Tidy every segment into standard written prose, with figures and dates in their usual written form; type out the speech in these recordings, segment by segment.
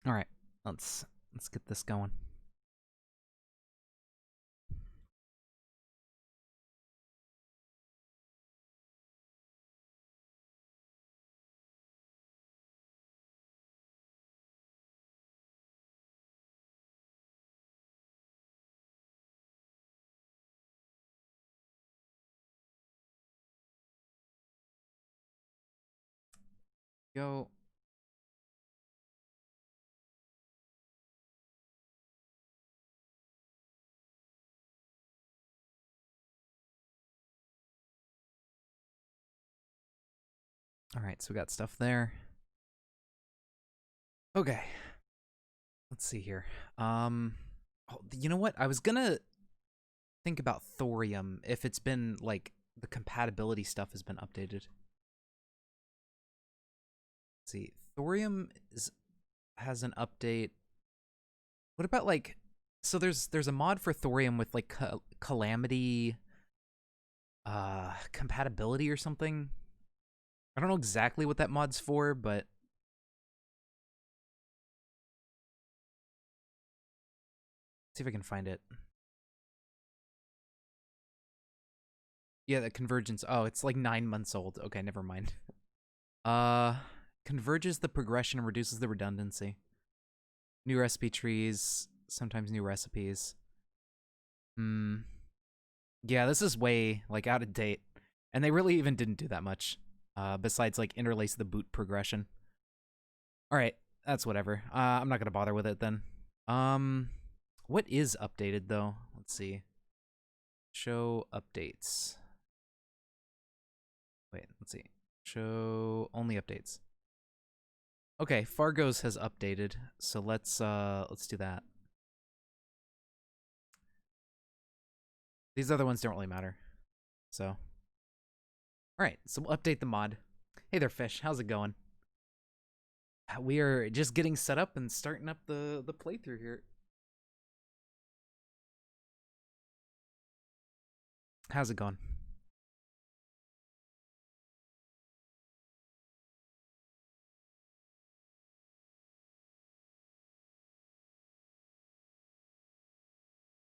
All right, let's get this going. Go. All right, so we got stuff there. Okay. Let's see here. You know what? I was gonna think about thorium if it's been like the compatibility stuff has been updated. Let's see, thorium has an update. What about like, so there's a mod for thorium with like Calamity compatibility or something. I don't know exactly what that mod's for, but see if I can find it. Yeah, the convergence. Oh, it's like 9 months old. Okay, never mind. Converges the progression and reduces the redundancy. New recipe trees, sometimes new recipes. Yeah, this is way like out of date. And they really even didn't do that much. Besides like interlace the boot progression. Alright, that's whatever. I'm not gonna bother with it then. What is updated though? Let's see. Show updates. Wait, let's see. Show only updates. Okay, Fargos has updated, so let's do that. These other ones don't really matter. So. Alright, so we'll update the mod. Hey there, Fish. How's it going? We are just getting set up and starting up the playthrough here. How's it going?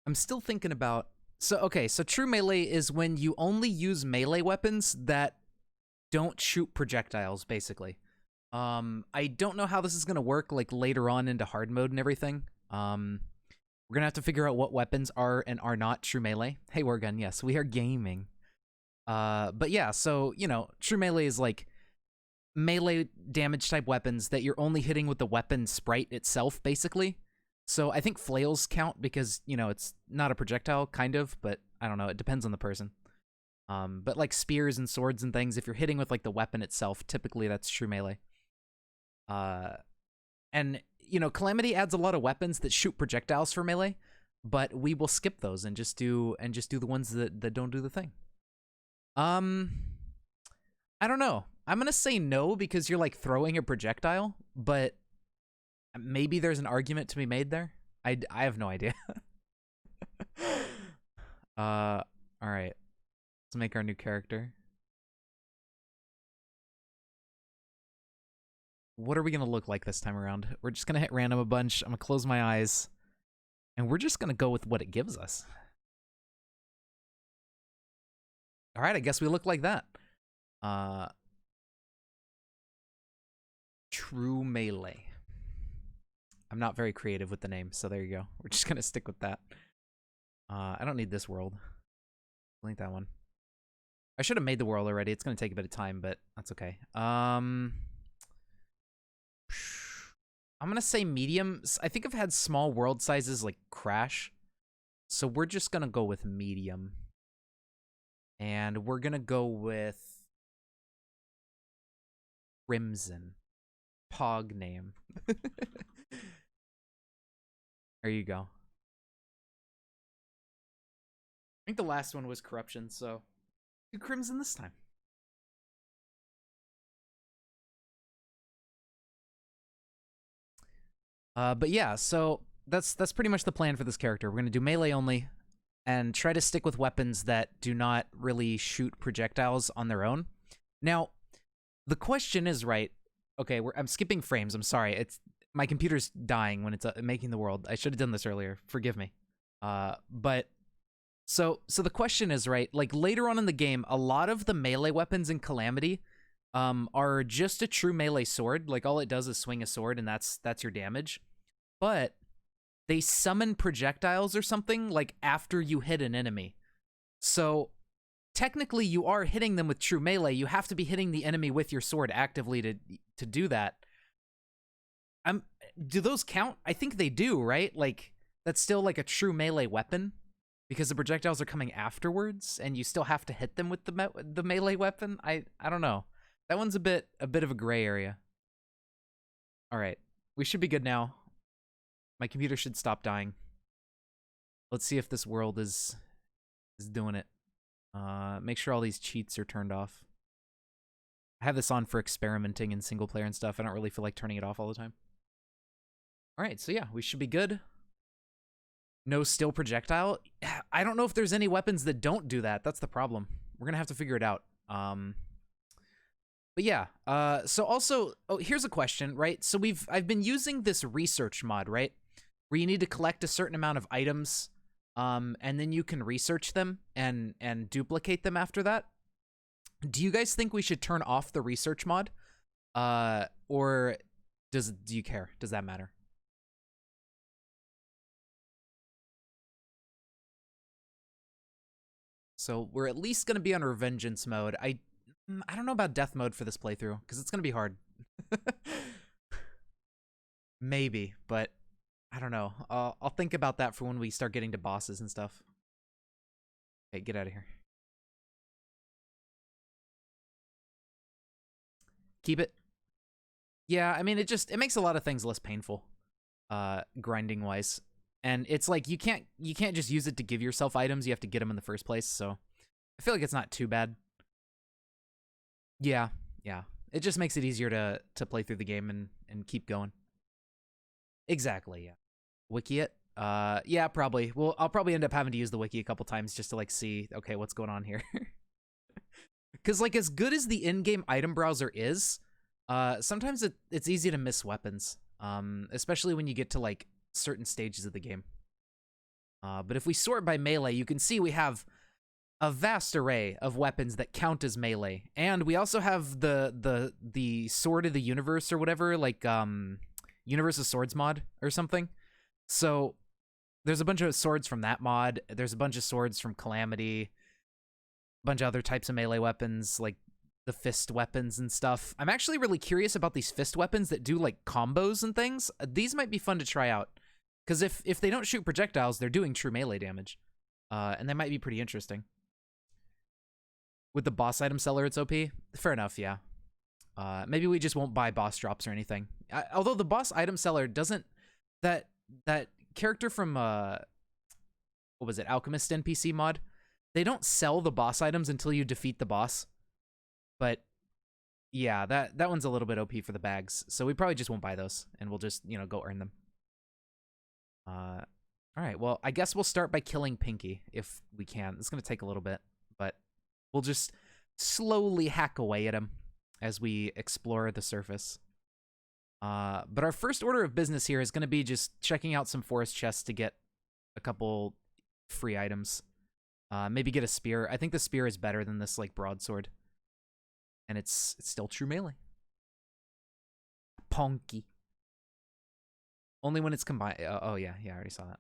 I'm still thinking about... So, okay, so true melee is when you only use melee weapons that don't shoot projectiles, basically. I don't know how this is going to work, like, later on into hard mode and everything. We're going to have to figure out what weapons are and are not true melee. Hey, Wargun, yes, we are gaming. But yeah, so, you know, true melee is, like, melee damage type weapons that you're only hitting with the weapon sprite itself, basically. So I think flails count because, you know, it's not a projectile, kind of, but I don't know, it depends on the person. But like spears and swords and things, if you're hitting with like the weapon itself, typically that's true melee. And, you know, Calamity adds a lot of weapons that shoot projectiles for melee, but we will skip those and just do the ones that don't do the thing. I don't know. I'm gonna say no because you're like throwing a projectile, but maybe there's an argument to be made there. I have no idea. All right. Let's make our new character. What are we gonna look like this time around? We're just gonna hit random a bunch. I'm gonna close my eyes, and we're just gonna go with what it gives us. All right, I guess we look like that. True melee. I'm not very creative with the name, so there you go. We're just gonna stick with that. I don't need this world. I think that one. I should have made the world already. It's gonna take a bit of time, but that's okay. I'm gonna say medium. I think I've had small world sizes like crash, so we're just gonna go with medium. And we're gonna go with Crimson. Pog name. There you go. I think the last one was corruption, so do Crimson this time. But yeah, so that's pretty much the plan for this character. We're gonna do melee only, and try to stick with weapons that do not really shoot projectiles on their own. Now, the question is, right? Okay, I'm skipping frames. I'm sorry. My computer's dying when it's making the world. I should have done this earlier. Forgive me. But so the question is, right, like later on in the game, a lot of the melee weapons in Calamity are just a true melee sword. Like all it does is swing a sword and that's your damage. But they summon projectiles or something like after you hit an enemy. So technically you are hitting them with true melee. You have to be hitting the enemy with your sword actively to do that. Do those count? I think they do, right? Like that's still like a true melee weapon because the projectiles are coming afterwards and you still have to hit them with the melee weapon. I don't know. That one's a bit of a gray area. All right. We should be good now. My computer should stop dying. Let's see if this world is doing it. Make sure all these cheats are turned off. I have this on for experimenting in single player and stuff. I don't really feel like turning it off all the time. All right, so yeah, we should be good. No still projectile. I don't know if there's any weapons that don't do that. That's the problem. We're gonna have to figure it out. But yeah, so also, oh, here's a question, right? So I've been using this research mod, right? Where you need to collect a certain amount of items, and then you can research them and duplicate them after that. Do you guys think we should turn off the research mod? Or do you care? Does that matter? So we're at least going to be on revengeance mode. I don't know about death mode for this playthrough, because it's going to be hard. Maybe, but I don't know. I'll think about that for when we start getting to bosses and stuff. Okay, get out of here. Keep it. Yeah, I mean, it makes a lot of things less painful, grinding-wise. And it's like, you can't just use it to give yourself items, you have to get them in the first place, so I feel like it's not too bad. Yeah. It just makes it easier to play through the game and keep going. Exactly, yeah. Wiki it? Yeah, probably. Well, I'll probably end up having to use the wiki a couple times just to, like, see, okay, what's going on here. Because, like, as good as the in-game item browser is, sometimes it's easy to miss weapons, especially when you get to, like, certain stages of the game. But if we sort by melee, you can see we have a vast array of weapons that count as melee, and we also have the Sword of the Universe or whatever, like Universe of Swords mod or something. So there's a bunch of swords from that mod. There's a bunch of swords from Calamity, a bunch of other types of melee weapons like the fist weapons and stuff. I'm actually really curious about these fist weapons that do like combos and things. These might be fun to try out. Because if they don't shoot projectiles, they're doing true melee damage. And they might be pretty interesting. With the boss item seller, it's OP? Fair enough, yeah. Maybe we just won't buy boss drops or anything. Although the boss item seller doesn't... That character from... what was it? Alchemist NPC mod? They don't sell the boss items until you defeat the boss. But... yeah, that one's a little bit OP for the bags. So we probably just won't buy those. And we'll just, go earn them. Alright, well, I guess we'll start by killing Pinky, if we can. It's gonna take a little bit, but we'll just slowly hack away at him as we explore the surface. But our first order of business here is gonna be just checking out some forest chests to get a couple free items. Maybe get a spear. I think the spear is better than this, like, broadsword. And it's still true melee. Ponky. Only when it's combined. Oh, yeah, I already saw that.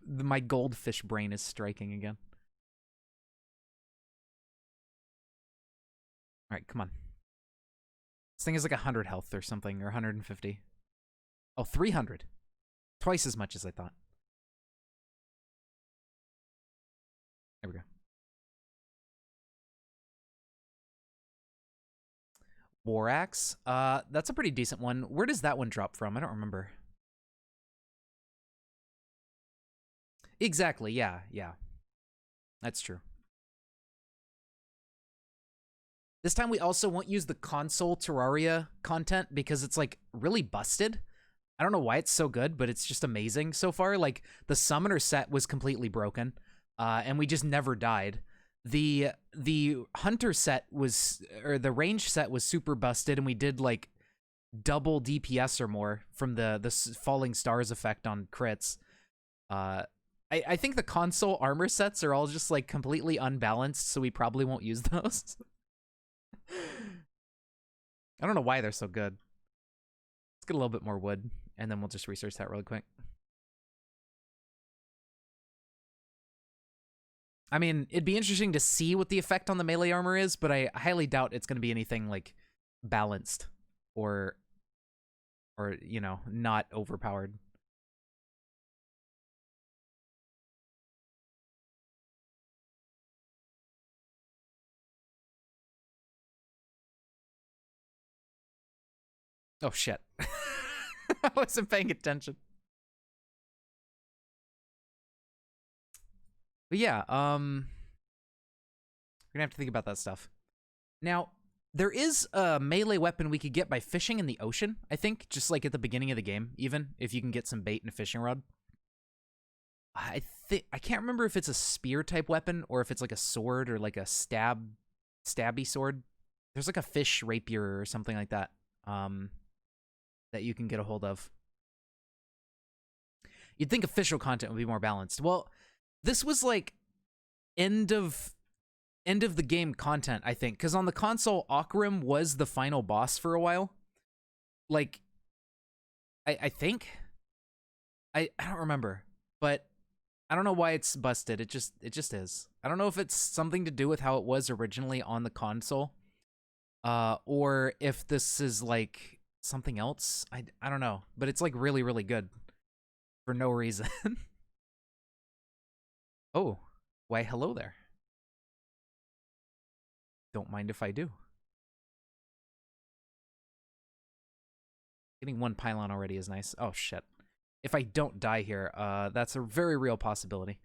My goldfish brain is striking again. All right, come on. This thing is like 100 health or something, or 150. Oh, 300. Twice as much as I thought. There we go. War Axe. That's a pretty decent one. Where does that one drop from? I don't remember. Exactly, yeah. That's true. This time we also won't use the console Terraria content because it's, like, really busted. I don't know why it's so good, but it's just amazing so far. Like, the summoner set was completely broken, and we just never died. The hunter set was, or the range set was super busted, and we did, like, double DPS or more from the falling stars effect on crits. I think the console armor sets are all just like completely unbalanced, so we probably won't use those. I don't know why they're so good. Let's get a little bit more wood, and then we'll just research that really quick. I mean, it'd be interesting to see what the effect on the melee armor is, but I highly doubt it's going to be anything like balanced or you know, not overpowered. Oh shit. I wasn't paying attention. But yeah, we're gonna have to think about that stuff. Now, there is a melee weapon we could get by fishing in the ocean, I think, just like at the beginning of the game, even, if you can get some bait and a fishing rod. I can't remember if it's a spear type weapon or if it's like a sword or like a stabby sword. There's like a fish rapier or something like that, that you can get a hold of. You'd think official content would be more balanced. Well, this was like end of the game content, I think, because on the console, Okrim was the final boss for a while. Like, I think, I don't remember, but I don't know why it's busted. It just is. I don't know if it's something to do with how it was originally on the console, or if this is like something else. I don't know, but it's like really, really good for no reason. Oh, why hello there. Don't mind if I do. Getting one pylon already is nice. Oh shit. If I don't die here, that's a very real possibility.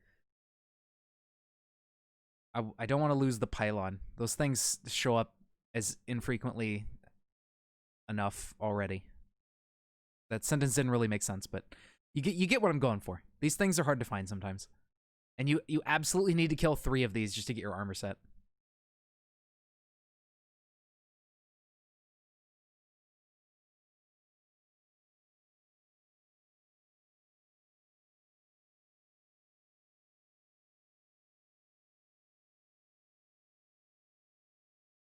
I don't want to lose the pylon. Those things show up as infrequently enough already. That sentence didn't really make sense, but you get what I'm going for. These things are hard to find sometimes. And you absolutely need to kill 3 of these just to get your armor set.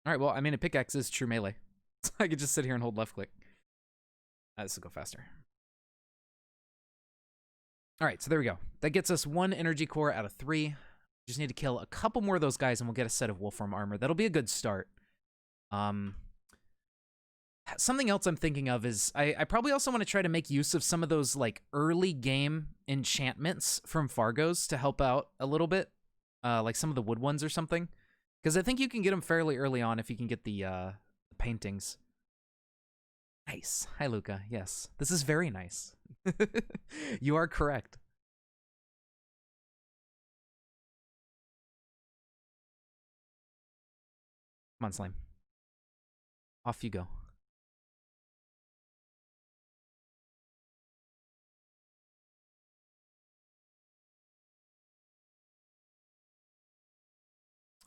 All right, well, I mean, a pickaxe is true melee. So I could just sit here and hold left click. This will go faster. All right, so there we go. That gets us 1 energy core out of 3. Just need to kill a couple more of those guys and we'll get a set of wolfram armor. That'll be a good start. Something else I'm thinking of is I probably also want to try to make use of some of those like early game enchantments from Fargos to help out a little bit. Like some of the wood ones or something. Because I think you can get them fairly early on if you can get the paintings. Nice. Hi, Luca. Yes. This is very nice. You are correct. Come on, Slime. Off you go.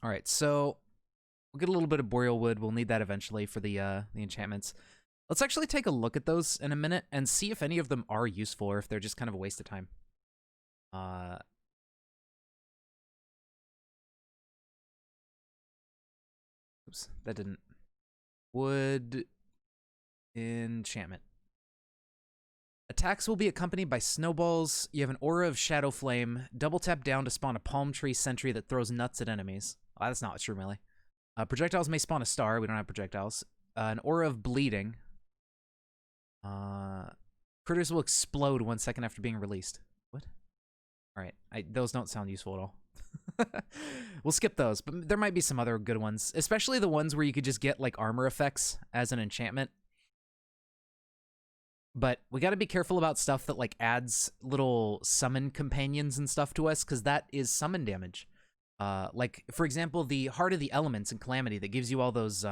All right, so we'll get a little bit of boreal wood. We'll need that eventually for the enchantments. Let's actually take a look at those in a minute and see if any of them are useful or if they're just kind of a waste of time. Oops, that didn't. Wood enchantment. Attacks will be accompanied by snowballs. You have an aura of shadow flame. Double tap down to spawn a palm tree sentry that throws nuts at enemies. Oh, that's not true melee. Projectiles may spawn a star. We don't have projectiles. An aura of bleeding. Critters will explode 1 second after being released. What? All right, those don't sound useful at all. We'll skip those, but there might be some other good ones, especially the ones where you could just get like armor effects as an enchantment. But we got to be careful about stuff that like adds little summon companions and stuff to us, because that is summon damage. Like for example, the Heart of the Elements in Calamity that gives you all those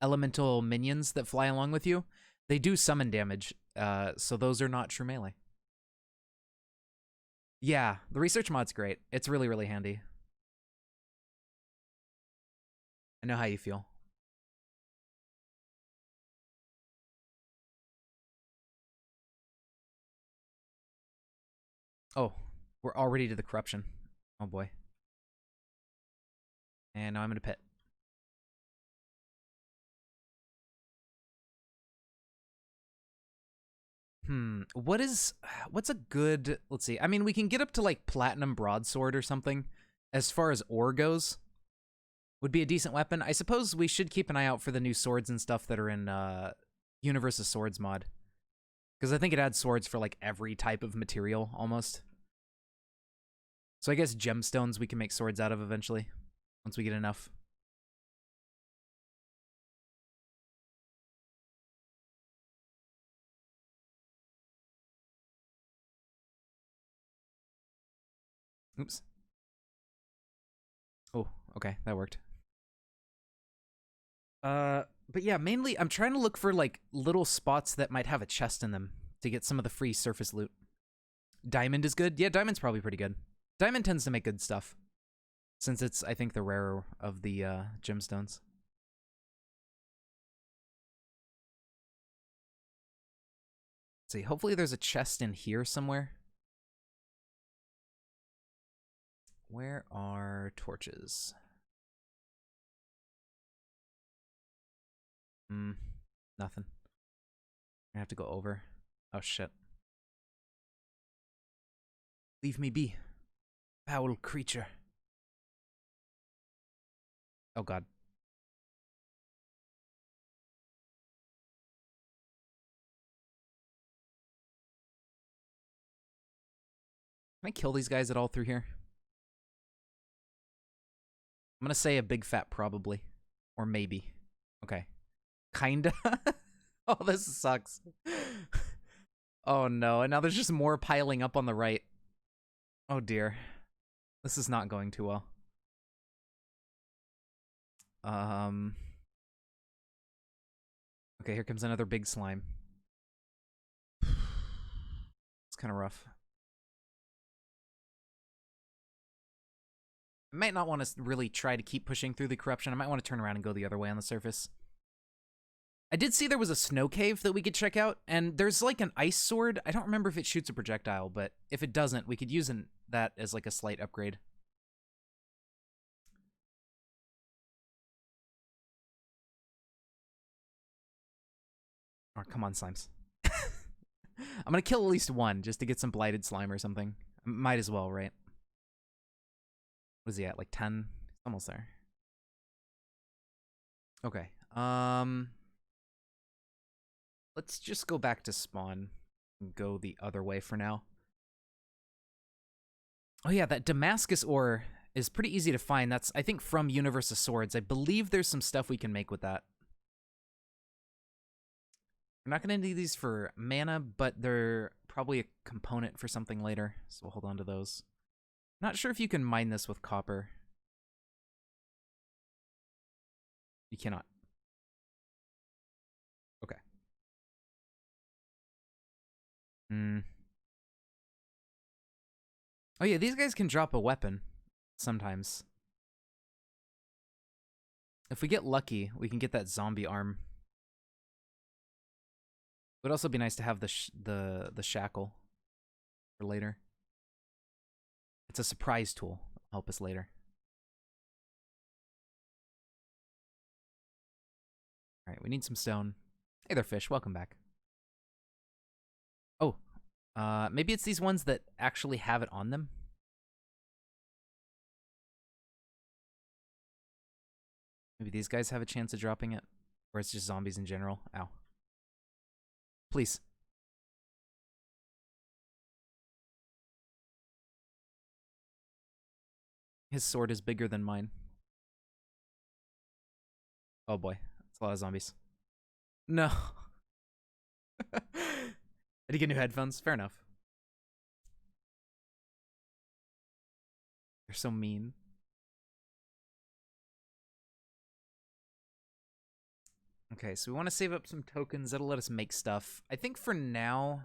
elemental minions that fly along with you. They do summon damage, so those are not true melee. Yeah, the research mod's great. It's really, really handy. I know how you feel. Oh, we're already to the corruption. Oh boy. And now I'm in a pit. What's a good, let's see. I mean, we can get up to like platinum broadsword or something. As far as ore goes, would be a decent weapon. I suppose we should keep an eye out for the new swords and stuff that are in Universe of Swords mod. Because I think it adds swords for like every type of material almost. So I guess gemstones we can make swords out of eventually. Once we get enough. Oops. Oh, okay, that worked. But yeah, mainly I'm trying to look for like little spots that might have a chest in them to get some of the free surface loot. Diamond is good. Yeah, diamond's probably pretty good. Diamond tends to make good stuff, since it's, I think, the rarer of the gemstones. Let's see, hopefully there's a chest in here somewhere. Where are torches? Nothing. I have to go over. Oh shit. Leave me be, foul creature. Oh god. Can I kill these guys at all through here? I'm gonna say a big fat probably. Or maybe. Okay. Kinda. Oh, this sucks. Oh no, and now there's just more piling up on the right. Oh dear. This is not going too well. Okay, here comes another big slime. It's kind of rough. I might not want to really try to keep pushing through the corruption. I might want to turn around and go the other way on the surface. I did see there was a snow cave that we could check out, and there's like an ice sword. I don't remember if it shoots a projectile, but if it doesn't, we could use that as like a slight upgrade. Oh, come on, slimes. I'm gonna kill at least one just to get some blighted slime or something. Might as well, right? What is he at? Like 10? Almost there. Okay. Let's just go back to spawn and go the other way for now. Oh yeah, that Damascus ore is pretty easy to find. That's, I think, from Universe of Swords. I believe there's some stuff we can make with that. We're not going to need these for mana, but they're probably a component for something later, so we'll hold on to those. Not sure if you can mine this with copper. You cannot. Okay. Oh yeah, these guys can drop a weapon sometimes. If we get lucky, we can get that zombie arm. It would also be nice to have the shackle for later. It's a surprise tool. It'll help us later. All right, we need some stone. Hey there, fish. Welcome back. Oh, maybe it's these ones that actually have it on them. Maybe these guys have a chance of dropping it, or it's just zombies in general. Ow. Please. His sword is bigger than mine. Oh boy, that's a lot of zombies. No. Did he get new headphones? Fair enough. They're so mean. Okay, so we want to save up some tokens. That'll let us make stuff. I think for now...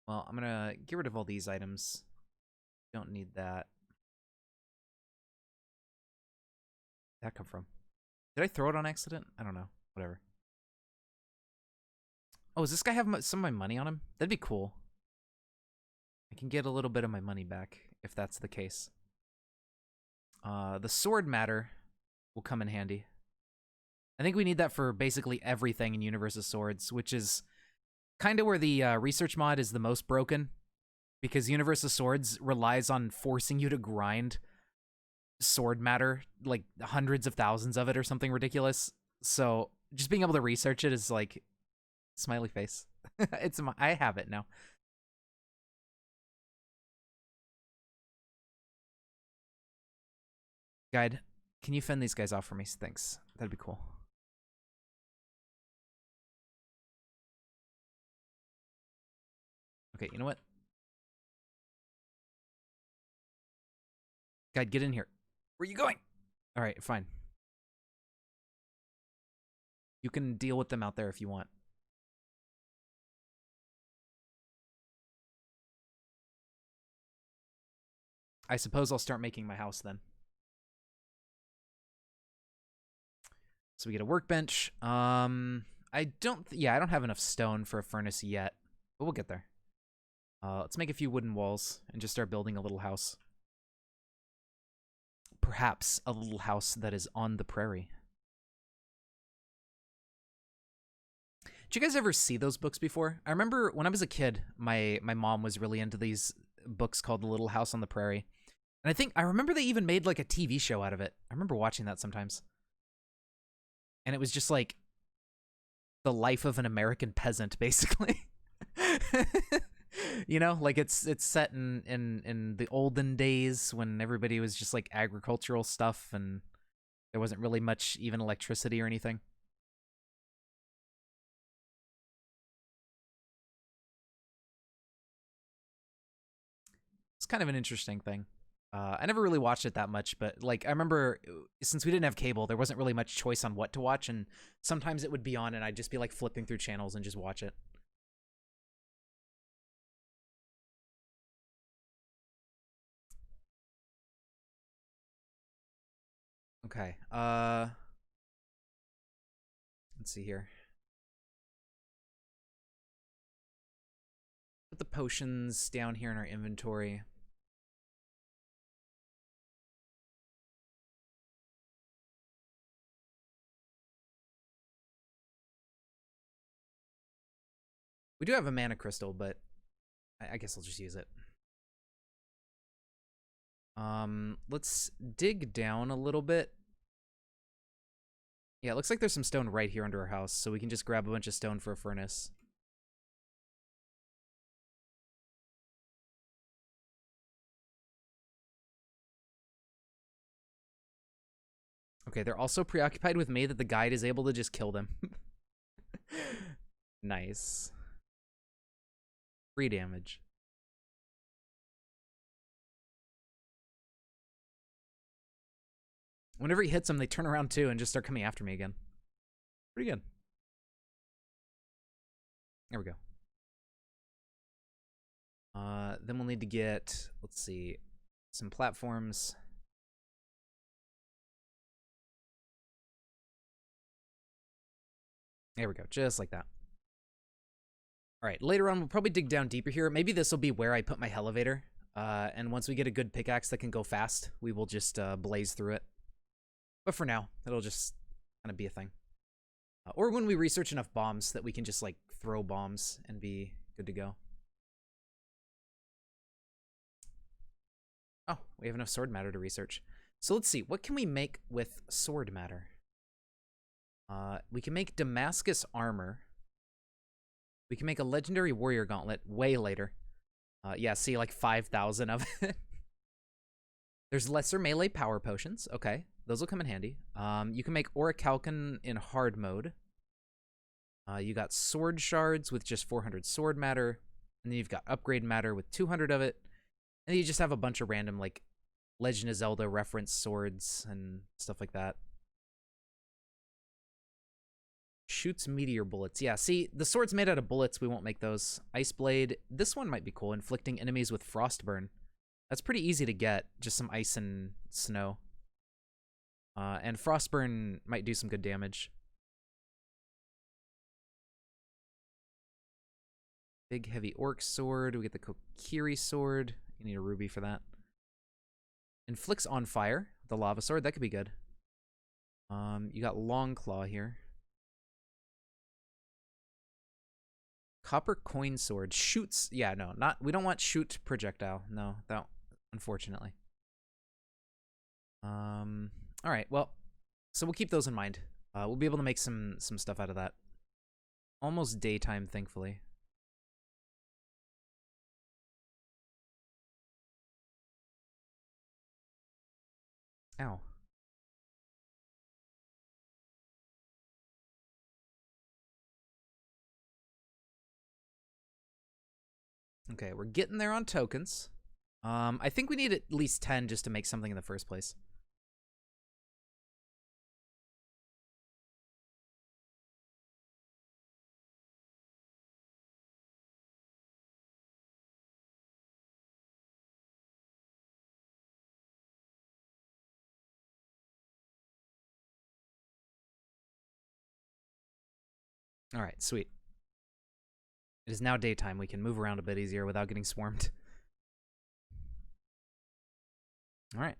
Well, I'm gonna get rid of all these items. Don't need that. Where'd that come from? Did I throw it on accident? I don't know. Whatever. Oh, does this guy have some of my money on him? That'd be cool. I can get a little bit of my money back if that's the case. The sword matter will come in handy. I think we need that for basically everything in Universe of Swords, which is kind of where the research mod is the most broken, because Universe of Swords relies on forcing you to grind sword matter, like hundreds of thousands of it or something ridiculous. So just being able to research it is like smiley face. I have it now. Guide, can you fend these guys off for me? Thanks. That'd be cool. Okay, you know what? Guide, get in here. Where are you going? All right, fine. You can deal with them out there if you want. I suppose I'll start making my house then. So we get a workbench. I don't have enough stone for a furnace yet, but we'll get there. Let's make a few wooden walls and just start building a little house. Perhaps a little house that is on the prairie. Did you guys ever see those books before? I remember when I was a kid, my mom was really into these books called The Little House on the Prairie. And I remember they even made like a TV show out of it. I remember watching that sometimes. And it was just like the life of an American peasant, basically. You know, like it's set in the olden days when everybody was just like agricultural stuff and there wasn't really much even electricity or anything. It's kind of an interesting thing. I never really watched it that much, but like I remember since we didn't have cable, there wasn't really much choice on what to watch, and sometimes it would be on and I'd just be like flipping through channels and just watch it. Okay. Let's see here. Put the potions down here in our inventory. We do have a mana crystal, but I guess I'll just use it. Let's dig down a little bit. Yeah, it looks like there's some stone right here under our house, so we can just grab a bunch of stone for a furnace. Okay, they're also preoccupied with me that the guide is able to just kill them. Nice. Free damage. Whenever he hits them, they turn around too and just start coming after me again. Pretty good. There we go. Then we'll need to get, let's see, some platforms. There we go, just like that. All right, later on, we'll probably dig down deeper here. Maybe this will be where I put my elevator. And once we get a good pickaxe that can go fast, we will just blaze through it. But for now, it'll just kind of be a thing. Or when we research enough bombs that we can just, like, throw bombs and be good to go. Oh, we have enough sword matter to research. So let's see, what can we make with sword matter? We can make Damascus armor. We can make a legendary warrior gauntlet way later. Yeah, see, like 5,000 of it. There's lesser melee power potions. Okay, those will come in handy. You can make orichalcon in hard mode. You got sword shards with just 400 sword matter. And then you've got upgrade matter with 200 of it. And you just have a bunch of random, like, Legend of Zelda reference swords and stuff like that. Shoots meteor bullets. Yeah, see, the sword's made out of bullets. We won't make those. Ice blade. This one might be cool. Inflicting enemies with frostburn. That's pretty easy to get. Just some ice and snow. And frostburn might do some good damage. Big heavy orc sword. We get the Kokiri sword. You need a ruby for that. Inflicts on fire. The lava sword. That could be good. You got long claw here. Copper coin sword. Shoots. Yeah, no, not. We don't want shoot projectile. No, that. Unfortunately. All right. Well, so we'll keep those in mind. We'll be able to make some stuff out of that. Almost daytime, thankfully. Ow. Okay, we're getting there on tokens. I think we need at least 10 just to make something in the first place. All right, sweet. It is now daytime. We can move around a bit easier without getting swarmed. All right.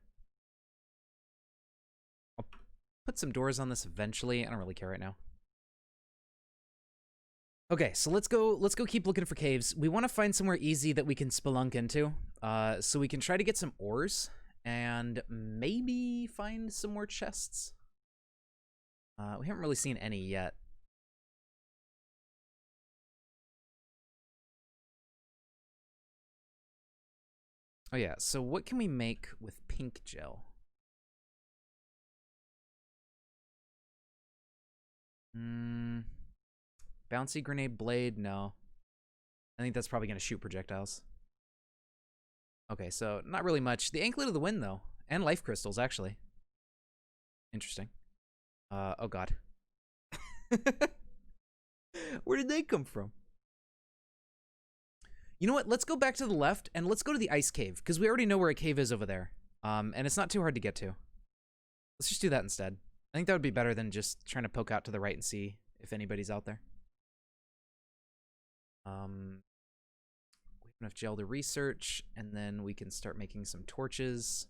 I'll put some doors on this eventually. I don't really care right now. Okay, so let's go keep looking for caves. We want to find somewhere easy that we can spelunk into. So we can try to get some ores and maybe find some more chests. We haven't really seen any yet. Oh yeah, so what can we make with pink gel? Bouncy grenade blade? No. I think that's probably going to shoot projectiles. Okay, so not really much. The anklet of the wind, though. And life crystals, actually. Interesting. Oh god. Where did they come from? You know what? Let's go back to the left, and let's go to the ice cave, because we already know where a cave is over there. And it's not too hard to get to. Let's just do that instead. I think that would be better than just trying to poke out to the right and see if anybody's out there. We have enough gel to research, and then we can start making some torches.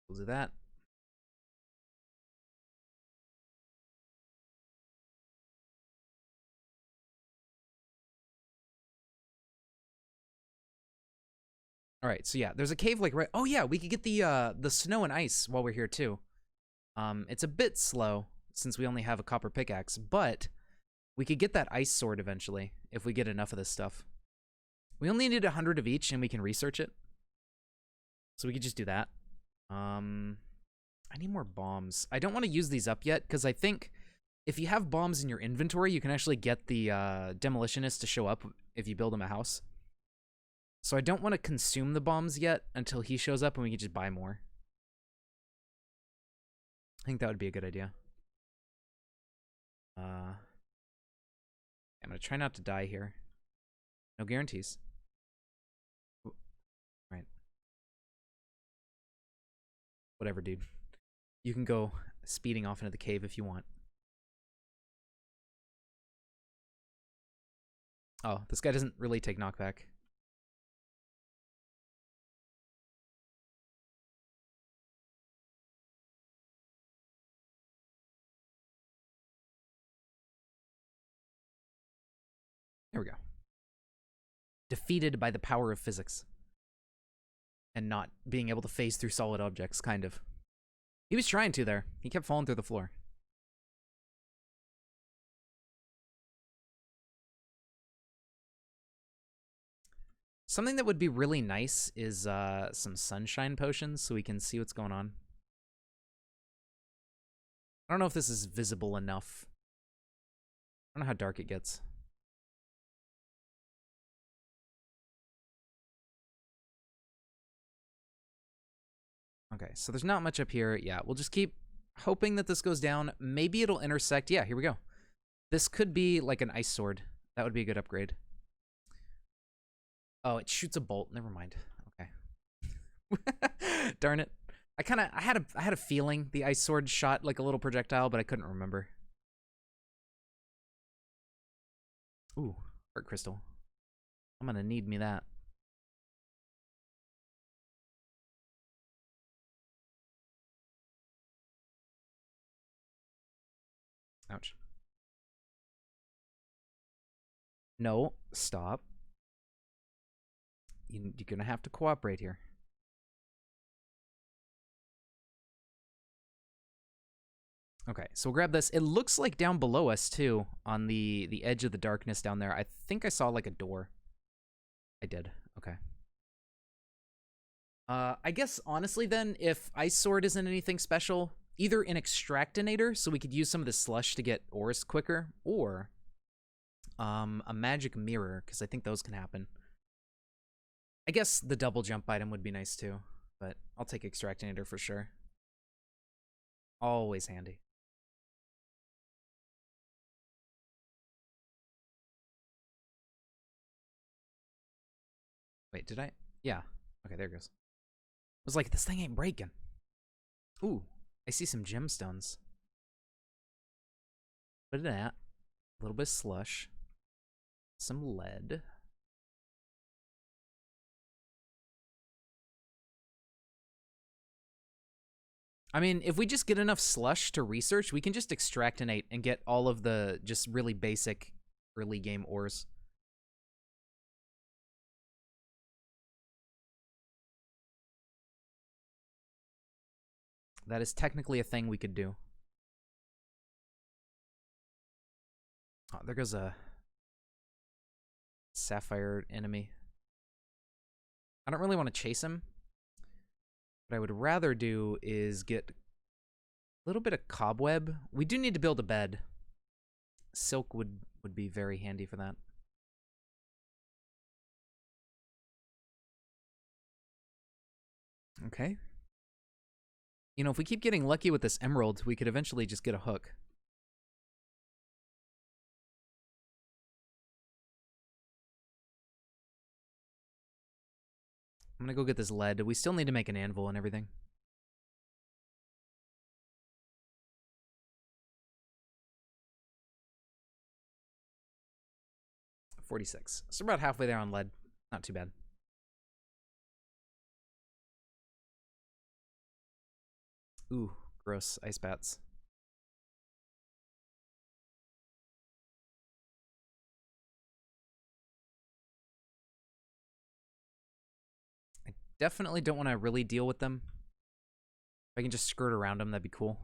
We'll do that. All right, so yeah, there's a cave like right. Oh yeah, we could get the snow and ice while we're here too. It's a bit slow since we only have a copper pickaxe, but we could get that ice sword eventually if we get enough of this stuff. We only need 100 of each, and we can research it. So we could just do that. I need more bombs. I don't want to use these up yet because I think if you have bombs in your inventory, you can actually get the demolitionist to show up if you build him a house. So I don't want to consume the bombs yet until he shows up and we can just buy more. I think that would be a good idea. I'm going to try not to die here. No guarantees. Ooh. Right. Whatever, dude. You can go speeding off into the cave if you want. Oh, this guy doesn't really take knockback. There we go. Defeated by the power of physics. And not being able to phase through solid objects, kind of. He was trying to there. He kept falling through the floor. Something that would be really nice is some sunshine potions so we can see what's going on. I don't know if this is visible enough. I don't know how dark it gets. Okay, so there's not much up here. Yeah, we'll just keep hoping that this goes down. Maybe it'll intersect. Yeah, here we go. This could be like an ice sword. That would be a good upgrade. Oh, it shoots a bolt. Never mind. Okay. Darn it. I had a feeling the ice sword shot like a little projectile, but I couldn't remember. Ooh, heart crystal. I'm gonna need me that. Ouch. No, stop. You're gonna have to cooperate here. Okay, so we'll grab this. It looks like down below us, too, on the edge of the darkness down there. I think I saw, like, a door. I did. Okay. I guess, honestly, then, if Ice Sword isn't anything special, either an Extractinator, so we could use some of the slush to get ores quicker, or a Magic Mirror, because I think those can happen. I guess the double jump item would be nice, too, but I'll take Extractinator for sure. Always handy. Wait, did I? Yeah. Okay, there it goes. I was like, this thing ain't breaking. Ooh, I see some gemstones. Put it at. A little bit of slush. Some lead. I mean, if we just get enough slush to research, we can just extractinate and get all of the just really basic early game ores. That is technically a thing we could do. Oh, there goes a sapphire enemy. I don't really want to chase him. What I would rather do is get a little bit of cobweb. We do need to build a bed. Silk would be very handy for that. Okay. You know, if we keep getting lucky with this emerald, we could eventually just get a hook. I'm gonna go get this lead. We still need to make an anvil and everything. $46. So we're about halfway there on lead. Not too bad. Ooh, gross. Ice bats. I definitely don't want to really deal with them. If I can just skirt around them, that'd be cool.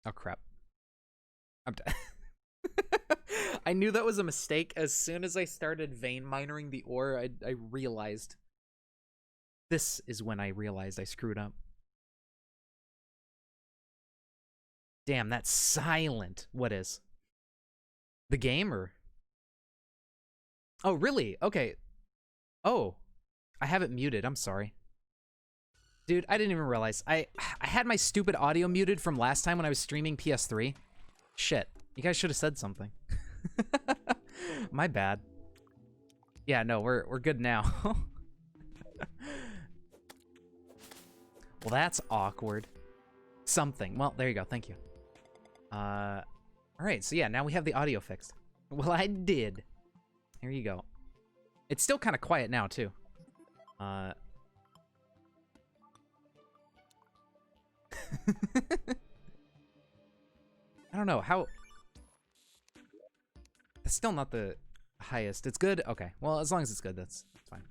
Oh, crap. I'm dead. I knew that was a mistake. As soon as I started vein mining the ore, I realized. This is when I realized I screwed up. Damn, that's silent. What is? The game, or? Oh, really? Okay. Oh. I have it muted. I'm sorry. Dude, I didn't even realize. I had my stupid audio muted from last time when I was streaming PS3. Shit. You guys should have said something. My bad. Yeah, no, we're good now. Well, that's awkward. Something. Well, there you go. Thank you. Alright, so yeah, now we have the audio fixed. Well, I did. Here you go. It's still kind of quiet now, too. I don't know, how... That's still not the highest. It's good? Okay. Well, as long as it's good, that's fine.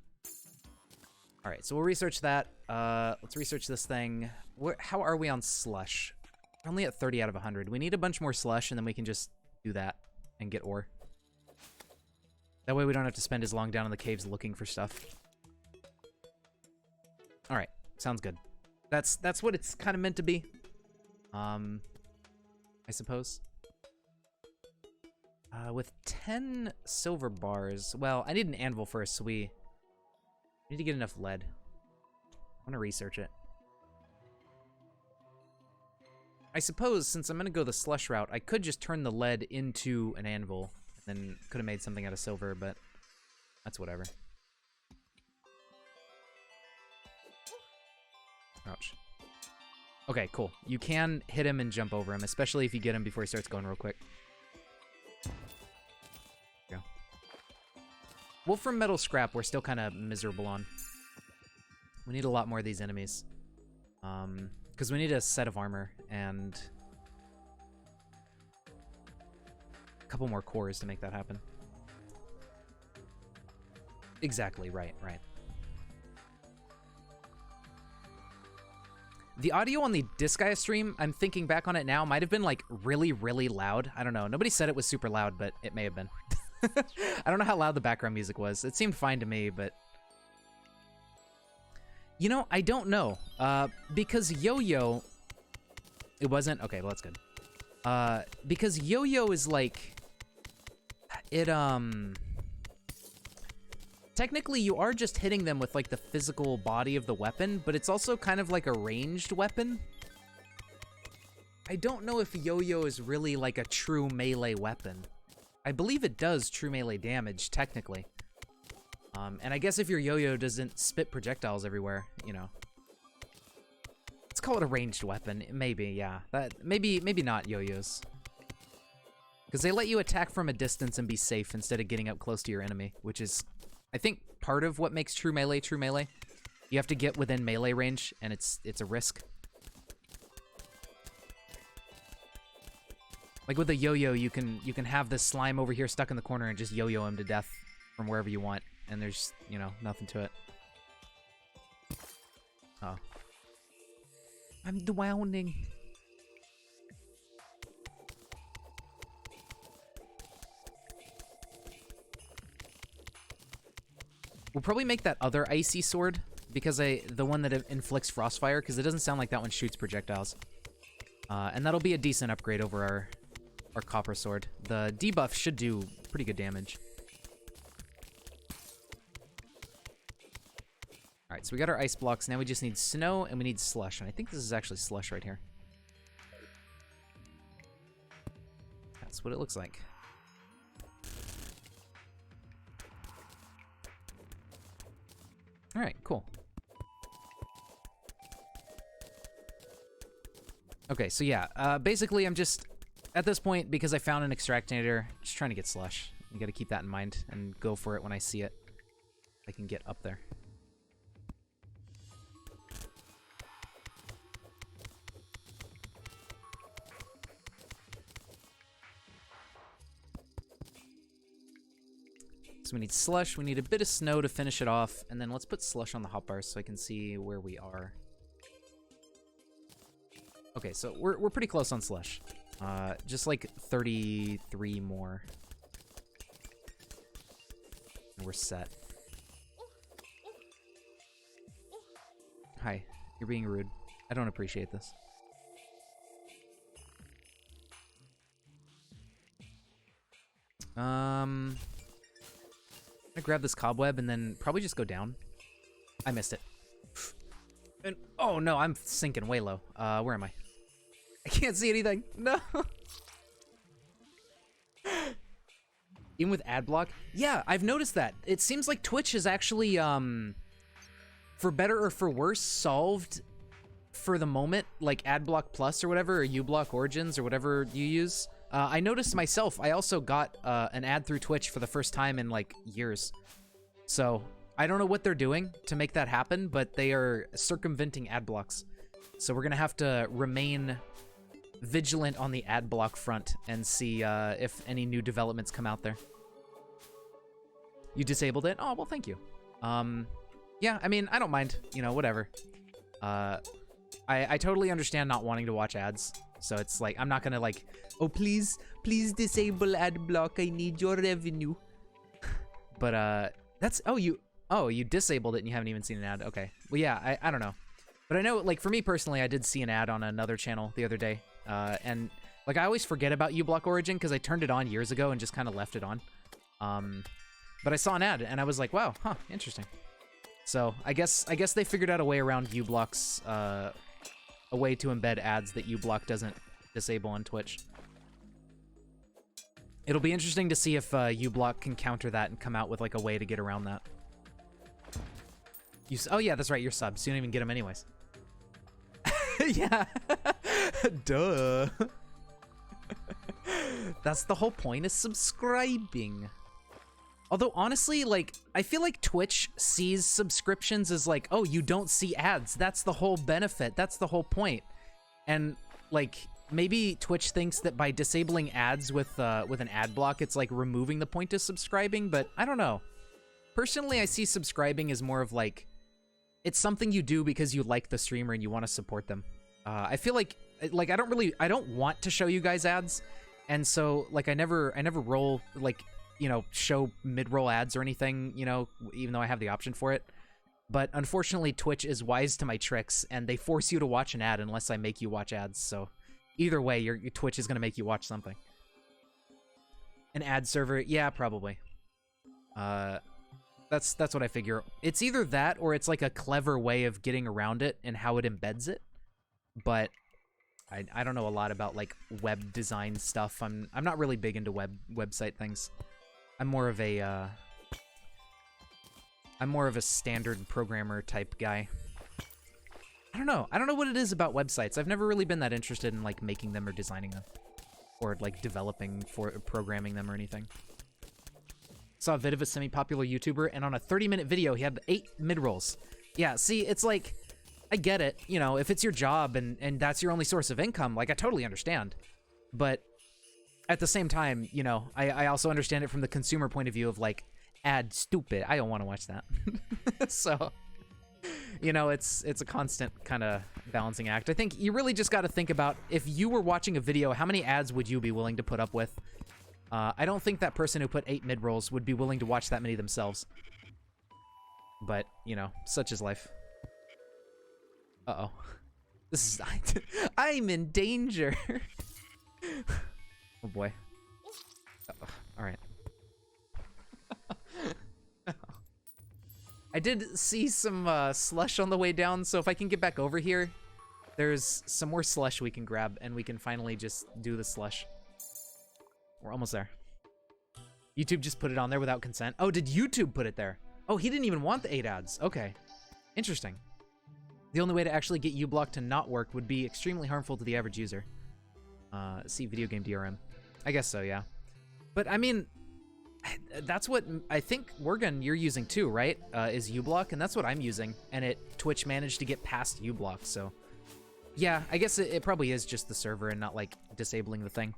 Alright, so we'll research that. Let's research this thing. How are we on slush? We're only at 30 out of 100. We need a bunch more slush, and then we can just do that and get ore. That way we don't have to spend as long down in the caves looking for stuff. Alright, sounds good. That's what it's kind of meant to be. I suppose. With 10 silver bars... Well, I need an anvil first, so we need to get enough lead. I want to research it. I suppose since I'm gonna go the slush route, I could just turn the lead into an anvil, and then could have made something out of silver, but that's whatever. Ouch. Okay, cool. You can hit him and jump over him, especially if you get him before he starts going real quick. Go. Wolfram Metal Scrap, we're still kind of miserable on. We need a lot more of these enemies. Because we need a set of armor and a couple more cores to make that happen. Exactly, right. The audio on the Disgaea stream, I'm thinking back on it now, might have been like really, really loud. I don't know. Nobody said it was super loud, but it may have been. I don't know how loud the background music was. It seemed fine to me, but... You know, I don't know. Because Yo-Yo... It wasn't? Okay, well, that's good. Because Yo-Yo is like... It, Technically, you are just hitting them with, like, the physical body of the weapon, but it's also kind of like a ranged weapon. I don't know if Yo-Yo is really, like, a true melee weapon. I believe it does true melee damage, technically. And I guess if your Yo-Yo doesn't spit projectiles everywhere, you know. Let's call it a ranged weapon. Maybe, yeah. Maybe not Yo-Yos. Because they let you attack from a distance and be safe instead of getting up close to your enemy, which is... I think part of what makes true melee. You have to get within melee range, and it's a risk. Like with a yo-yo, you can have this slime over here stuck in the corner and just yo-yo him to death from wherever you want, and there's, you know, nothing to it. Oh. I'm drowning. We'll probably make that other icy sword, because the one that inflicts frostfire, because it doesn't sound like that one shoots projectiles. And that'll be a decent upgrade over our copper sword. The debuff should do pretty good damage. Alright, so we got our ice blocks. Now we just need snow, and we need slush. And I think this is actually slush right here. That's what it looks like. Alright, cool. Okay, so yeah, basically I'm just, at this point, because I found an extractinator, just trying to get slush. You gotta keep that in mind and go for it when I see it. I can get up there. So we need slush, we need a bit of snow to finish it off, and then let's put slush on the hotbars so I can see where we are. Okay, so we're pretty close on slush. Just like 33 more. And we're set. Hi, you're being rude. I don't appreciate this. I'm gonna grab this cobweb and then probably just go down. I missed it. And oh no, I'm sinking way low. Where am I? I can't see anything. No. Even with ad block? Yeah, I've noticed that. It seems like Twitch is actually, for better or for worse, solved for the moment, like ad block plus or whatever, or uBlock Origins or whatever you use. I noticed myself, I also got an ad through Twitch for the first time in like years. So I don't know what they're doing to make that happen, but they are circumventing ad blocks. So we're gonna have to remain vigilant on the ad block front and see if any new developments come out there. You disabled it? Oh, well, thank you. Yeah, I mean, I don't mind, you know, whatever. I totally understand not wanting to watch ads. So it's like, I'm not gonna like, oh, please disable ad block. I need your revenue. But, that's, you disabled it and you haven't even seen an ad. Okay. Well, yeah, I don't know. But I know, like, for me personally, I did see an ad on another channel the other day. And, like, I always forget about uBlock Origin because I turned it on years ago and just kind of left it on. But I saw an ad and I was like, wow, huh, interesting. So I guess they figured out a way around uBlock's, a way to embed ads that uBlock doesn't disable on Twitch. It'll be interesting to see if uBlock can counter that and come out with like a way to get around that. Oh yeah, that's right, you're subs. You don't even get them anyways. Yeah. Duh. That's the whole point of subscribing. Although, honestly, like, I feel like Twitch sees subscriptions as like, oh, you don't see ads. That's the whole benefit. That's the whole point. And, like, maybe Twitch thinks that by disabling ads with an ad block, it's like removing the point of subscribing, but I don't know. Personally, I see subscribing as more of like, it's something you do because you like the streamer and you want to support them. I feel like I don't want to show you guys ads, and so like I never roll like, you know, show mid-roll ads or anything, you know, even though I have the option for it. But unfortunately, Twitch is wise to my tricks, and they force you to watch an ad unless I make you watch ads. So either way, your Twitch is gonna make you watch something. An ad server, yeah, probably. That's what I figure. It's either that or it's like a clever way of getting around it and how it embeds it. But I don't know a lot about like web design stuff. I'm not really big into website things. I'm more of a standard programmer type guy. I don't know what it is about websites. I've never really been that interested in like making them or designing them, or like developing for programming them or anything. Saw a vid of a semi-popular YouTuber, and on a 30-minute video, he had 8 mid-rolls. Yeah, see, it's like, I get it, you know, if it's your job and that's your only source of income, like, I totally understand. But at the same time, you know, I also understand it from the consumer point of view of, like, ad stupid. I don't want to watch that. So, you know, it's a constant kind of balancing act. I think you really just got to think about, if you were watching a video, how many ads would you be willing to put up with? I don't think that person who put 8 mid-rolls would be willing to watch that many themselves. But, you know, such is life. Uh-oh. This is... I'm in danger! Oh boy. Uh-oh. Alright. I did see some slush on the way down, so if I can get back over here, there's some more slush we can grab, and we can finally just do the slush. We're almost there. YouTube just put it on there without consent. Oh, did YouTube put it there? Oh, he didn't even want the 8 ads. Okay. Interesting. The only way to actually get uBlock to not work would be extremely harmful to the average user. See video game DRM. I guess so, yeah. But, I mean, that's what I think, Worgen, you're using too, right? Is uBlock, and that's what I'm using. And Twitch managed to get past uBlock, so... Yeah, I guess it probably is just the server and not, like, disabling the thing.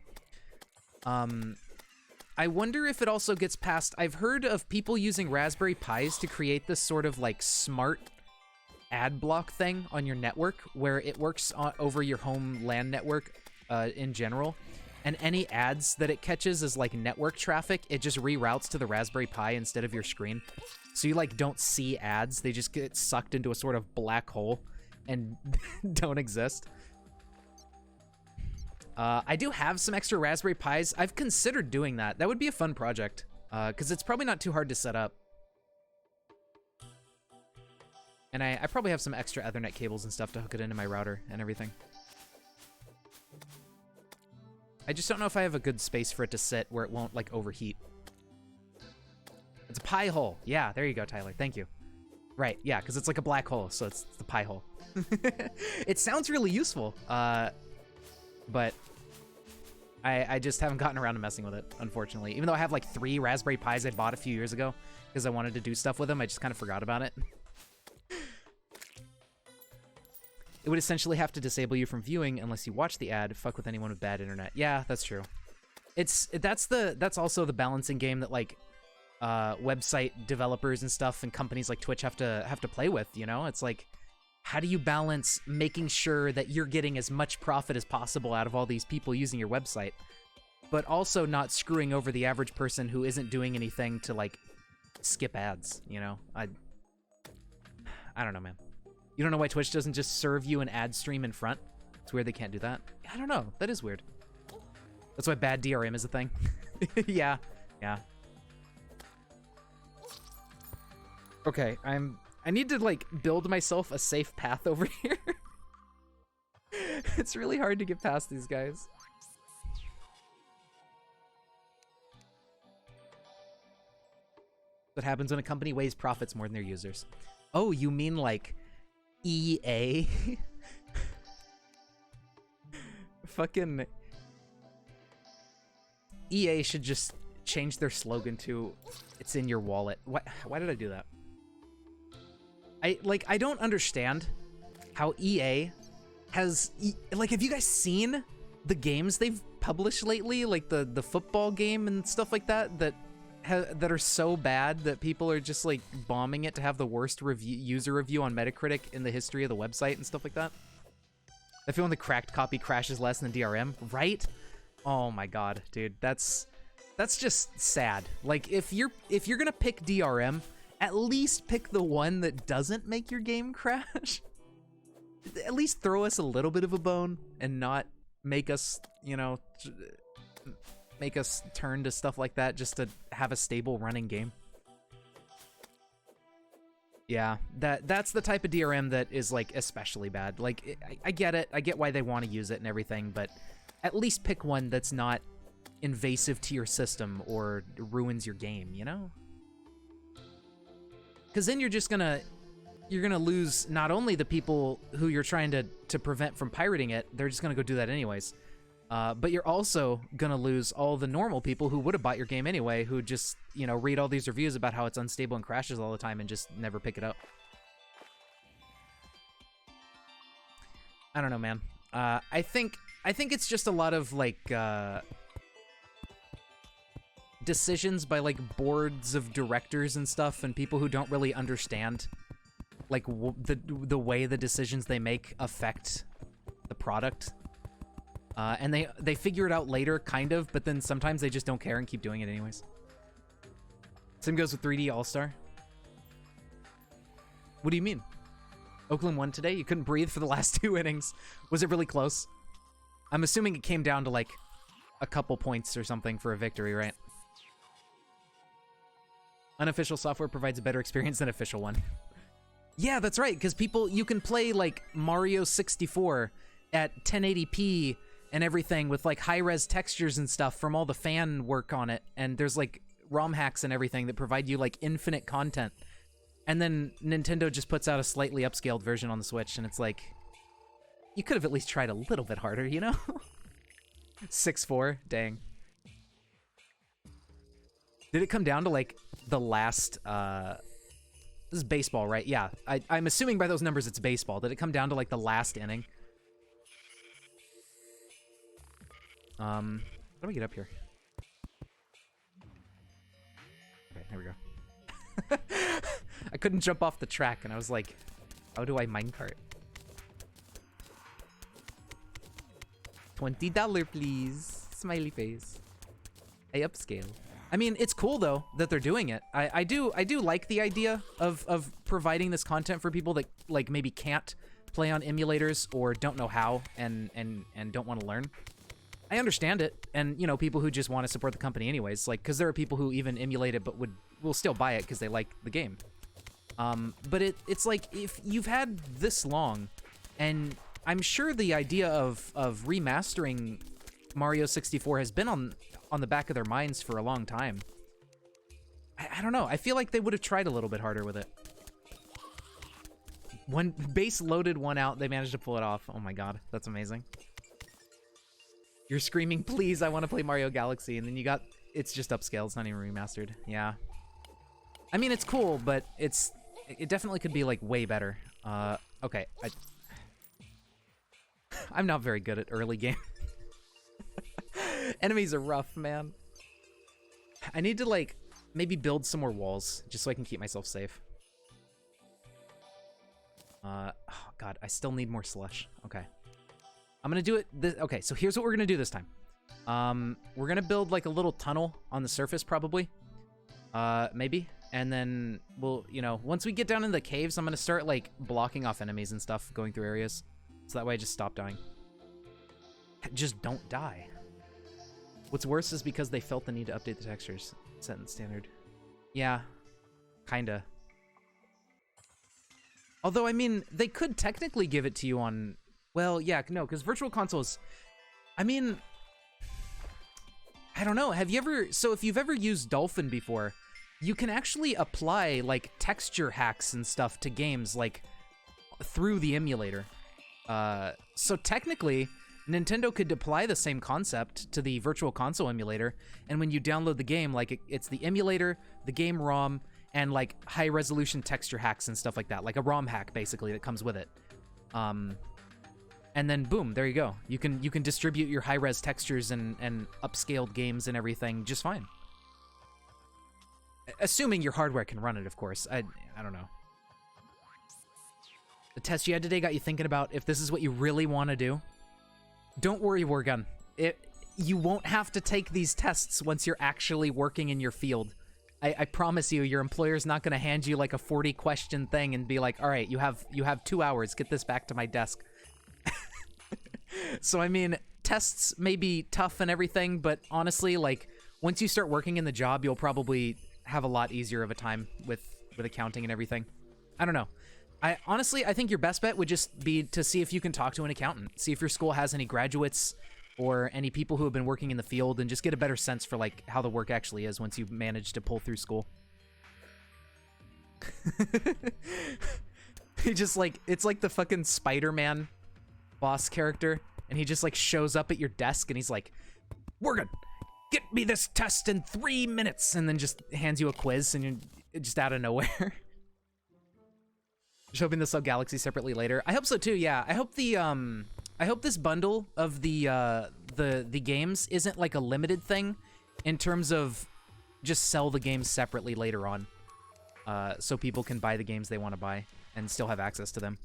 I wonder if it also gets past... I've heard of people using Raspberry Pis to create this sort of, like, smart ad block thing on your network, where it works over your home LAN network in general, and any ads that it catches as, like, network traffic, it just reroutes to the Raspberry Pi instead of your screen. So you, like, don't see ads. They just get sucked into a sort of black hole and don't exist. I do have some extra Raspberry Pis. I've considered doing that. That would be a fun project, because it's probably not too hard to set up. And I probably have some extra Ethernet cables and stuff to hook it into my router and everything. I just don't know if I have a good space for it to sit where it won't, like, overheat. It's a Pi hole. Yeah, there you go, Tyler. Thank you. Right, yeah, because it's like a black hole, so it's the Pi hole. It sounds really useful, but I just haven't gotten around to messing with it, unfortunately. Even though I have, like, 3 Raspberry Pis I bought a few years ago because I wanted to do stuff with them, I just kind of forgot about it. It would essentially have to disable you from viewing unless you watch the ad. Fuck with anyone with bad internet. Yeah, that's true. That's also the balancing game that, like, website developers and stuff and companies like Twitch have to play with, you know? It's like, how do you balance making sure that you're getting as much profit as possible out of all these people using your website, but also not screwing over the average person who isn't doing anything to, like, skip ads, you know? I don't know, man. You don't know why Twitch doesn't just serve you an ad stream in front? It's weird they can't do that. I don't know. That is weird. That's why bad DRM is a thing. Yeah. Okay, I need to, like, build myself a safe path over here. It's really hard to get past these guys. What happens when a company weighs profits more than their users? Oh, you mean like EA? Fucking EA should just change their slogan to "It's in your wallet." Why did I do that? I don't understand how EA has like, have you guys seen the games they've published lately, like the football game and stuff like that that are so bad that people are just like bombing it to have the worst user review on Metacritic in the history of the website and stuff like that? I feel when the cracked copy crashes less than DRM, right? Oh my god, dude, that's just sad. Like, if you're gonna pick DRM, at least pick the one that doesn't make your game crash. At least throw us a little bit of a bone and not make us, you know, make us turn to stuff like that just to have a stable running game. Yeah, that's the type of DRM that is, like, especially bad. Like, I get it. I get why they want to use it and everything, but at least pick one that's not invasive to your system or ruins your game, you know? Because then you're just gonna lose not only the people who you're trying to prevent from pirating it, they're just gonna go do that anyways, but you're also gonna lose all the normal people who would have bought your game anyway, who just, you know, read all these reviews about how it's unstable and crashes all the time and just never pick it up. I don't know, man. I think it's just a lot of, like, decisions by, like, boards of directors and stuff, and people who don't really understand, like, the way the decisions they make affect the product. And they figure it out later, kind of, but then sometimes they just don't care and keep doing it anyways. Same goes with 3D All-Star. What do you mean? Oakland won today? You couldn't breathe for the last 2 innings. Was it really close? I'm assuming it came down to, like, a couple points or something for a victory, right? Unofficial software provides a better experience than official one. Yeah, that's right, because you can play, like, Mario 64 at 1080p and everything with, like, high-res textures and stuff from all the fan work on it, and there's, like, ROM hacks and everything that provide you, like, infinite content. And then Nintendo just puts out a slightly upscaled version on the Switch, and it's like, you could have at least tried a little bit harder, you know? 6-4, dang. Did it come down to, like, the last, this is baseball, right? Yeah, I'm assuming by those numbers it's baseball. Did it come down to, like, the last inning? How do we get up here? Okay, here we go. I couldn't jump off the track, and I was like, how do I minecart? $20, please. Smiley face. I upscale. I mean, it's cool though that they're doing it. I do like the idea of providing this content for people that, like, maybe can't play on emulators or don't know how and don't want to learn. I understand it, and, you know, people who just want to support the company anyways, like, because there are people who even emulate it but will still buy it because they like the game. But it's like, if you've had this long, and I'm sure the idea of remastering Mario 64 has been on the back of their minds for a long time. I don't know. I feel like they would have tried a little bit harder with it. One base loaded, one out. They managed to pull it off. Oh my god, that's amazing. You're screaming, please, I want to play Mario Galaxy, and then you got, it's just upscaled. It's not even remastered. Yeah. I mean, it's cool, but it definitely could be, like, way better. Okay. I'm not very good at early game. Enemies are rough, man. I need to, like, maybe build some more walls just so I can keep myself safe. Oh god, I still need more slush. Okay. I'm gonna do it okay, so here's what we're gonna do this time. We're gonna build, like, a little tunnel on the surface, probably. Maybe. And then we'll, you know, once we get down in the caves, I'm gonna start, like, blocking off enemies and stuff going through areas. So that way I just stop dying. Just don't die. What's worse is because they felt the need to update the textures. Set in standard. Yeah. Kinda. Although, I mean, they could technically give it to you on Well, yeah, no, because Virtual Consoles, I mean, I don't know. Have you ever, so if you've ever used Dolphin before, you can actually apply like texture hacks and stuff to games like through the emulator. So technically, Nintendo could apply the same concept to the Virtual Console emulator, and when you download the game, like it's the emulator, the game ROM, and like high resolution texture hacks and stuff like that, like a ROM hack basically that comes with it. And then boom, there you go. You can distribute your high res textures and upscaled games and everything just fine. Assuming your hardware can run it, of course. I don't know. The test you had today got you thinking about if this is what you really want to do. Don't worry, Wargun. You won't have to take these tests once you're actually working in your field. I promise you, your employer's not going to hand you like a 40-question thing and be like, all right, you have 2 hours, get this back to my desk. So, I mean, tests may be tough and everything, but honestly, like, once you start working in the job, you'll probably have a lot easier of a time with accounting and everything. I don't know. Honestly, I think your best bet would just be to see if you can talk to an accountant. See if your school has any graduates or any people who have been working in the field, and just get a better sense for, like, how the work actually is once you manage to pull through school. He just, like, it's like the fucking Spider-Man boss character, and he just like shows up at your desk and he's like, Morgan, get me this test in 3 minutes, and then just hands you a quiz and you're just out of nowhere. Just hoping they'll sell Galaxy separately later. I hope so too, yeah. I hope the I hope this bundle of the games isn't like a limited thing in terms of just sell the games separately later on. So people can buy the games they want to buy and still have access to them.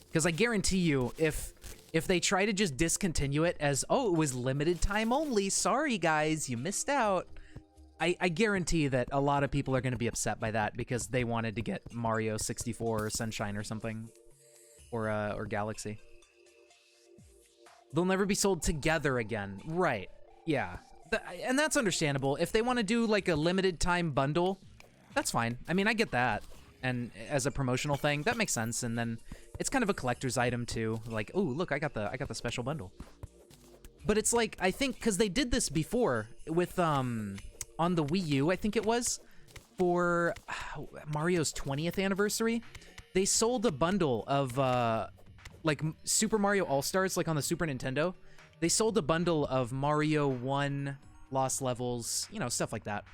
Because I guarantee you, if they try to just discontinue it as, oh, it was limited time only, sorry guys, you missed out, I guarantee that a lot of people are going to be upset by that because they wanted to get Mario 64 or Sunshine or something, or Galaxy. They'll never be sold together again. Right, yeah. And that's understandable. If they want to do like a limited time bundle, that's fine. I mean, I get that. And as a promotional thing, that makes sense. And then it's kind of a collector's item too. Like, oh, look, I got the special bundle. But it's like, I think because they did this before with on the Wii U, I think it was, for Mario's 20th anniversary, they sold a bundle of like Super Mario All-Stars, like on the Super Nintendo. They sold a bundle of Mario 1, Lost Levels, you know, stuff like that,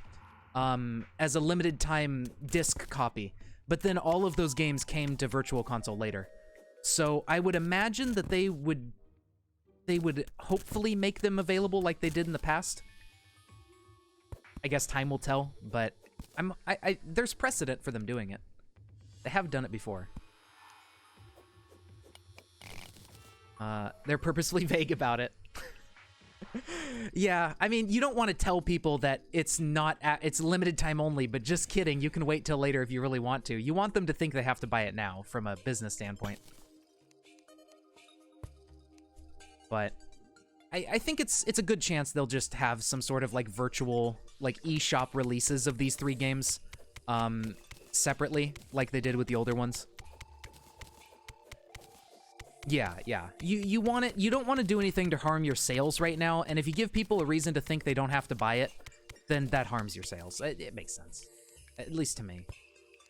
as a limited time disc copy. But then all of those games came to Virtual Console later. So I would imagine that they would hopefully make them available like they did in the past. I guess time will tell, but there's precedent for them doing it. They have done it before. They're purposefully vague about it. Yeah, I mean, you don't want to tell people that it's not it's limited time only, but just kidding, you can wait till later if you really want to. You want them to think they have to buy it now from a business standpoint. But I think it's a good chance they'll just have some sort of like virtual like eShop releases of these 3 games separately, like they did with the older ones. Yeah. You want it. You don't want to do anything to harm your sales right now, and if you give people a reason to think they don't have to buy it, then that harms your sales. It makes sense, at least to me.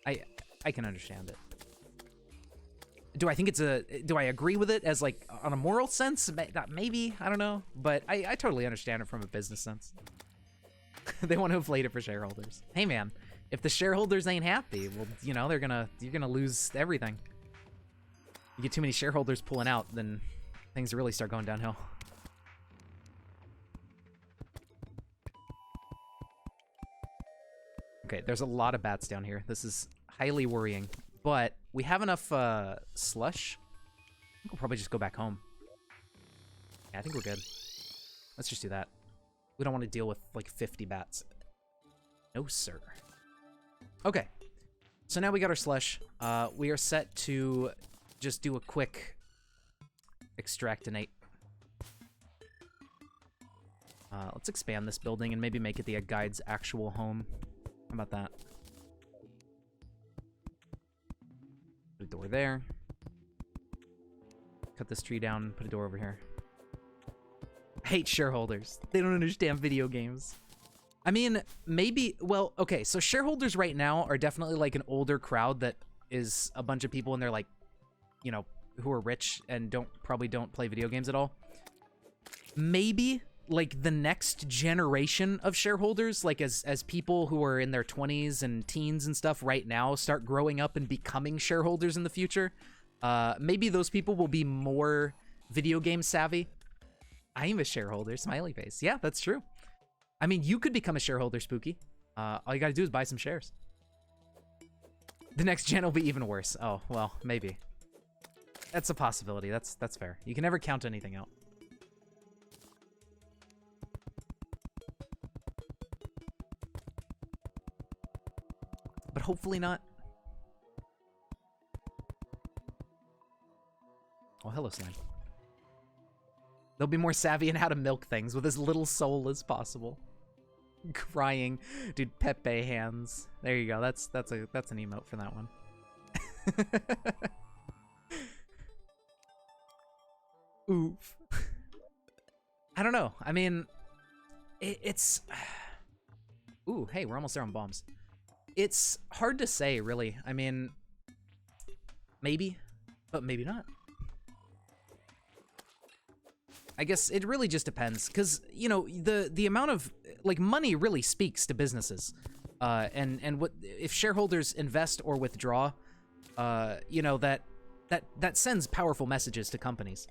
I can understand it. Do I think it's do I agree with it as like on a moral sense? Maybe, I don't know, but I totally understand it from a business sense. They want to inflate it for shareholders. Hey man, if the shareholders ain't happy, well, you know, you're gonna lose everything. You get too many shareholders pulling out, then things really start going downhill. Okay, there's a lot of bats down here. This is highly worrying, but we have enough slush. I think we'll probably just go back home. Yeah, I think we're good. Let's just do that. We don't want to deal with like 50 bats. No, sir. Okay, so now we got our slush. We are set to just do a quick extractinate. Let's expand this building and maybe make it the guide's actual home. How about that? there. Cut this tree down, put a door over here. I hate shareholders. They don't understand video games. I mean, maybe, well, okay, so shareholders right now are definitely like an older crowd that is a bunch of people and they're like, you know, who are rich and probably don't play video games at all. Maybe like the next generation of shareholders, like as people who are in their 20s and teens and stuff right now start growing up and becoming shareholders in the future, maybe those people will be more video game savvy. I am a shareholder, smiley face. Yeah, that's true. I mean, you could become a shareholder, Spooky. All you gotta do is buy some shares. The next gen will be even worse. Oh, well, maybe. That's a possibility. That's fair. You can never count anything out. But hopefully not. Oh, hello, slime. They'll be more savvy in how to milk things with as little soul as possible. Crying, dude. Pepe hands. There you go. That's an emote for that one. Oof. I don't know. I mean, it's. Ooh, hey, we're almost there on bombs. It's hard to say, really. I mean, maybe, but maybe not. I guess it really just depends, because, you know, the amount of, like, money really speaks to businesses. And what if shareholders invest or withdraw, you know, that sends powerful messages to companies.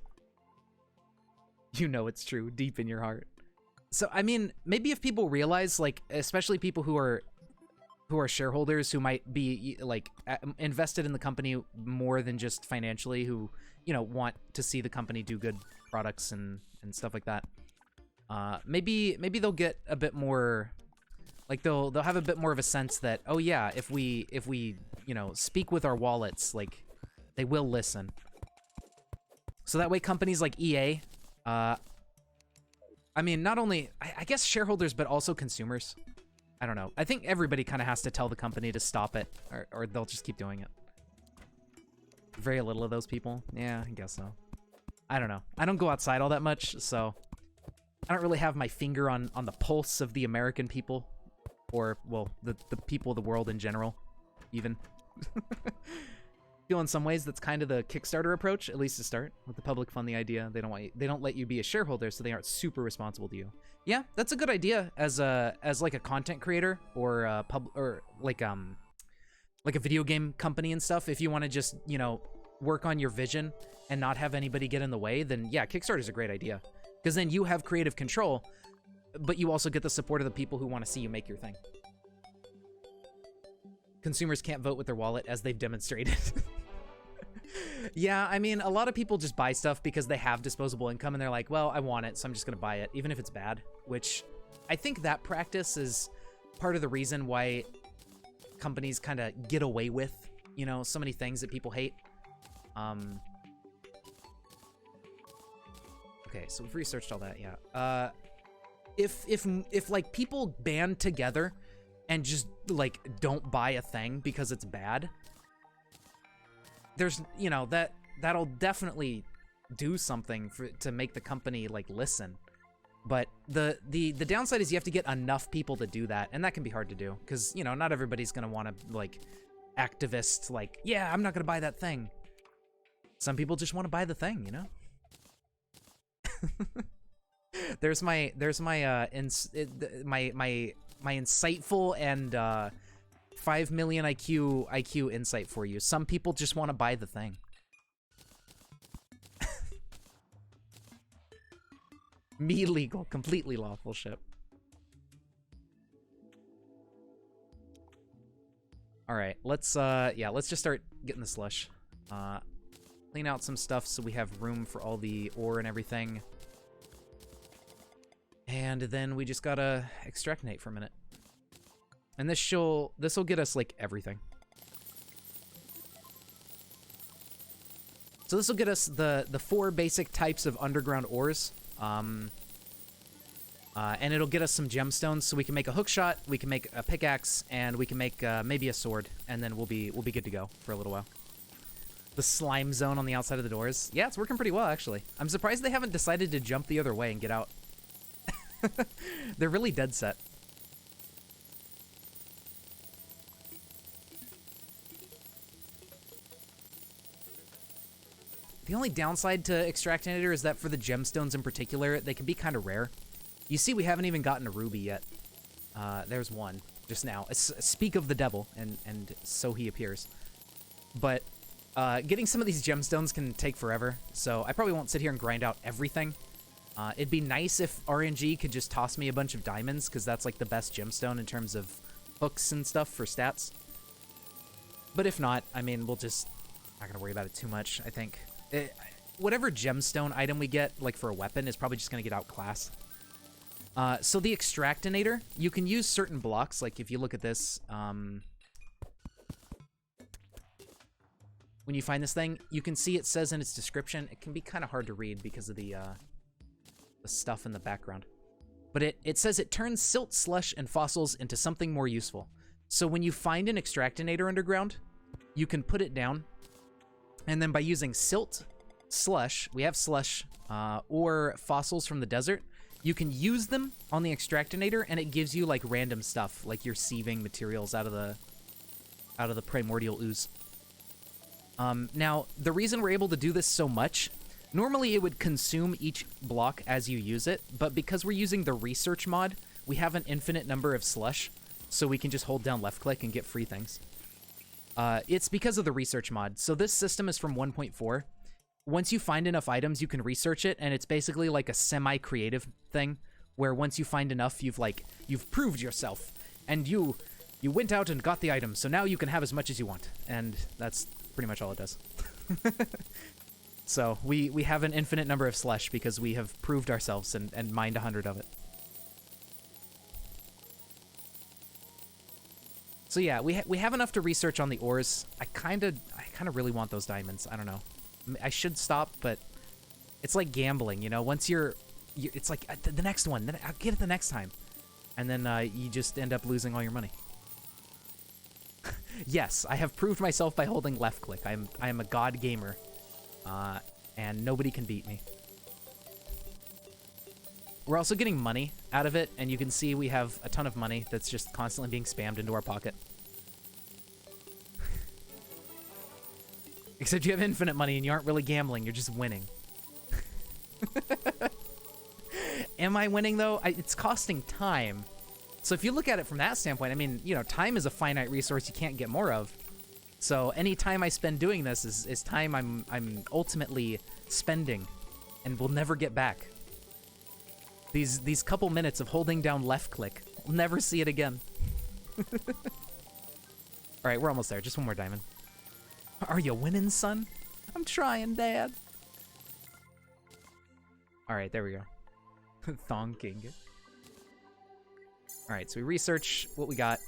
You know it's true, deep in your heart. So, I mean, maybe if people realize, like, especially people who are shareholders, who might be, like, invested in the company more than just financially, who, you know, want to see the company do good products and stuff like that. Maybe they'll get a bit more, like, they'll have a bit more of a sense that, oh yeah, if we you know, speak with our wallets, like, they will listen. So that way companies like EA, I mean, not only, I guess shareholders, but also consumers. I don't know. I think everybody kind of has to tell the company to stop it, or they'll just keep doing it. Very little of those people. Yeah, I guess so. I don't know. I don't go outside all that much, so I don't really have my finger on the pulse of the American people, or, well, the people of the world in general, even. Feel in some ways that's kind of the Kickstarter approach, at least to start. Let the public fund the idea. They don't let you be a shareholder, so they aren't super responsible to you. Yeah, that's a good idea as like a content creator or like a video game company and stuff. If you want to just, you know, work on your vision and not have anybody get in the way, then yeah, Kickstarter is a great idea, because then you have creative control, but you also get the support of the people who want to see you make your thing. Consumers can't vote with their wallet, as they've demonstrated. Yeah, I mean, a lot of people just buy stuff because they have disposable income, and they're like, well, I want it, so I'm just gonna buy it, even if it's bad, which I think that practice is part of the reason why companies kind of get away with, you know, so many things that people hate. Okay, so we've researched all that, yeah. If like people band together and just like don't buy a thing because it's bad, there's, you know, that'll definitely do something to make the company like listen. But the downside is you have to get enough people to do that, and that can be hard to do, because, you know, not everybody's gonna want to, like, activist, like, yeah, I'm not gonna buy that thing. Some people just want to buy the thing, you know. There's my insightful and 5 million IQ insight for you. Some people just want to buy the thing. Me legal, completely lawful ship. All right, let's just start getting the slush. Clean out some stuff so we have room for all the ore and everything. And then we just gotta extractinate for a minute. And this'll get us, like, everything. So this'll get us the 4 basic types of underground ores. And it'll get us some gemstones, so we can make a hookshot, we can make a pickaxe, and we can make maybe a sword, and then we'll be good to go for a little while. The slime zone on the outside of the doors. Yeah, it's working pretty well, actually. I'm surprised they haven't decided to jump the other way and get out. They're really dead set. The only downside to Extractinator is that for the gemstones in particular, they can be kind of rare. You see, we haven't even gotten a ruby yet. There's one just now. Speak of the devil, and so he appears. But getting some of these gemstones can take forever, so I probably won't sit here and grind out everything. It'd be nice if RNG could just toss me a bunch of diamonds, because that's like the best gemstone in terms of hooks and stuff for stats. But if not, I mean, we'll just not gonna worry about it too much, I think. Whatever gemstone item we get, like for a weapon, is probably just gonna get outclassed. So the Extractinator, you can use certain blocks, like if you look at this, when you find this thing, you can see it says in its description, it can be kind of hard to read because of the stuff in the background. But it says it turns silt, slush, and fossils into something more useful. So when you find an Extractinator underground, you can put it down, and then by using silt, slush, we have slush, or fossils from the desert, you can use them on the Extractinator, and it gives you like random stuff, like you're sieving materials out of the primordial ooze. Now, the reason we're able to do this so much, normally it would consume each block as you use it, but because we're using the research mod, we have an infinite number of slush, so we can just hold down left click and get free things. It's because of the research mod. So this system is from 1.4. Once you find enough items, you can research it, and it's basically like a semi-creative thing, where once you find enough, you've proved yourself, and you went out and got the item, so now you can have as much as you want, and that's pretty much all it does. So we have an infinite number of slush because we have proved ourselves and mined 100 of it. So yeah, we have enough to research on the ores. I kind of really want those diamonds. I don't know. I should stop, but it's like gambling, you know? Once it's like the next one, then I'll get it the next time. And then you just end up losing all your money. Yes, I have proved myself by holding left click. I am a god gamer. And nobody can beat me. We're also getting money out of it, and you can see we have a ton of money that's just constantly being spammed into our pocket. Except you have infinite money and you aren't really gambling, you're just winning. Am I winning, though? It's costing time. So if you look at it from that standpoint, I mean, you know, time is a finite resource you can't get more of. So any time I spend doing this is time I'm ultimately spending and will never get back. These couple minutes of holding down left click, I'll never see it again. Alright, we're almost there. Just one more diamond. Are you winning, son? I'm trying, Dad. Alright, there we go. Thonking. Alright, so we research what we got.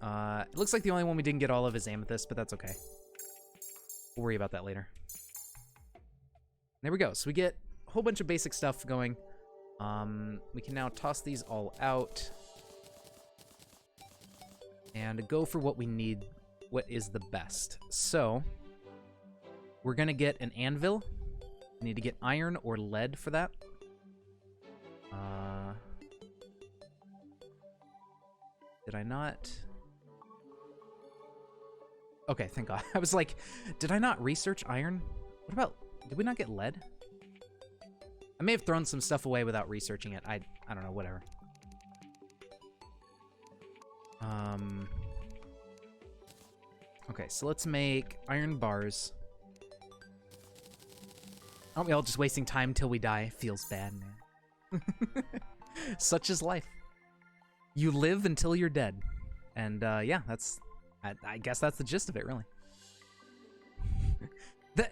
It looks like the only one we didn't get all of is amethyst, but that's okay. We'll worry about that later. There we go. So we get a whole bunch of basic stuff going. We can now toss these all out and go for what we need, what is the best. So we're gonna get an anvil. We need to get iron or lead for that. Did I not? Okay, thank God. I was like, did I not research iron? What about, did we not get lead? I may have thrown some stuff away without researching it. I don't know, whatever. Okay, so let's make iron bars. Aren't we all just wasting time till we die? Feels bad, man. Such is life. You live until you're dead. And, yeah, that's... I guess that's the gist of it, really. That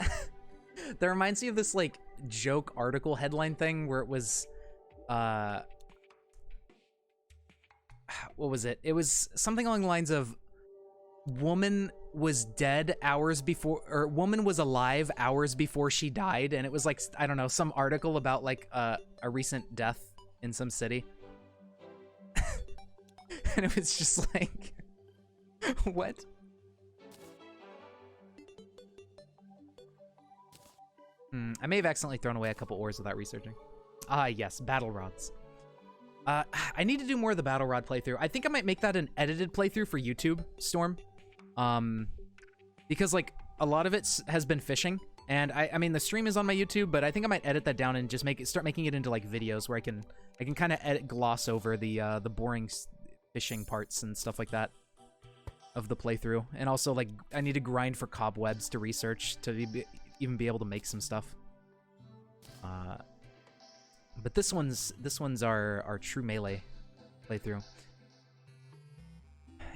reminds me of this, like, joke article headline thing where it was, what was it? It was something along the lines of, woman was dead hours before, or woman was alive hours before she died, and it was like, I don't know, some article about, like, a recent death in some city. And it was just like... What? I may have accidentally thrown away a couple ores without researching. Ah, yes, battle rods. I need to do more of the battle rod playthrough. I think I might make that an edited playthrough for YouTube, Storm. Because like a lot of it has been fishing, and I mean the stream is on my YouTube, but I think I might edit that down and just start making it into like videos where I can kind of gloss over the boring fishing parts and stuff like that of the playthrough. And also like I need to grind for cobwebs to research to even be able to make some stuff. But this one's our true melee playthrough.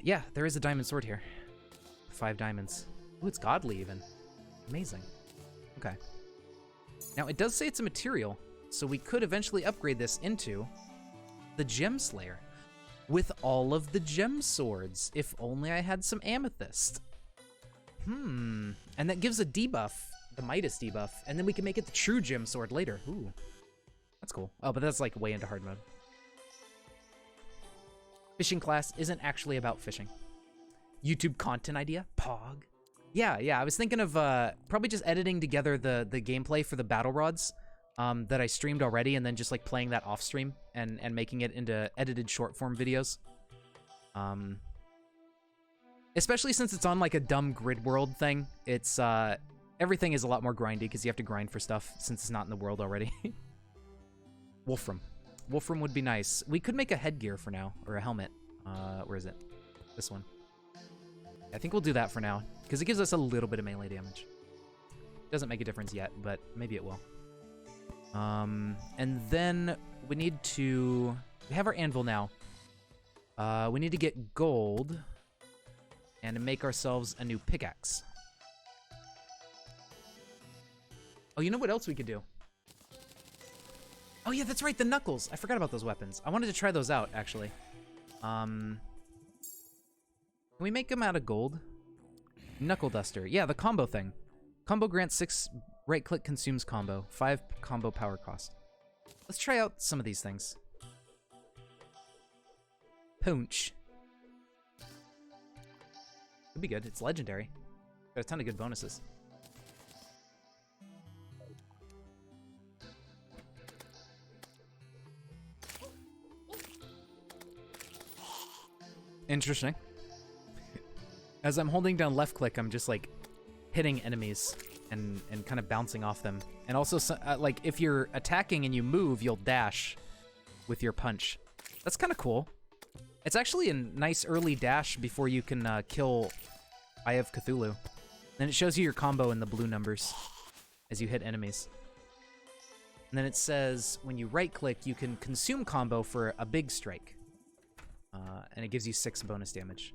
Yeah, there is a diamond sword here. 5 diamonds. Ooh, it's godly even. Amazing. Okay. Now it does say it's a material, so we could eventually upgrade this into the Gem Slayer with all of the gem swords. If only I had some amethyst. And that gives a debuff, the Midas debuff, and then we can make it the true gem sword later. Ooh. That's cool. Oh, but that's like way into hard mode. Fishing class isn't actually about fishing. YouTube content idea? Pog. Yeah, I was thinking of probably just editing together the gameplay for the battle rods that I streamed already, and then just like playing that off stream and making it into edited short form videos. Especially since it's on like a dumb grid world thing. It's everything is a lot more grindy because you have to grind for stuff since it's not in the world already. Wolfram would be nice. We could make a headgear for now, or a helmet. Where is it? This one. I think we'll do that for now, because it gives us a little bit of melee damage. Doesn't make a difference yet, but maybe it will. And then we have our anvil now. We need to get gold and make ourselves a new pickaxe. Oh, you know what else we could do? Oh yeah, that's right, the knuckles. I forgot about those weapons. I wanted to try those out, actually. Can we make them out of gold? Knuckle duster. Yeah, the combo thing. Combo grants 6 right-click consumes combo. 5 combo power cost. Let's try out some of these things. Punch. Could be good. It's legendary. Got a ton of good bonuses. Interesting. As I'm holding down left click, I'm just like hitting enemies and kind of bouncing off them. And also, like if you're attacking and you move, you'll dash with your punch. That's kind of cool. It's actually a nice early dash before you can kill Eye of Cthulhu. Then it shows you your combo in the blue numbers as you hit enemies. And then it says when you right click, you can consume combo for a big strike. And it gives you 6 bonus damage.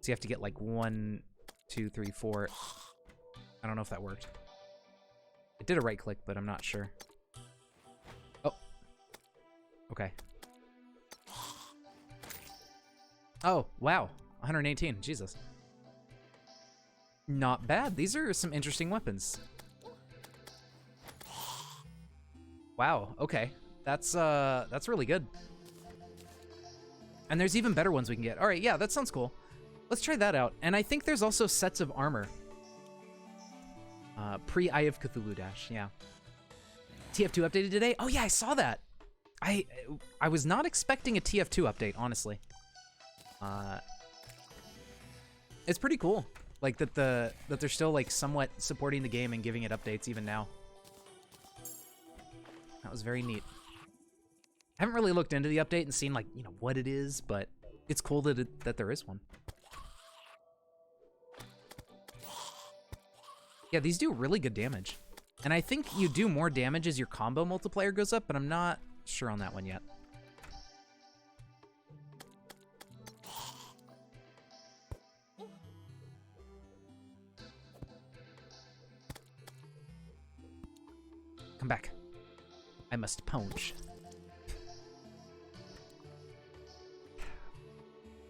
So you have to get like 1, 2, 3, 4. I don't know if that worked. It did a right click, but I'm not sure. Oh. Okay. Oh, wow. 118. Jesus. Not bad. These are some interesting weapons. Wow. Okay. That's really good. And there's even better ones we can get. All right, yeah, that sounds cool. Let's try that out. And I think there's also sets of armor. Pre-Eye of Cthulhu dash, yeah. TF2 updated today? Oh yeah, I saw that. I was not expecting a TF2 update, honestly. It's pretty cool. Like that they're still like somewhat supporting the game and giving it updates even now. That was very neat. I haven't really looked into the update and seen like, you know, what it is, but it's cool that there is one. Yeah, these do really good damage. And I think you do more damage as your combo multiplier goes up, but I'm not sure on that one yet. Come back. I must punch.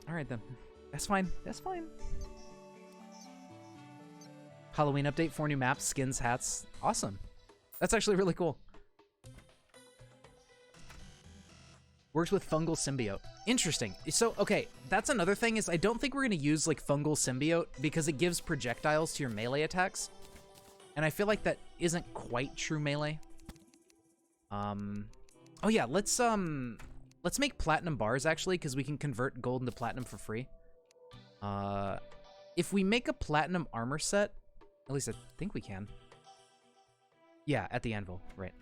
All right, then. That's fine. That's fine. Halloween update, 4 new maps, skins, hats. Awesome. That's actually really cool. Works with fungal symbiote. Interesting. So, okay, that's another thing is I don't think we're going to use like fungal symbiote because it gives projectiles to your melee attacks. And I feel like that isn't quite true melee. Oh yeah, let's make platinum bars actually, because we can convert gold into platinum for free. If we make a platinum armor set, at least I think we can. Yeah, at the anvil, right.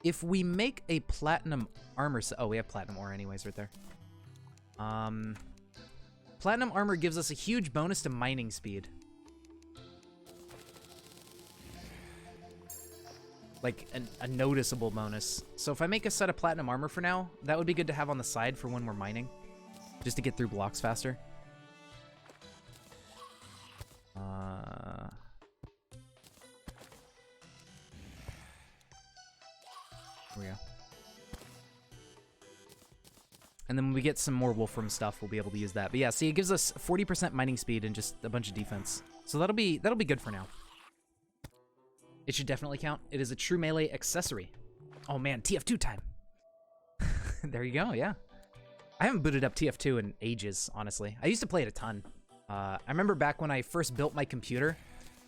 If we make a platinum armor set, oh, we have platinum ore anyways right there. Platinum armor gives us a huge bonus to mining speed. Like a noticeable bonus. So if I make a set of platinum armor for now, that would be good to have on the side for when we're mining, just to get through blocks faster. Here we go. And then when we get some more Wolfram stuff, we'll be able to use that. But yeah, see, it gives us 40% mining speed and just a bunch of defense. So that'll be good for now. It should definitely count. It is a true melee accessory. Oh man, TF2 time. There you go, yeah. I haven't booted up TF2 in ages, honestly. I used to play it a ton. I remember back when I first built my computer,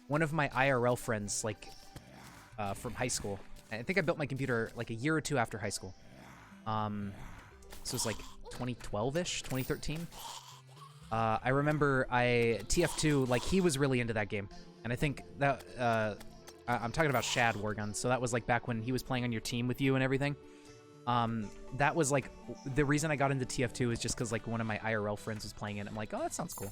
one of my IRL friends, like, from high school, I think I built my computer like a year or two after high school. So it's like 2012-ish, 2013. I remember TF2, like, he was really into that game. And I think that, I'm talking about Shad Wargun, so that was like back when he was playing on your team with you and everything. That was like, the reason I got into TF2 is just because like one of my IRL friends was playing it. I'm like, oh, that sounds cool.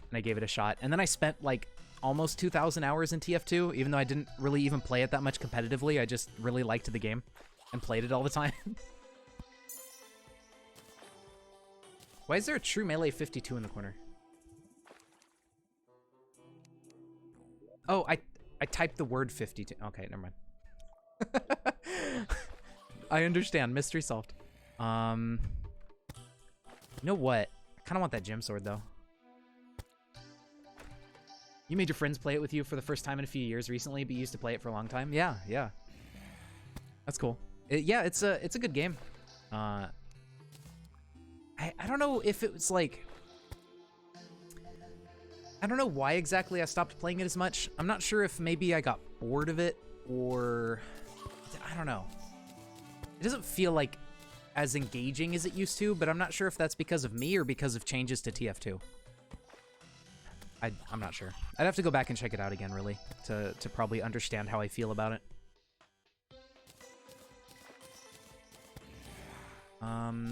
And I gave it a shot. And then I spent like almost 2,000 hours in TF2, even though I didn't really even play it that much competitively. I just really liked the game and played it all the time. Why is there a true melee 52 in the corner? Oh, I typed the word 52. Okay, never mind. I understand. Mystery solved. You know what? I kind of want that gem sword, though. You made your friends play it with you for the first time in a few years recently, but you used to play it for a long time? Yeah, yeah. That's cool. Yeah, it's a good game. I don't know if it was like... I don't know why exactly I stopped playing it as much. I'm not sure if maybe I got bored of it or... I don't know. It doesn't feel like as engaging as it used to, but I'm not sure if that's because of me or because of changes to TF2. I'm not sure. I'd have to go back and check it out again, really, to probably understand how I feel about it.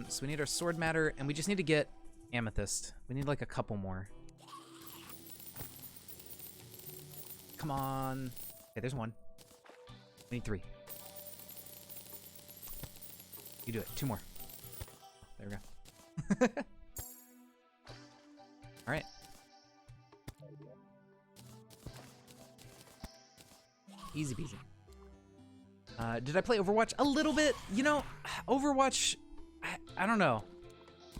So we need our sword matter, and we just need to get amethyst. We need like a couple more. Come on. Okay, there's one. We need 3. You do it. 2 more. There we go. All right. Easy peasy. Did I play Overwatch? A little bit. You know, Overwatch, I don't know.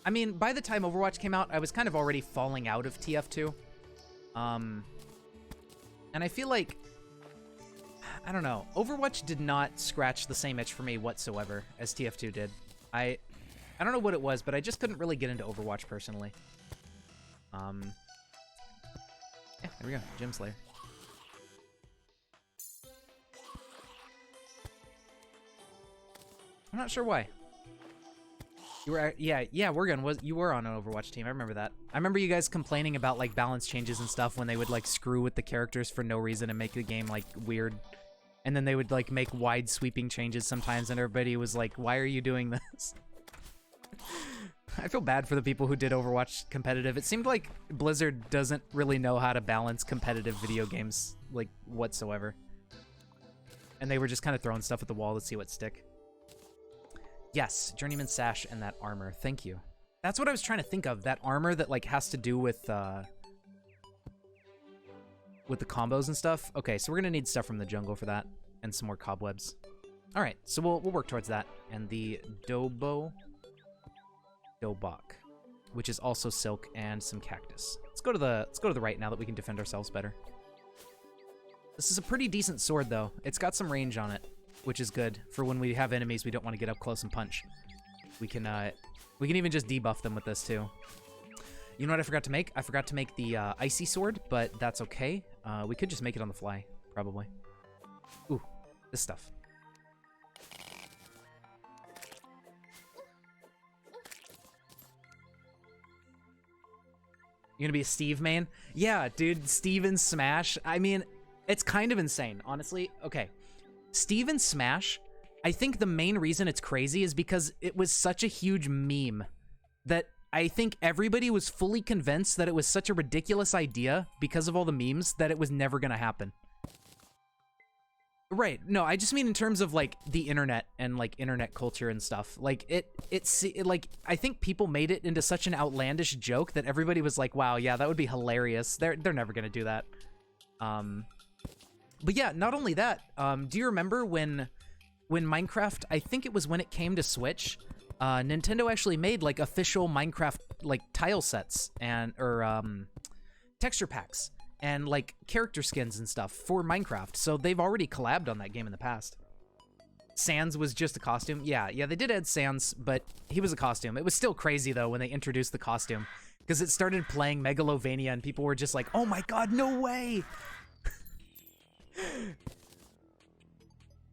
I mean, by the time Overwatch came out, I was kind of already falling out of TF2. And I feel like, I don't know, Overwatch did not scratch the same itch for me whatsoever as TF2 did. I don't know what it was, but I just couldn't really get into Overwatch personally. Yeah, there we go, Gem Slayer. I'm not sure why. You were, yeah, Worgen, you were on an Overwatch team. I remember that. I remember you guys complaining about like balance changes and stuff when they would like screw with the characters for no reason and make the game like weird. And then they would like make wide sweeping changes sometimes, and everybody was like, "Why are you doing this?" I feel bad for the people who did Overwatch competitive. It seemed like Blizzard doesn't really know how to balance competitive video games like whatsoever. And they were just kind of throwing stuff at the wall to see what stick. Yes, Journeyman Sash and that armor. Thank you. That's what I was trying to think of. That armor that like has to do with the combos and stuff. Okay, so we're gonna need stuff from the jungle for that, and some more cobwebs. All right, so we'll work towards that. And the Dobok, which is also silk and some cactus. Let's go to the right now that we can defend ourselves better. This is a pretty decent sword though. It's got some range on it, which is good for when we have enemies we don't want to get up close and punch. We can even just debuff them with this too. You know what I forgot to make? I forgot to make the icy sword, but that's okay. We could just make it on the fly, probably. Ooh, this stuff. You're gonna be a Steve main? Yeah, dude, Steve in Smash. I mean, it's kind of insane, honestly. Okay, Steve in Smash, I think the main reason it's crazy is because it was such a huge meme that I think everybody was fully convinced that it was such a ridiculous idea because of all the memes that it was never gonna happen. Right. No, I just mean in terms of like the internet and like internet culture and stuff. Like it's like I think people made it into such an outlandish joke that everybody was like, "Wow, yeah, that would be hilarious." They're never gonna do that. But yeah, not only that. Do you remember when Minecraft? I think it was when it came to Switch. Nintendo actually made like official Minecraft like tile sets and texture packs and like character skins and stuff for Minecraft. So they've already collabed on that game in the past. Sans was just a costume. Yeah, they did add Sans, but he was a costume. It was still crazy though when they introduced the costume because it started playing Megalovania and people were just like, "Oh my god, no way!"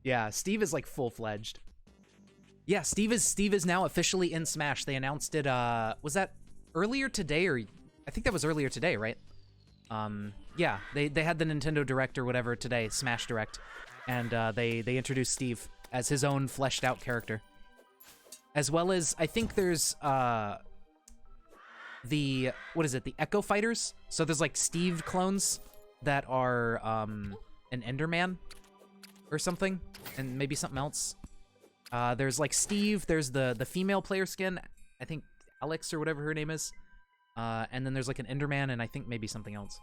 Yeah, Steve is like full-fledged. Yeah, Steve is now officially in Smash. They announced it, was that earlier today, or I think that was earlier today, right? Yeah, they had the Nintendo Direct or whatever today, Smash Direct, and they introduced Steve as his own fleshed out character. As well as, I think there's, the, what is it, the Echo Fighters? So there's like Steve clones that are, an Enderman or something, and maybe something else. There's like Steve, there's the female player skin, I think Alex or whatever her name is. And then there's like an Enderman and I think maybe something else.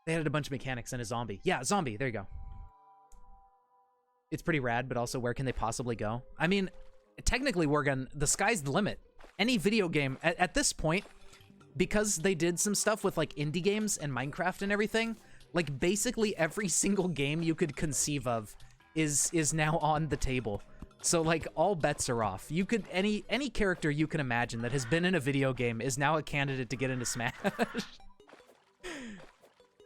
They added a bunch of mechanics and a zombie. Yeah, zombie, there you go. It's pretty rad, but also where can they possibly go? I mean, technically, Worgen, the sky's the limit. Any video game, at this point, because they did some stuff with like indie games and Minecraft and everything, like basically every single game you could conceive of is now on the table. So like all bets are off. You could any character you can imagine that has been in a video game is now a candidate to get into Smash.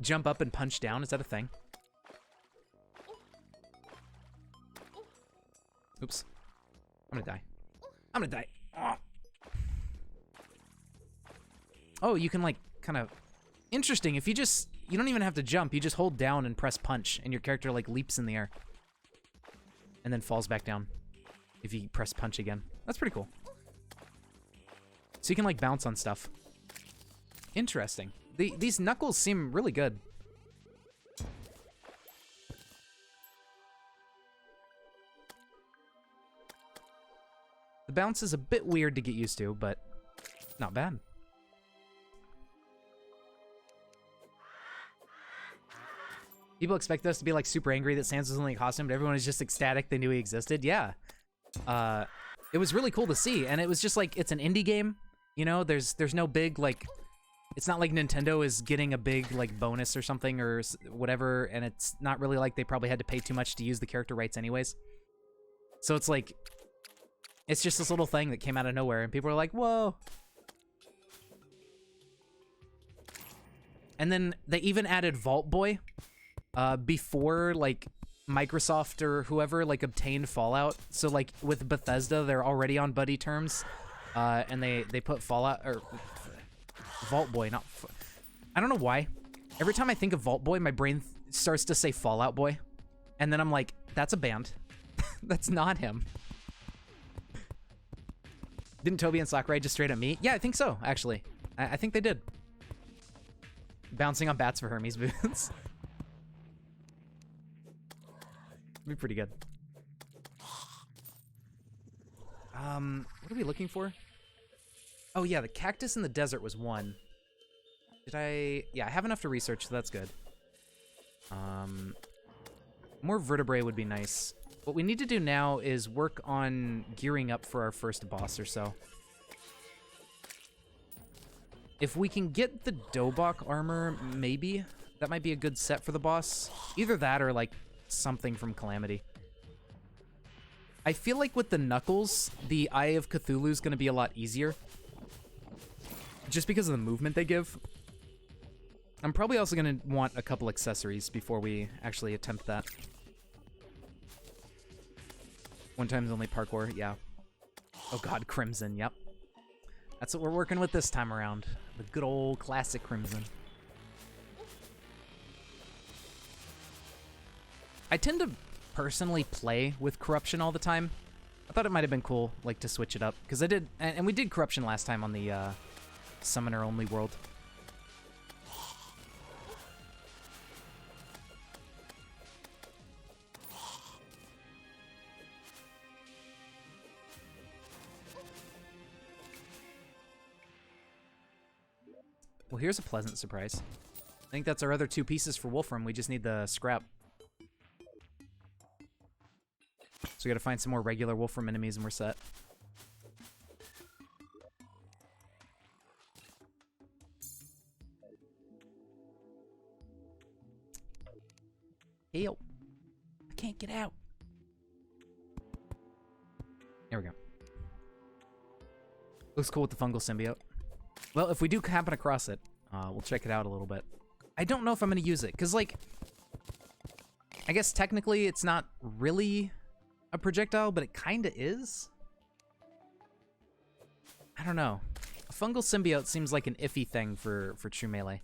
Jump up and punch down, is that a thing? Oops. I'm gonna die. I'm gonna die. Oh, oh, you can like kind of interesting. If you don't even have to jump, you just hold down and press punch and your character like leaps in the air. And then falls back down if you press punch again. That's pretty cool. So you can like bounce on stuff. Interesting. These knuckles seem really good. The bounce is a bit weird to get used to, but not bad. People expect us to be like super angry that Sans was only a costume, but everyone is just ecstatic they knew he existed. Yeah. It was really cool to see, and it was just like, it's an indie game, you know, there's no big like, it's not like Nintendo is getting a big like bonus or something or whatever, and it's not really like they probably had to pay too much to use the character rights anyways. So it's like, it's just this little thing that came out of nowhere, and people are like, whoa. And then they even added Vault Boy before like Microsoft or whoever like obtained Fallout. So like with Bethesda, they're already on buddy terms, and they put Fallout or Vault Boy, not. I don't know why. Every time I think of Vault Boy, my brain starts to say Fallout Boy, and then I'm like, that's a band. That's not him. Didn't Toby and Sakurai just straight up meet? Yeah, I think so, actually. I think they did. Bouncing on bats for Hermes boots. Be pretty good. What are we looking for? Oh yeah, the cactus in the desert was one. Did I? Yeah, I have enough to research, so that's good. More vertebrae would be nice. What we need to do now is work on gearing up for our first boss or so. If we can get the Dobok armor, maybe. That might be a good set for the boss. Either that or, like, something from Calamity. I feel like with the Knuckles, the Eye of Cthulhu is going to be a lot easier. just because of the movement they give. I'm probably also going to want a couple accessories before we actually attempt that. One time's only parkour, yeah. Oh god, Crimson, yep. That's what we're working with this time around. The good old classic Crimson. I tend to personally play with Corruption all the time. I thought it might have been cool, like, to switch it up. Because I did, and we did Corruption last time on the Summoner-only world. Well, here's a pleasant surprise. I think that's our other 2 pieces for Wolfram. We just need the scrap. So we gotta find some more regular Wolfram enemies and we're set. Help! I can't get out. There we go. Looks cool with the fungal symbiote. Well, if we do happen across it, we'll check it out a little bit. I don't know if I'm going to use it, because, like, I guess technically it's not really a projectile, but it kind of is. I don't know. A fungal symbiote seems like an iffy thing for true melee.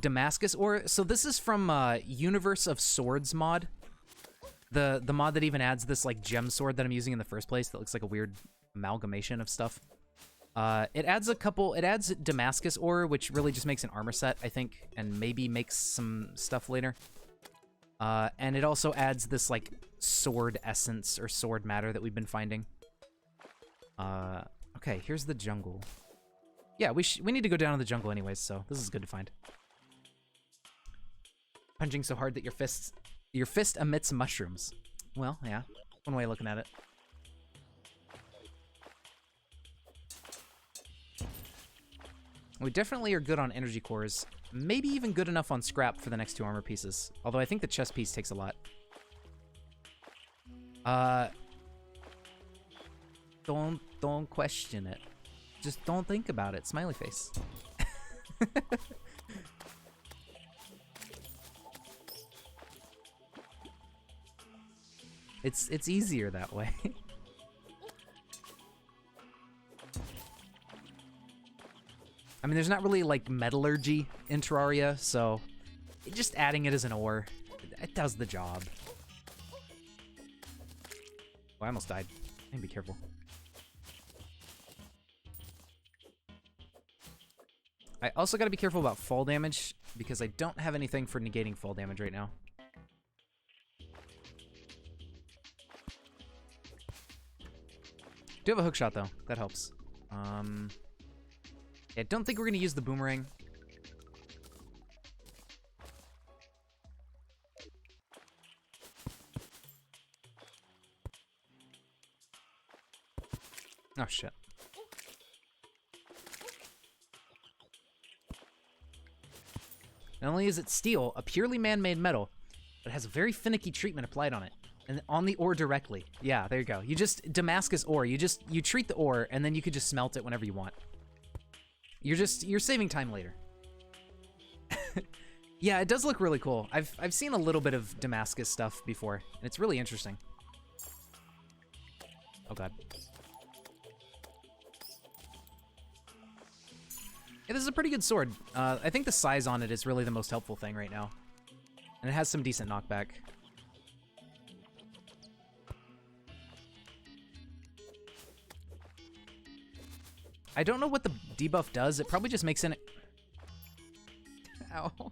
Damascus ore. So this is from Universe of Swords mod. The mod that even adds this, like, gem sword that I'm using in the first place that looks like a weird amalgamation of stuff. It adds Damascus ore, which really just makes an armor set, I think, and maybe makes some stuff later. And it also adds this, like, sword essence or sword matter that we've been finding. Okay, here's the jungle. Yeah, we need to go down to the jungle anyways, so this is good to find. Punching so hard that your fist emits mushrooms. Well, yeah, one way of looking at it. We definitely are good on energy cores. Maybe even good enough on scrap for the next 2 armor pieces. Although I think the chest piece takes a lot. Don't question it. Just don't think about it. Smiley face. It's easier that way. I mean, there's not really, like, metallurgy in Terraria, so just adding it as an ore, it does the job. Oh, I almost died. I need to be careful. I also gotta be careful about fall damage, because I don't have anything for negating fall damage right now. Do have a hook shot though. That helps. Yeah, don't think we're gonna use the boomerang. Oh shit. Not only is it steel, a purely man-made metal, but it has a very finicky treatment applied on it. And on the ore directly. Yeah, there you go. You just Damascus ore. You treat the ore, and then you could just smelt it whenever you want. You're saving time later. Yeah, it does look really cool. I've seen a little bit of Damascus stuff before, and it's really interesting. Oh god. Yeah, this is a pretty good sword. I think the size on it is really the most helpful thing right now. And it has some decent knockback. I don't know what the debuff does. It probably just makes it... Ow.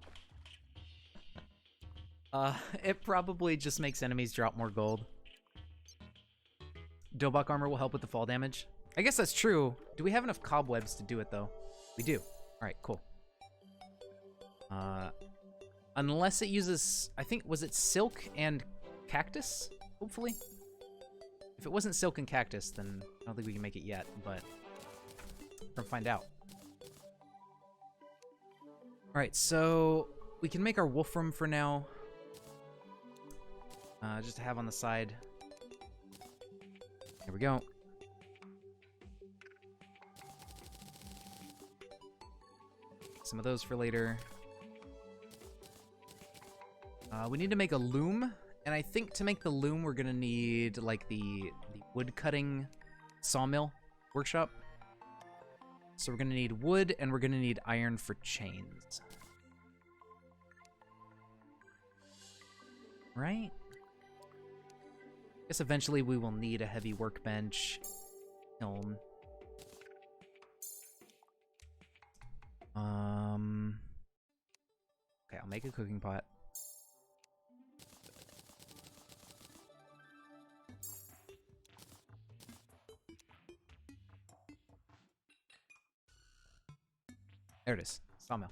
It probably just makes enemies drop more gold. Dobok armor will help with the fall damage. I guess that's true. Do we have enough cobwebs to do it, though? We do. Alright, cool. Unless it uses... I think... Was it silk and cactus? Hopefully? If it wasn't silk and cactus, then I don't think we can make it yet, but... We're gonna find out. Alright, so... We can make our Wolfram for now. Just to have on the side. Here we go. some of those for later. We need to make a loom, and I think to make the loom we're gonna need like the wood cutting sawmill workshop. So we're gonna need wood and we're gonna need iron for chains. Right? Guess eventually we will need a heavy workbench. Kiln. Okay, I'll make a cooking pot. There it is. Sawmill.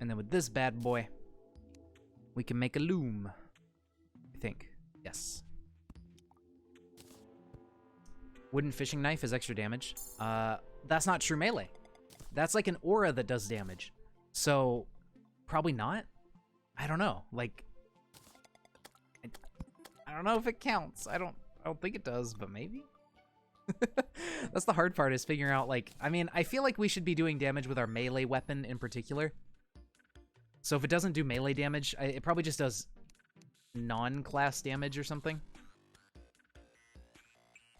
And then with this bad boy, we can make a loom. I think. Yes. Wooden fishing knife is extra damage. That's not true melee. That's like an aura that does damage. So, probably not? I don't know. Like, I don't know if it counts. I don't think it does, but maybe? That's the hard part, is figuring out, like, I mean, I feel like we should be doing damage with our melee weapon in particular. So if it doesn't do melee damage, it probably just does non-class damage or something.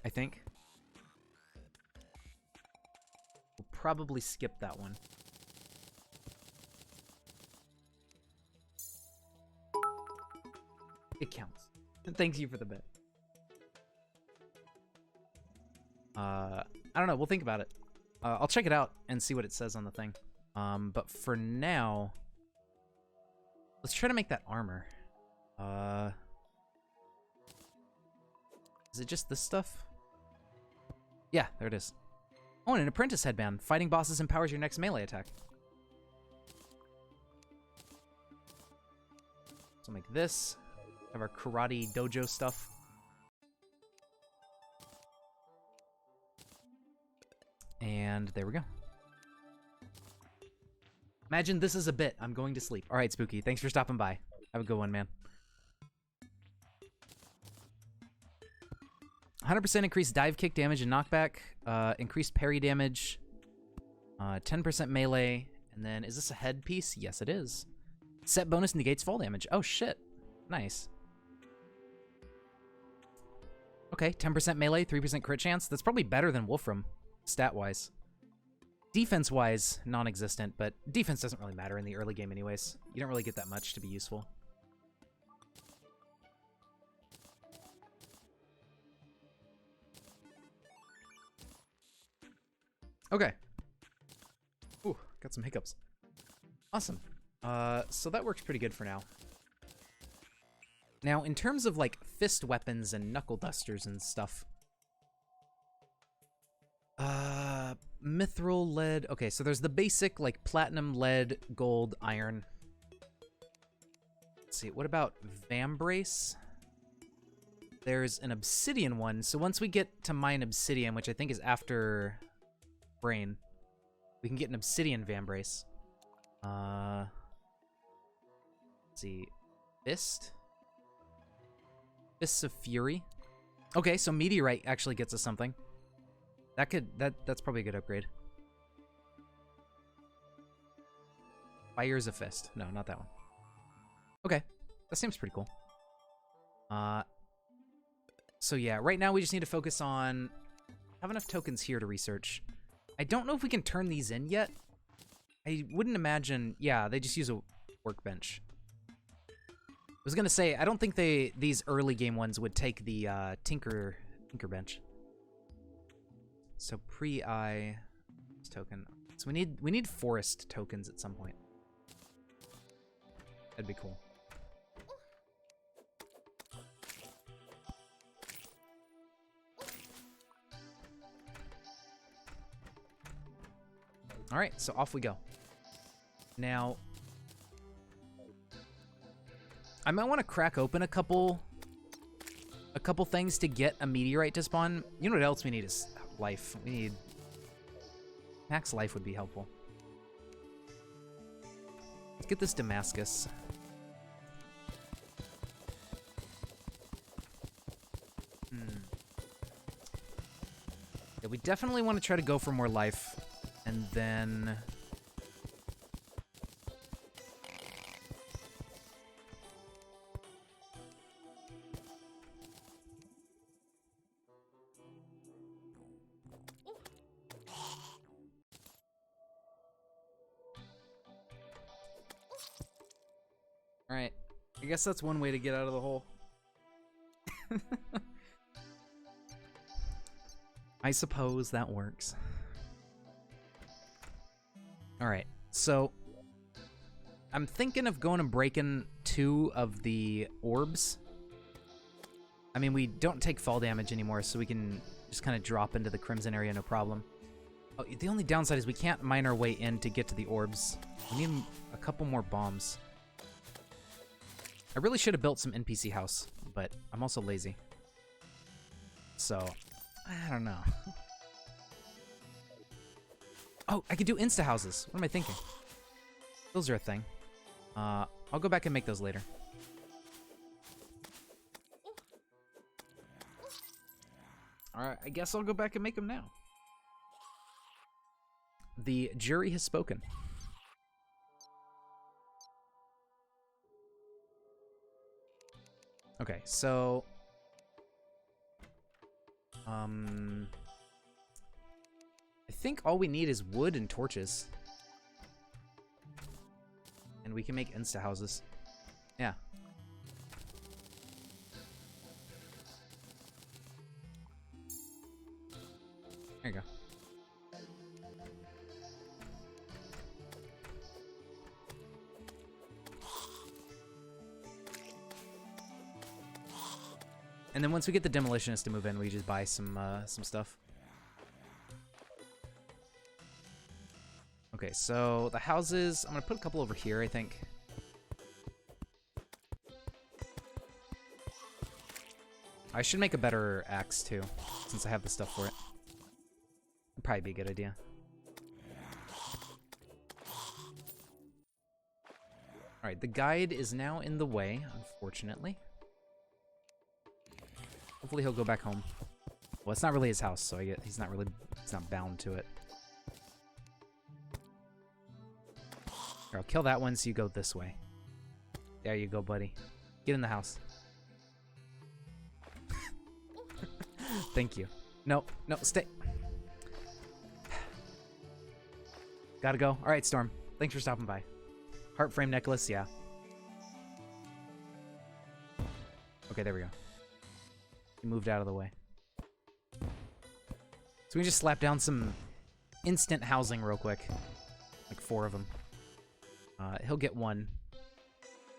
I think. We'll probably skip that one. It counts. Thank you for the bet. I don't know. We'll think about it. I'll check it out and see what it says on the thing. But for now, let's try to make that armor. Is it just this stuff? Yeah, there it is. Oh, and an apprentice headband. Fighting bosses empowers your next melee attack. So make this. Have our karate dojo stuff. And there we go. Imagine this is a bit. I'm going to sleep. All right, Spooky. Thanks for stopping by. Have a good one, man. 100% increased dive kick damage and knockback. Increased parry damage. 10% melee. And then, is this a headpiece? Yes, it is. Set bonus negates fall damage. Oh, shit. Nice. Okay, 10% melee, 3% crit chance. That's probably better than Wolfram, stat-wise. Defense-wise, non-existent, but defense doesn't really matter in the early game anyways. You don't really get that much to be useful. Okay. Ooh, got some hiccups. Awesome. So that works pretty good for now. Now, in terms of, like, fist weapons and knuckle dusters and stuff... mithril, lead... Okay, so there's the basic, like, platinum, lead, gold, iron. Let's see, what about Vambrace? There's an obsidian one, so once we get to mine obsidian, which I think is after Brain, we can get an obsidian Vambrace. Let's see... Fist? Fists of Fury. Okay, so Meteorite actually gets us something. That's probably a good upgrade. Fire's a Fist. No, not that one. Okay, that seems pretty cool. So yeah, right now we just need to focus on... have enough tokens here to research. I don't know if we can turn these in yet. I wouldn't imagine... Yeah, they just use a workbench. I was gonna say, I don't think these early game ones would take the Tinker bench. So pre-I token. So we need forest tokens at some point. That'd be cool. All right, so off we go. Now, I might want to crack open a couple things to get a meteorite to spawn. You know what else we need is life. We need... max life would be helpful. Let's get this Damascus. Yeah, we definitely want to try to go for more life. And then... Alright. I guess that's one way to get out of the hole. I suppose that works. Alright, so... I'm thinking of going and breaking 2 of the orbs. I mean, we don't take fall damage anymore, so we can just kind of drop into the Crimson area, no problem. Oh, the only downside is we can't mine our way in to get to the orbs. We need a couple more bombs. I really should have built some NPC house, but I'm also lazy. So, I don't know. Oh, I could do insta houses. What am I thinking? Those are a thing. I'll go back and make those later. Alright, I guess I'll go back and make them now. The jury has spoken. Okay, so... I think all we need is wood and torches. And we can make insta-houses. Yeah. There you go. And then once we get the demolitionist to move in, we just buy some stuff. Okay, so the houses, I'm gonna put a couple over here, I think. I should make a better axe too, since I have the stuff for it. It'd probably be a good idea. Alright, the guide is now in the way, unfortunately. Hopefully he'll go back home. Well, it's not really his house, so he's not bound to it. Here, I'll kill that one so you go this way. There you go, buddy. Get in the house. Thank you. No, stay. Gotta go. Alright, Storm. Thanks for stopping by. Heart frame necklace, yeah. Okay, there we go. He moved out of the way. So we just slap down some instant housing real quick. Like 4 of them. He'll get 1.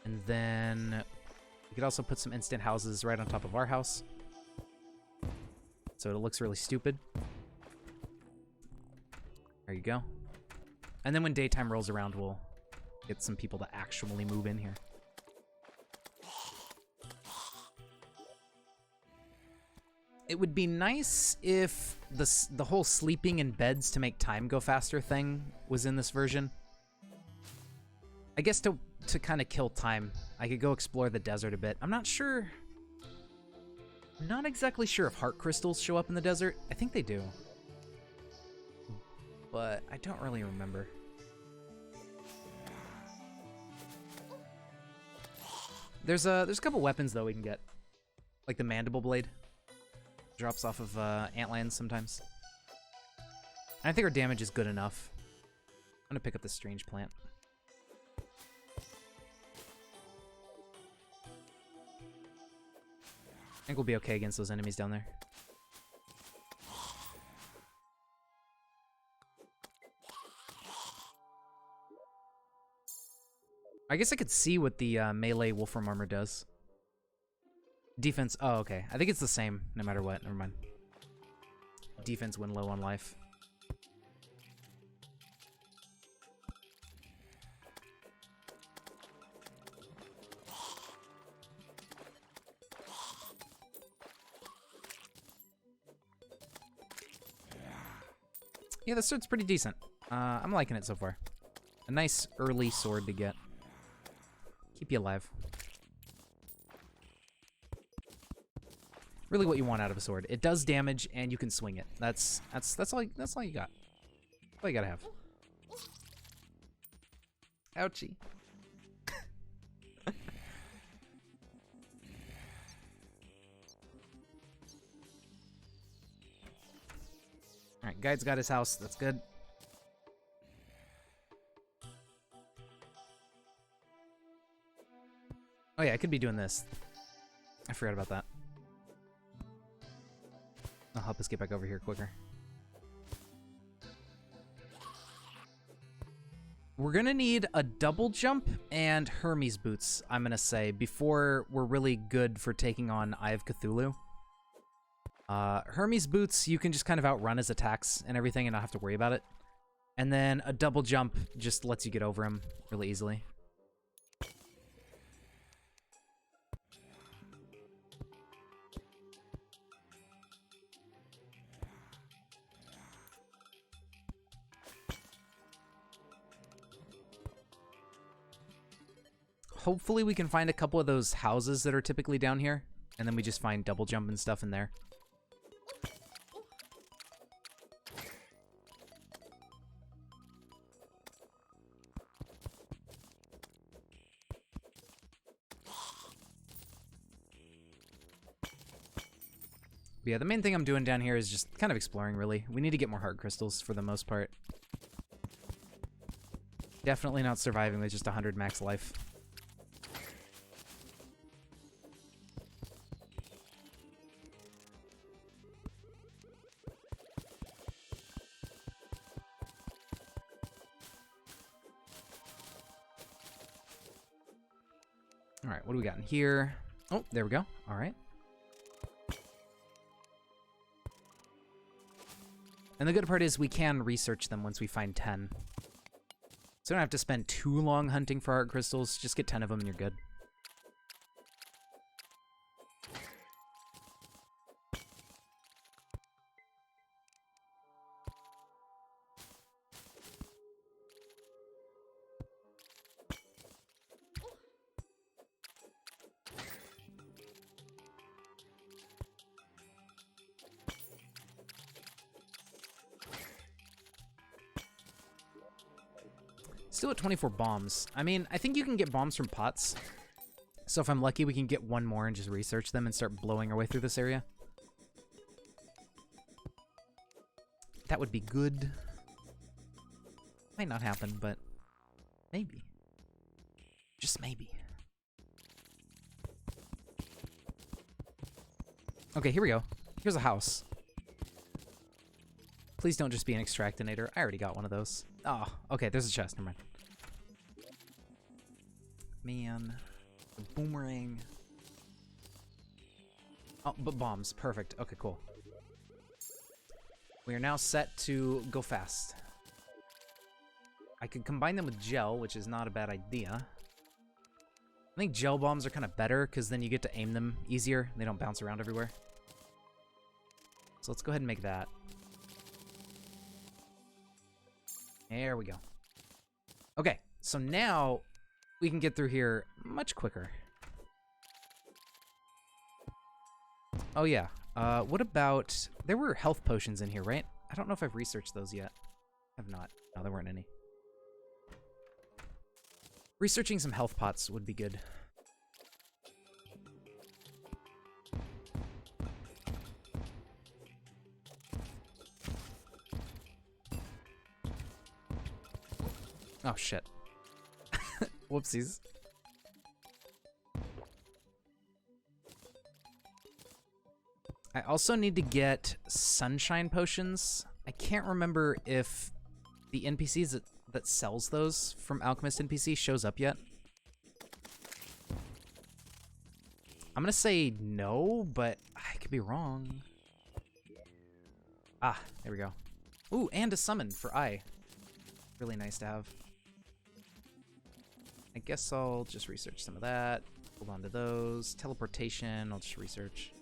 And then we could also put some instant houses right on top of our house. So it looks really stupid. There you go. And then when daytime rolls around, we'll get some people to actually move in here. It would be nice if the whole sleeping in beds to make time go faster thing was in this version. I guess to kind of kill time, I could go explore the desert a bit. I'm not sure. I'm not exactly sure if heart crystals show up in the desert. I think they do. But I don't really remember. There's a couple weapons though we can get. Like the mandible blade. Drops off of antlands sometimes. And I think our damage is good enough. I'm gonna pick up this strange plant. I think we'll be okay against those enemies down there. I guess I could see what the melee Wolfram armor does. Defense, oh, okay. I think it's the same no matter what. Never mind. Defense when low on life. Yeah, the sword's pretty decent. I'm liking it so far. A nice early sword to get. Keep you alive. really what you want out of a sword. It does damage, and you can swing it. That's all you got. That's all you gotta have. Ouchie. Alright, guide's got his house. That's good. Oh yeah, I could be doing this. I forgot about that. I'll help us get back over here quicker. We're gonna need a double jump and Hermes boots, I'm gonna say, before we're really good for taking on Eye of Cthulhu. Hermes boots, you can just kind of outrun his attacks and everything and not have to worry about it. And then a double jump just lets you get over him really easily. Hopefully we can find a couple of those houses that are typically down here, and then we just find double jump and stuff in there. But yeah, the main thing I'm doing down here is just kind of exploring, really. We need to get more heart crystals for the most part. Definitely not surviving with just 100 max life. Alright, what do we got in here? Oh, there we go. Alright. And the good part is we can research them once we find 10. So we don't have to spend too long hunting for heart crystals. Just get 10 of them and you're good. Still at 24 bombs. I mean, I think you can get bombs from pots. So if I'm lucky, we can get one more and just research them and start blowing our way through this area. That would be good. Might not happen, but maybe. Just maybe. Okay, here we go. Here's a house. Please don't just be an extractinator. I already got one of those. Oh, okay, there's a chest. Never mind. Man. A boomerang. Oh, but bombs. Perfect. Okay, cool. We are now set to go fast. I could combine them with gel, which is not a bad idea. I think gel bombs are kind of better, because then you get to aim them easier. They don't bounce around everywhere. So let's go ahead and make that. There we go. Okay, so now we can get through here much quicker. Oh yeah, what about... There were health potions in here, right? I don't know if I've researched those yet. I have not. No, there weren't any. Researching some health pots would be good. Oh, shit. Whoopsies. I also need to get sunshine potions. I can't remember if the NPCs that sells those from Alchemist NPC shows up yet. I'm gonna say no, but I could be wrong. Ah, there we go. Ooh, and a summon for Eye. Really nice to have. I guess I'll just research some of that. Hold on to those. Teleportation, I'll just research.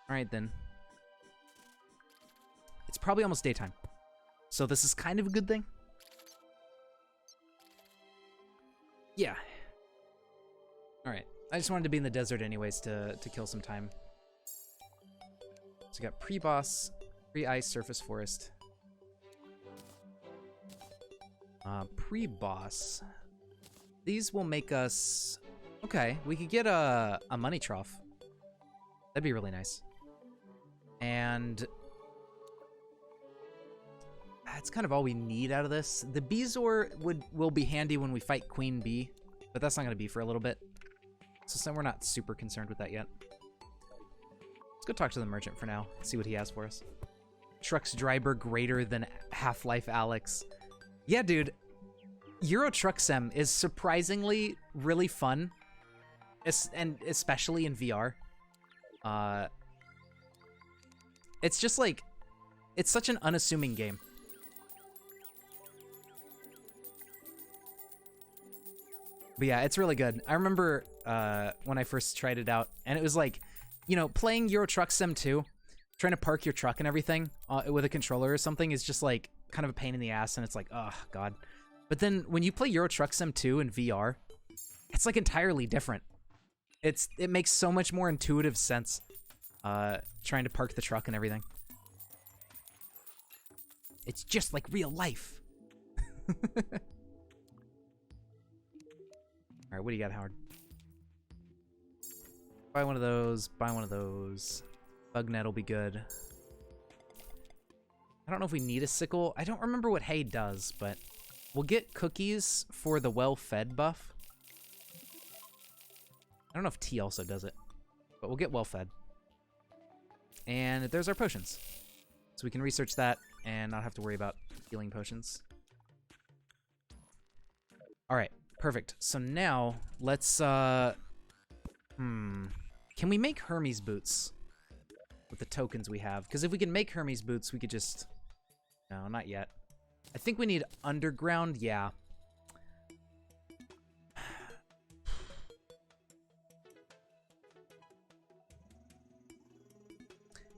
Alright then. It's probably almost daytime. So this is kind of a good thing. Yeah. Alright. I just wanted to be in the desert anyways to kill some time. So we got pre-boss, pre-ice, surface forest. Pre-boss. These will make us... Okay, we could get a money trough. That'd be really nice. And... that's kind of all we need out of this. The Beezor will be handy when we fight Queen Bee, but that's not going to be for a little bit. So we're not super concerned with that yet. Let's go talk to the merchant for now, see what he has for us. Trucks driver greater than Half-Life Alex. Yeah, dude. Euro Truck Sim is surprisingly really fun, and especially in VR. It's just like, it's such an unassuming game. But yeah, it's really good. I remember when I first tried it out, and it was like, you know, playing Euro Truck Sim 2, trying to park your truck and everything with a controller or something is just like kind of a pain in the ass, and it's like, oh god. But then when you play Euro Truck Sim 2 in VR, it's like entirely different. It makes so much more intuitive sense trying to park the truck and everything. It's just like real life. Alright, what do you got, Howard? Buy one of those, buy one of those. Bug net will be good. I don't know if we need a sickle. I don't remember what hay does, but we'll get cookies for the well-fed buff. I don't know if tea also does it, but we'll get well-fed. And there's our potions. So we can research that and not have to worry about healing potions. Alright, perfect. So now, let's, can we make Hermes boots with the tokens we have? Because if we can make Hermes boots, we could just... No, not yet. I think we need underground, yeah.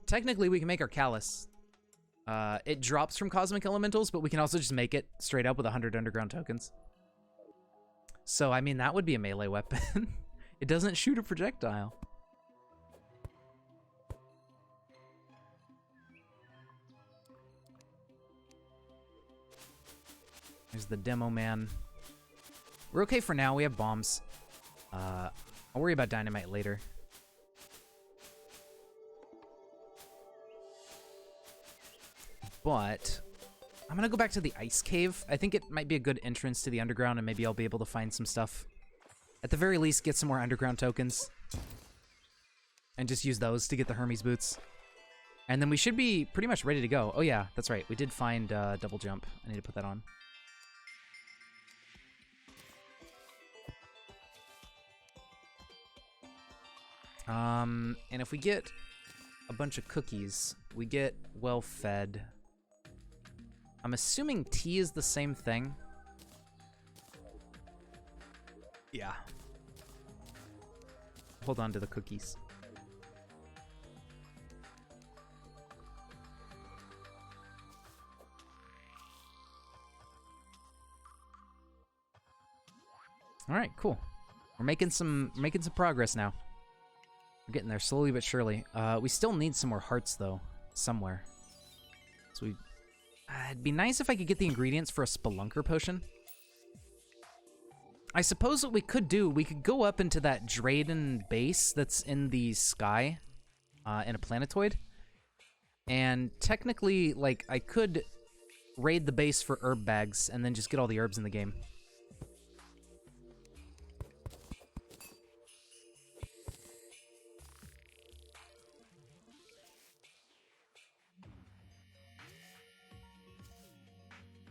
Technically, we can make our callus. It drops from cosmic elementals, but we can also just make it straight up with 100 underground tokens. So, I mean, that would be a melee weapon. It doesn't shoot a projectile. There's the demo man. We're okay for now. We have bombs. I'll worry about dynamite later. But I'm gonna go back to the ice cave. I think it might be a good entrance to the underground, and maybe I'll be able to find some stuff. At the very least, get some more underground tokens. And just use those to get the Hermes boots. And then we should be pretty much ready to go. Oh yeah, that's right. We did find double jump. I need to put that on. And if we get a bunch of cookies, we get well-fed. I'm assuming tea is the same thing. Yeah. Hold on to the cookies. All right, cool. We're making some progress now. We're getting there slowly but surely. We still need some more hearts though, somewhere. So we. It'd be nice if I could get the ingredients for a spelunker potion. I suppose what we could do, we could go up into that Drayden base that's in the sky, in a planetoid. And technically, like, I could raid the base for herb bags and then just get all the herbs in the game.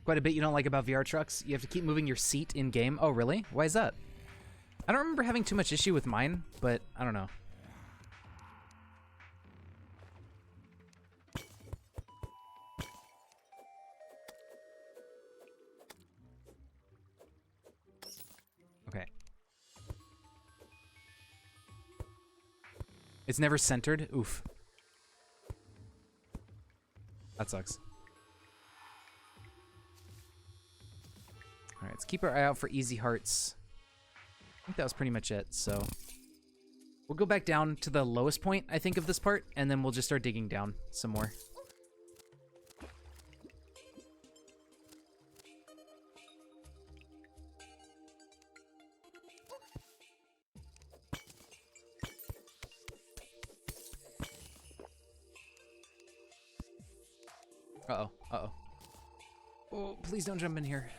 Quite a bit you don't like about VR trucks. You have to keep moving your seat in-game. Oh, really? Why is that? I don't remember having too much issue with mine, but I don't know. Okay. It's never centered? Oof. That sucks. Alright, let's keep our eye out for easy hearts. think that was pretty much it, so... We'll go back down to the lowest point, I think, of this part, and then we'll just start digging down some more. Uh-oh, uh-oh. Oh, please don't jump in here.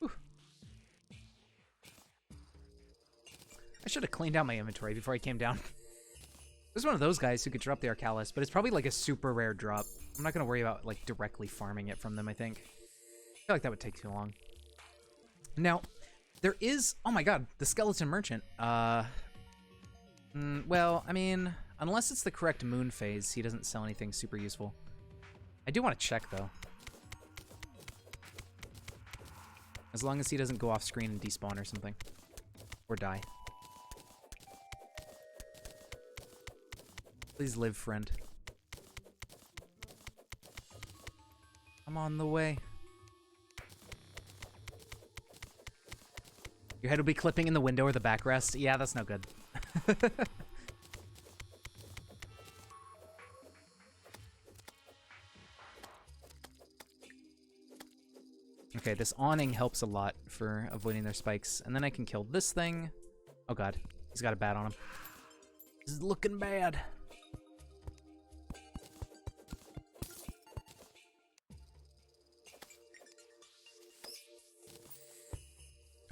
Whew. I should have cleaned out my inventory before I came down. There's one of those guys who could drop the Arcalis, but it's probably like a super rare drop. I'm not gonna worry about like directly farming it from them, I think. I feel like that would take too long. Now, there is, oh my god, the skeleton merchant. Well, I mean, unless it's the correct moon phase, he doesn't sell anything super useful. I do want to check, though. As long as he doesn't go off screen and despawn or something. Or die. Please live, friend. I'm on the way. Your head will be clipping in the window or the backrest. Yeah, that's no good. Okay, this awning helps a lot for avoiding their spikes. And then I can kill this thing. Oh god, he's got a bat on him. This is looking bad.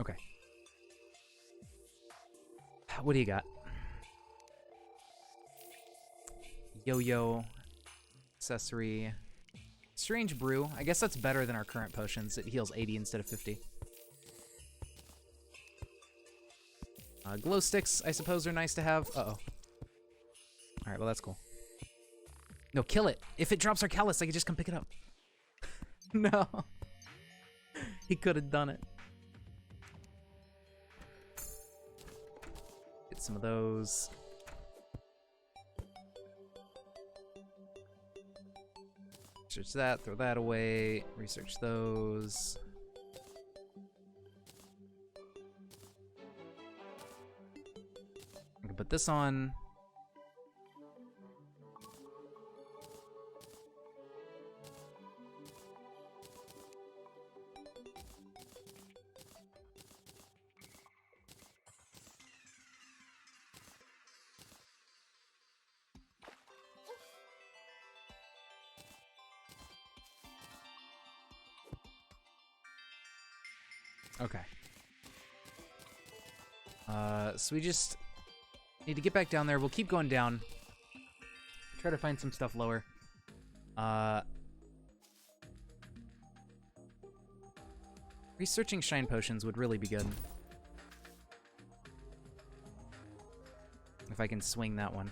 Okay. What do you got? Yo-yo. Accessory. Strange brew. I guess that's better than our current potions. It heals 80 instead of 50. Glow sticks, I suppose, are nice to have. Uh-oh. Alright, well, that's cool. No, kill it. If it drops our Arcalis, I could just come pick it up. No. He could have done it. Get some of those. Research that, throw that away, research those. I can put this on. Okay. So we just need to get back down there. We'll keep going down. Try to find some stuff lower. Researching shine potions would really be good. If I can swing that one.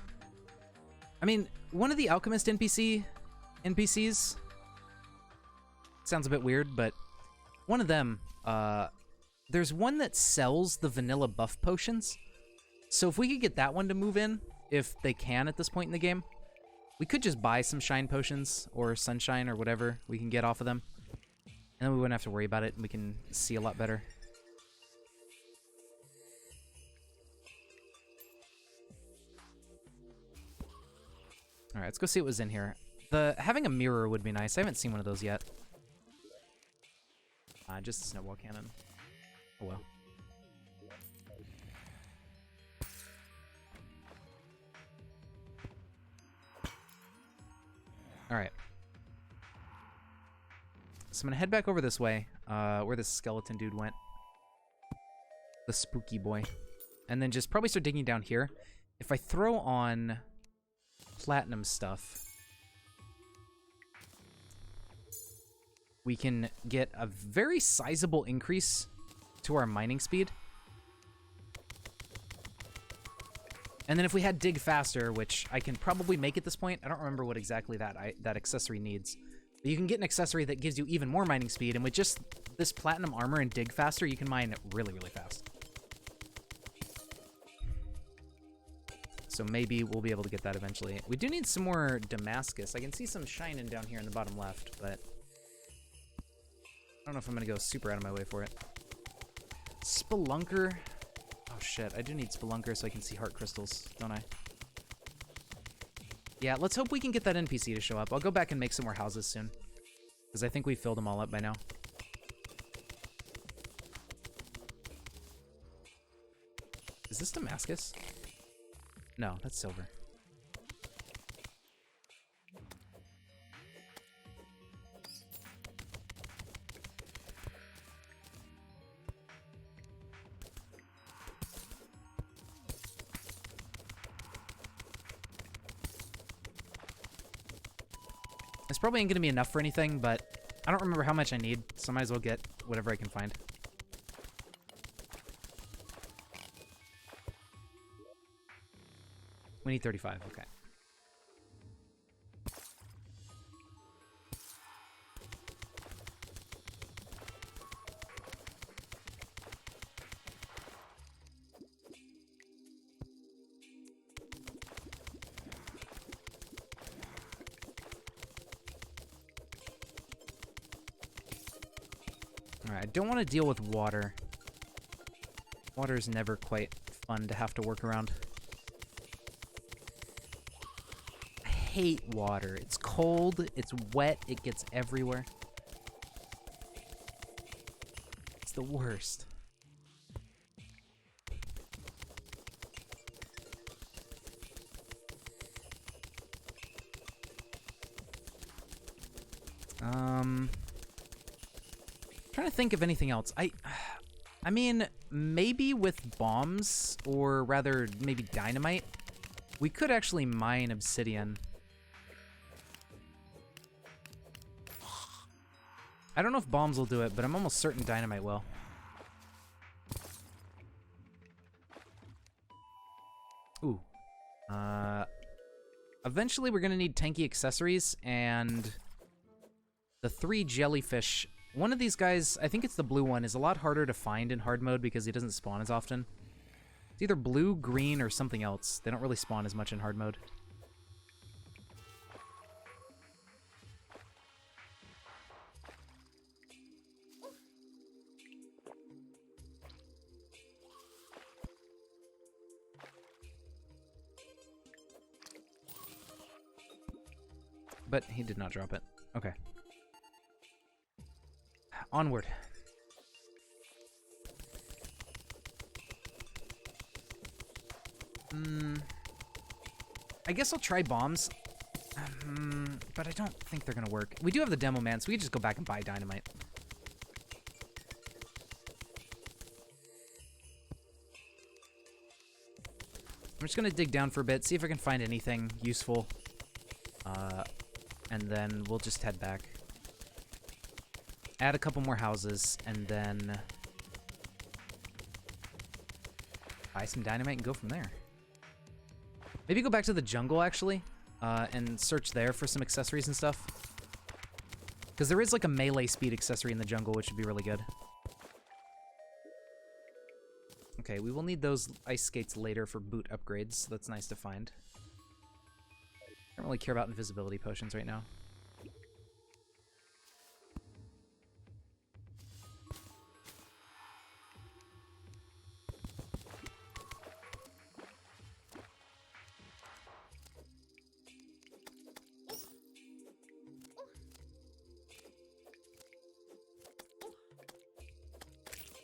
I mean, one of the alchemist NPCs sounds a bit weird, but one of them, there's one that sells the vanilla buff potions. So if we could get that one to move in, if they can at this point in the game, we could just buy some shine potions or sunshine or whatever we can get off of them. And then we wouldn't have to worry about it and we can see a lot better. Alright, let's go see what was in here. Having a mirror would be nice. I haven't seen one of those yet. Just a snowball cannon. Oh well. Alright. So I'm gonna head back over this way, where this skeleton dude went. The spooky boy. And then just probably start digging down here. If I throw on platinum stuff, we can get a very sizable increase to our mining speed. And then if we had dig faster, which I can probably make at this point, I don't remember what exactly that accessory needs. But you can get an accessory that gives you even more mining speed, and with just this platinum armor and dig faster, you can mine really, really fast. So maybe we'll be able to get that eventually. We do need some more Damascus. I can see some shining down here in the bottom left, but I don't know if I'm gonna go super out of my way for it. Spelunker. Oh shit, I do need Spelunker so I can see heart crystals, don't I? Yeah, let's hope we can get that NPC to show up. I'll go back and make some more houses soon. Because I think we filled them all up by now. Is this Damascus? No, that's silver. This probably ain't gonna be enough for anything, but I don't remember how much I need, so I might as well get whatever I can find. We need 35, okay. Alright, I don't want to deal with water. Water is never quite fun to have to work around. I hate water. It's cold, it's wet, it gets everywhere. It's the worst. Trying to think of anything else. I mean, maybe with bombs, or rather, maybe dynamite, we could actually mine obsidian. I don't know if bombs will do it, but I'm almost certain dynamite will. Ooh. Eventually we're gonna need tanky accessories, and the 3 jellyfish. One of these guys, I think it's the blue one, is a lot harder to find in hard mode because he doesn't spawn as often. It's either blue, green, or something else. They don't really spawn as much in hard mode. But he did not drop it. Okay. Onward. I guess I'll try bombs. But I don't think they're gonna work. We do have the demo man, so we can just go back and buy dynamite. I'm just gonna dig down for a bit, see if I can find anything useful. And then we'll just head back. Add a couple more houses, and then buy some dynamite and go from there. Maybe go back to the jungle, actually, and search there for some accessories and stuff. Because there is like a melee speed accessory in the jungle, which would be really good. Okay, we will need those ice skates later for boot upgrades, so that's nice to find. I don't really care about invisibility potions right now.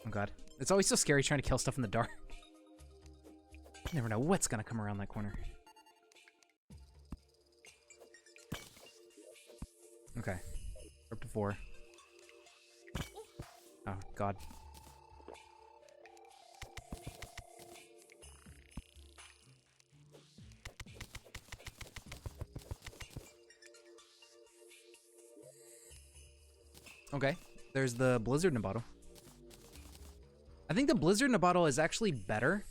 Oh god. It's always so scary trying to kill stuff in the dark. You never know what's gonna come around that corner. Okay. We're up to 4. Oh god. Okay. There's the blizzard in a bottle. I think the blizzard in a bottle is actually better,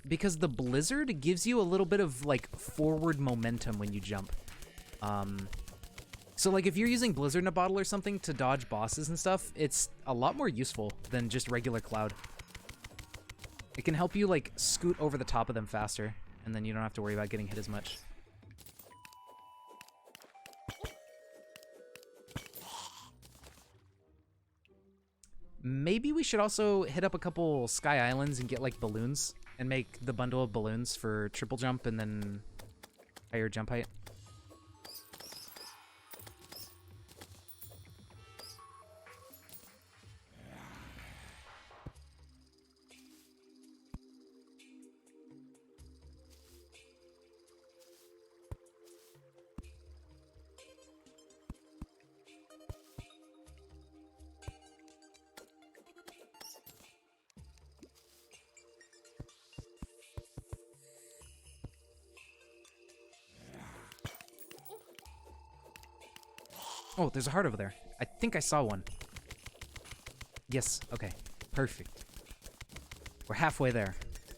because the blizzard gives you a little bit of, like, forward momentum when you jump. So, like, if you're using blizzard in a bottle or something to dodge bosses and stuff, it's a lot more useful than just regular cloud. It can help you, like, scoot over the top of them faster, and then you don't have to worry about getting hit as much. Maybe we should also hit up a couple Sky Islands and get, like, balloons. And make the bundle of balloons for triple jump and then higher jump height. Oh, there's a heart over there. I think I saw one. Yes, okay. Perfect. We're halfway there.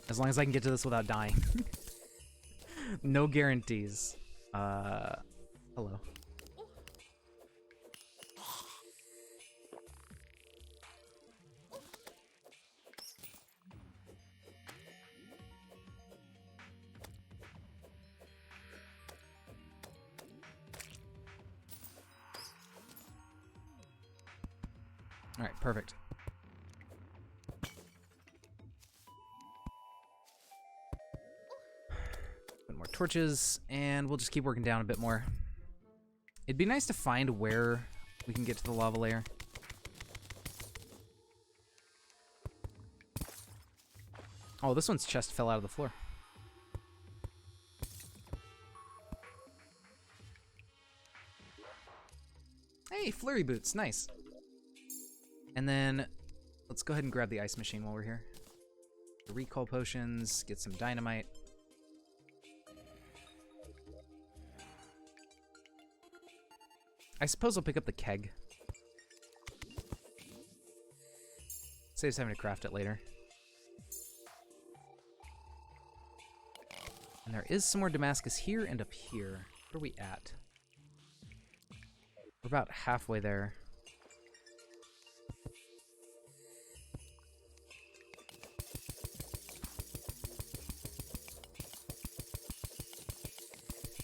As long as I can get to this without dying. No guarantees. Hello. Alright, perfect. Put more torches, and we'll just keep working down a bit more. It'd be nice to find where we can get to the lava layer. Oh, this one's chest fell out of the floor. Hey, flurry boots, nice. And then, let's go ahead and grab the ice machine while we're here. The recall potions, get some dynamite. I suppose I'll pick up the keg. Saves having to craft it later. And there is some more Damascus here and up here. Where are we at? We're about halfway there.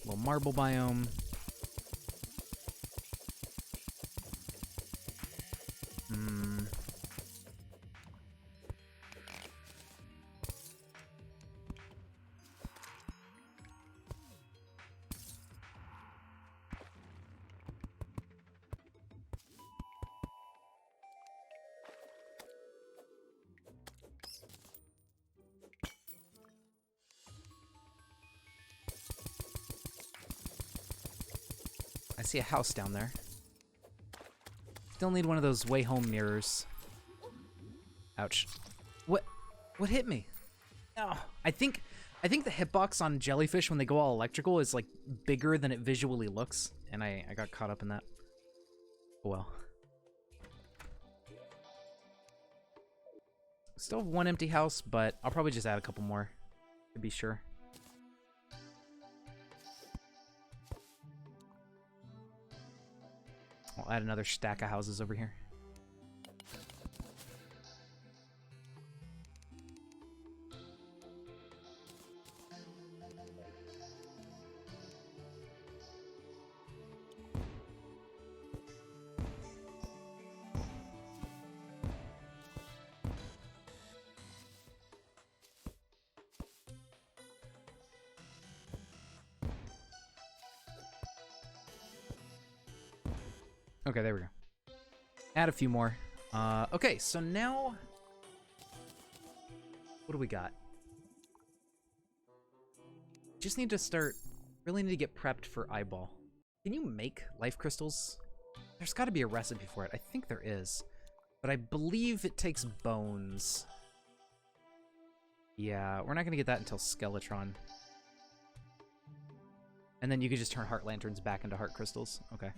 Little marble biome. I see a house down there. Still need one of those way home mirrors. Ouch. What hit me? Oh, I think the hitbox on jellyfish when they go all electrical is like bigger than it visually looks, and I got caught up in that. Oh well. Still have one empty house, but I'll probably just add a couple more to be sure. I'll add another stack of houses over here. Okay, there we go. Add a few more. Okay, so now... what do we got? Just need to start... really need to get prepped for eyeball. Can you make life crystals? There's got to be a recipe for it. I think there is. But I believe it takes bones. Yeah, we're not going to get that until Skeletron. And then you could just turn heart lanterns back into heart crystals. Okay.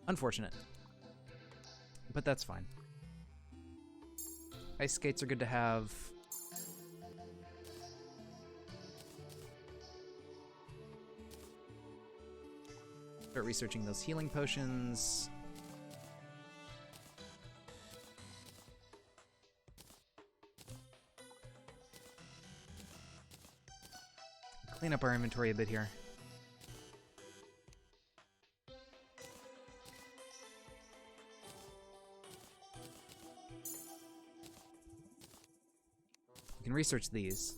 Unfortunate. But that's fine. Ice skates are good to have. Start researching those healing potions. Clean up our inventory a bit here. can research these.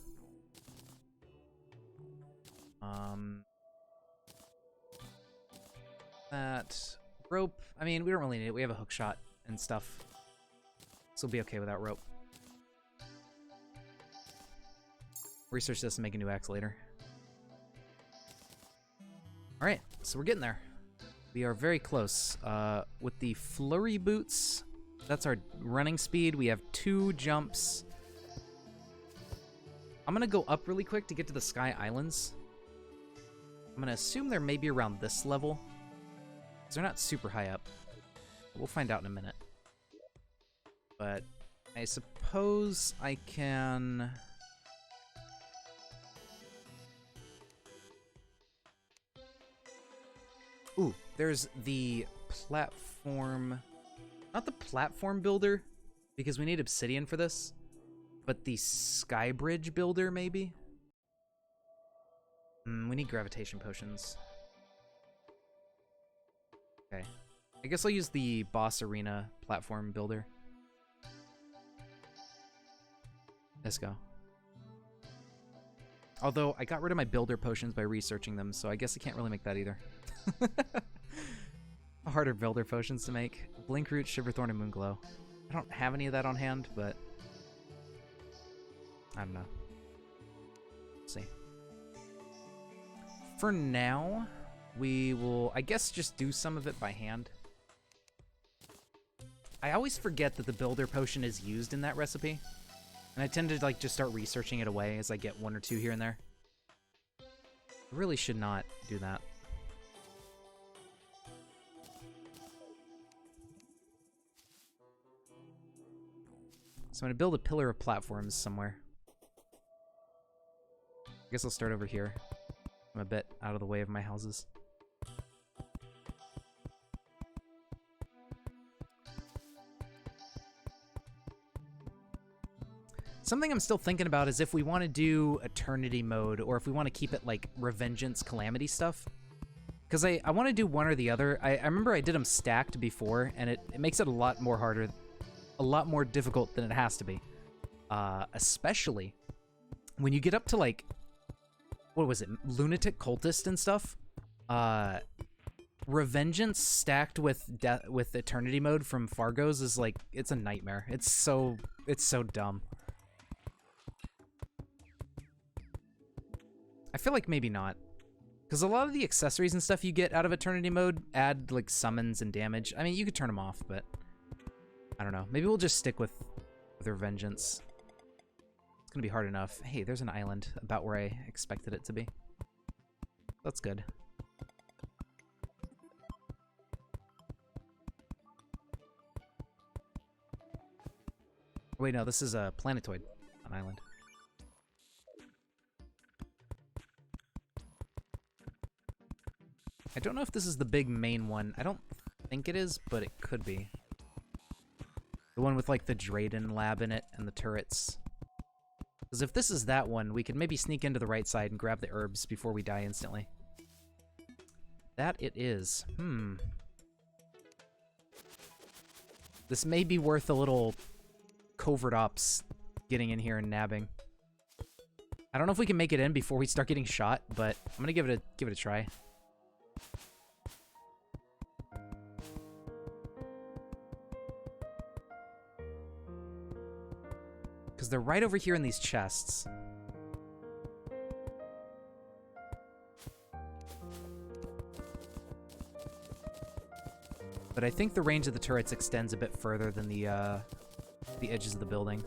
That rope. I mean, we don't really need it. We have a hook shot and stuff, so we'll be okay without rope. Research this and make a new axe later. All right, so we're getting there. We are very close. With the flurry boots, that's our running speed. We have 2 jumps. I'm gonna go up really quick to get to the Sky Islands. I'm gonna assume they're maybe around this level, because they're not super high up. We'll find out in a minute. But I suppose I can... Ooh, there's the platform... Not the platform builder, because we need obsidian for this, but the sky bridge builder, maybe? We need gravitation potions. Okay. I guess I'll use the boss arena platform builder. Let's go. Although, I got rid of my builder potions by researching them, so I guess I can't really make that either. Harder builder potions to make. Blinkroot, Shiverthorn, and Moonglow. I don't have any of that on hand, but... I don't know. Let's see. For now, we will, I guess, just do some of it by hand. I always forget that the builder potion is used in that recipe. And I tend to, like, just start researching it away as I get 1 or 2 here and there. I really should not do that. So I'm going to build a pillar of platforms somewhere. I guess I'll start over here. I'm a bit out of the way of my houses. Something I'm still thinking about is if we want to do Eternity mode, or if we want to keep it like Revengeance Calamity stuff. Because I want to do one or the other. I remember I did them stacked before, and it makes it a lot more harder, a lot more difficult than it has to be. Especially when you get up to, like, what was it, Lunatic Cultist and stuff? Revengeance stacked with Eternity mode from Fargos is like, it's a nightmare. It's so dumb. I feel like maybe not. Because a lot of the accessories and stuff you get out of Eternity mode add, like, summons and damage. I mean, you could turn them off, but I don't know. Maybe we'll just stick with Revengeance. It's gonna be hard enough. Hey, there's an island about where I expected it to be. That's good. Wait, no, this is a planetoid, an island. I don't know if this is the big main one. I don't think it is, but it could be. The one with, like, the Drayden lab in it and the turrets. Because if this is that one, we could maybe sneak into the right side and grab the herbs before we die instantly. That it is. This may be worth a little covert ops getting in here and nabbing. I don't know if we can make it in before we start getting shot, but I'm gonna give it a try. Because they're right over here in these chests. But I think the range of the turrets extends a bit further than the edges of the building.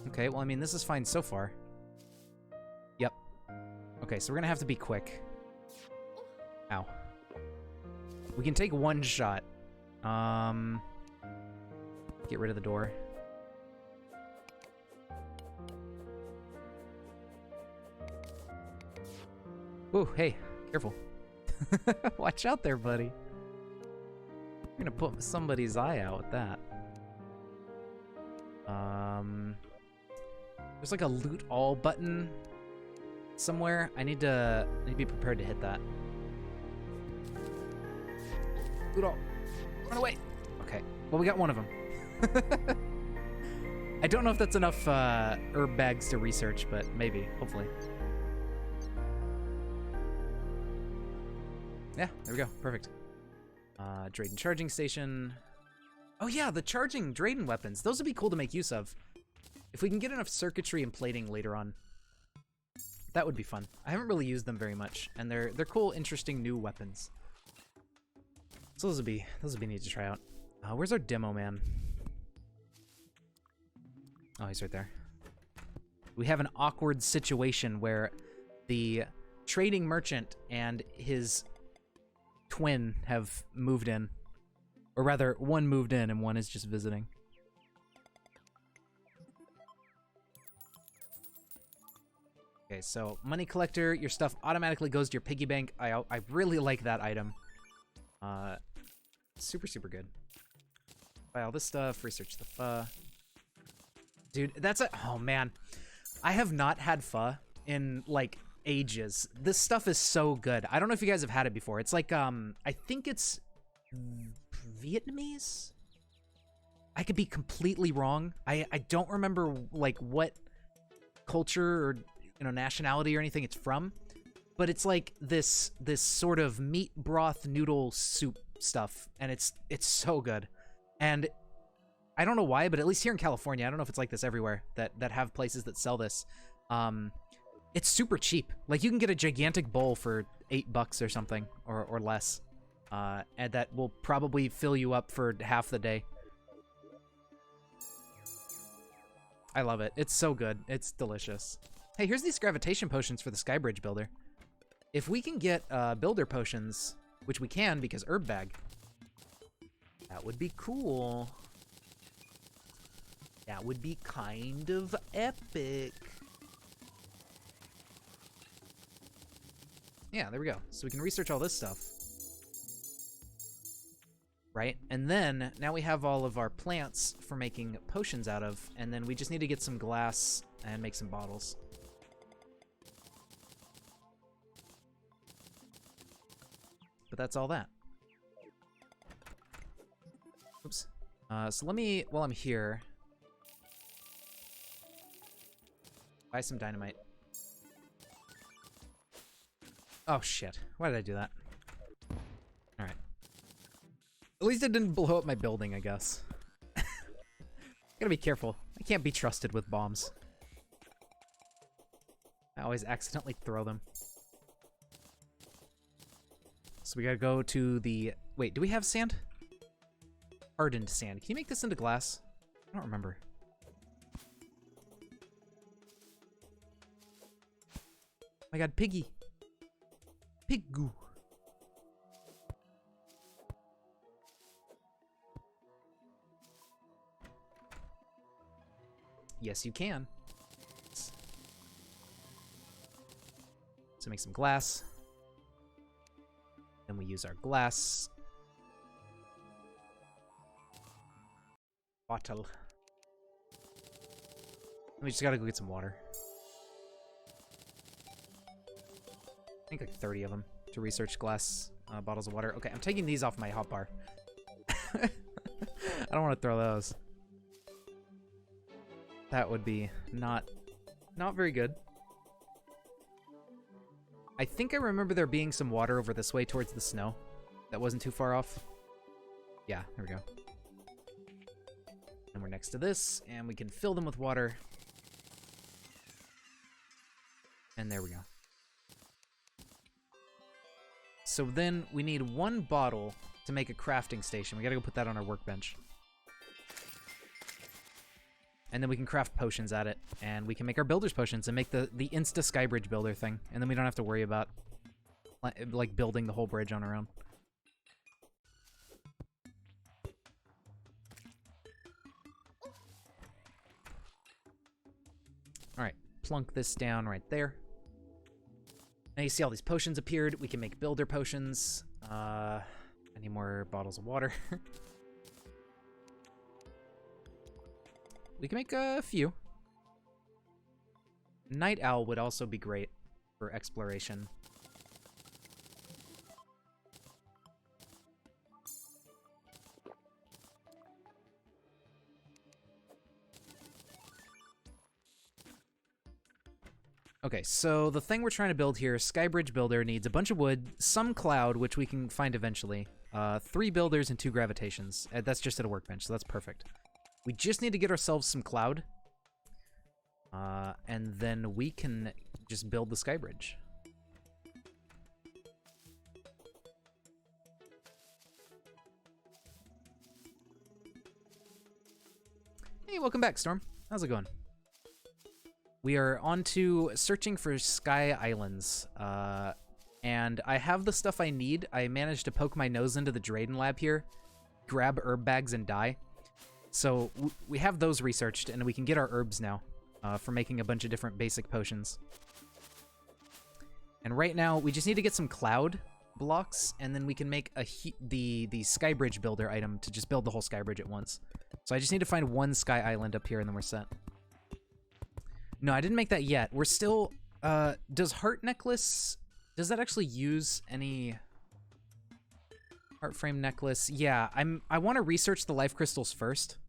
Okay, well, I mean, this is fine so far. Yep. Okay, so we're gonna have to be quick. Ow. We can take one shot. Get rid of the door. Ooh, hey, careful. Watch out there, buddy. You're gonna put somebody's eye out with that. There's like a loot all button somewhere. I need to be prepared to hit that. Loot all. Run away. Okay. Well, we got one of them. I don't know if that's enough herb bags to research, but maybe. Hopefully. Yeah, there we go. Perfect. Drayden charging station. Oh yeah, the charging Drayden weapons. Those would be cool to make use of. If we can get enough circuitry and plating later on. That would be fun. I haven't really used them very much, and they're cool, interesting new weapons. So those would be neat to try out. Where's our demo man? Oh, he's right there. We have an awkward situation where the trading merchant and his twin have moved in. Or rather, one moved in and one is just visiting. Okay, so money collector, your stuff automatically goes to your piggy bank. I really like that item. Super, super good. Buy all this stuff, research the pho. Dude, that's a... Oh, man. I have not had pho in, like, ages. This stuff is so good. I don't know if you guys have had it before. It's like, I think it's Vietnamese? I could be completely wrong. I don't remember, like, what culture or, you know, nationality or anything it's from. But it's like this sort of meat broth noodle soup stuff. And it's so good. And I don't know why, but at least here in California, I don't know if it's like this everywhere that have places that sell this. It's super cheap. Like, you can get a gigantic bowl for $8 or something, or less. And that will probably fill you up for half the day. I love it. It's so good. It's delicious. Hey, here's these gravitation potions for the Skybridge builder. If we can get builder potions, which we can because herb bag, that would be cool. That would be kind of epic. Yeah, there we go. So we can research all this stuff. Right? And then, now we have all of our plants for making potions out of, and then we just need to get some glass and make some bottles. But that's all that. Oops. So let me, while I'm here, buy some dynamite. Oh shit, why did I do that? Alright. At least it didn't blow up my building, I guess. Gotta be careful. I can't be trusted with bombs. I always accidentally throw them. So we gotta go to the... Wait, do we have sand? Hardened sand. Can you make this into glass? I don't remember. Oh my god, piggy. Pig goo. Yes, you can. So make some glass. Then we use our glass bottle. We just gotta go get some water. I think like 30 of them to research glass bottles of water. Okay, I'm taking these off my hotbar. I don't want to throw those. That would be not very good. I think I remember there being some water over this way towards the snow. That wasn't too far off. Yeah, there we go. And we're next to this, and we can fill them with water. And there we go. So then we need one bottle to make a crafting station. We gotta go put that on our workbench. And then we can craft potions at it, and we can make our builder's potions and make the Insta Skybridge builder thing. And then we don't have to worry about like building the whole bridge on our own. Alright, plunk this down right there. Now you see all these potions appeared. We can make builder potions. I need more bottles of water. We can make a few. Night Owl would also be great for exploration. Okay, so the thing we're trying to build here, Skybridge Builder, needs a bunch of wood, some cloud, which we can find eventually, 3 builders and 2 gravitations. That's just at a workbench, so that's perfect. We just need to get ourselves some cloud, and then we can just build the Skybridge. Hey, welcome back, Storm. How's it going? We are on to searching for Sky Islands, and I have the stuff I need. I managed to poke my nose into the Drayden lab here, grab herb bags and dye. So we have those researched, and we can get our herbs now for making a bunch of different basic potions. And right now, we just need to get some cloud blocks, and then we can make the Skybridge Builder item to just build the whole Skybridge at once. So I just need to find one Sky Island up here, and then we're set. No, I didn't make that yet. We're still... does Heart Necklace... Does that actually use any... Heart Frame Necklace? Yeah, I want to research the Life Crystals first.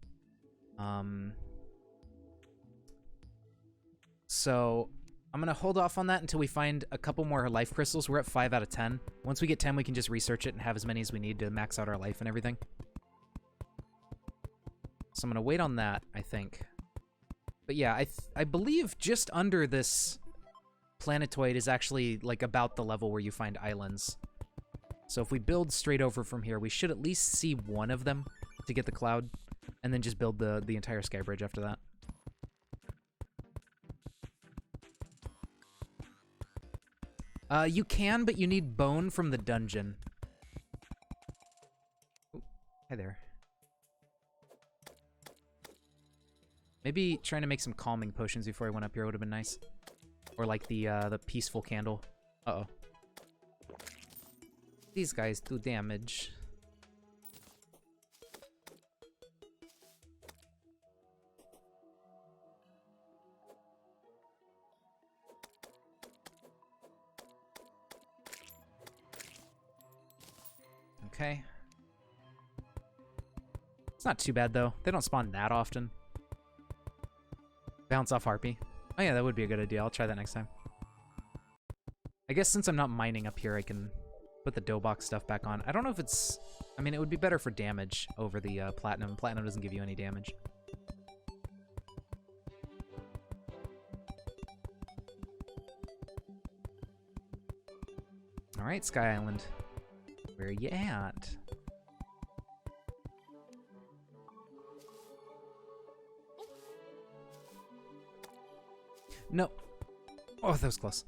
So, I'm going to hold off on that until we find a couple more Life Crystals. We're at 5 out of 10. Once we get 10, we can just research it and have as many as we need to max out our life and everything. So I'm going to wait on that, I think. But yeah, I believe just under this planetoid is actually, like, about the level where you find islands. So if we build straight over from here, we should at least see one of them to get the cloud, and then just build the entire Skybridge after that. You can, but you need bone from the dungeon. Ooh, hi there. Maybe trying to make some calming potions before I went up here would have been nice. Or like the peaceful candle. Uh-oh. These guys do damage. Okay. It's not too bad, though. They don't spawn that often. Bounce off Harpy. Oh yeah, that would be a good idea. I'll try that next time. I guess since I'm not mining up here, I can put the dough box stuff back on. I don't know if it's... I mean, it would be better for damage over the platinum. Platinum doesn't give you any damage. Alright, Sky Island. Where you at? No. Oh, that was close.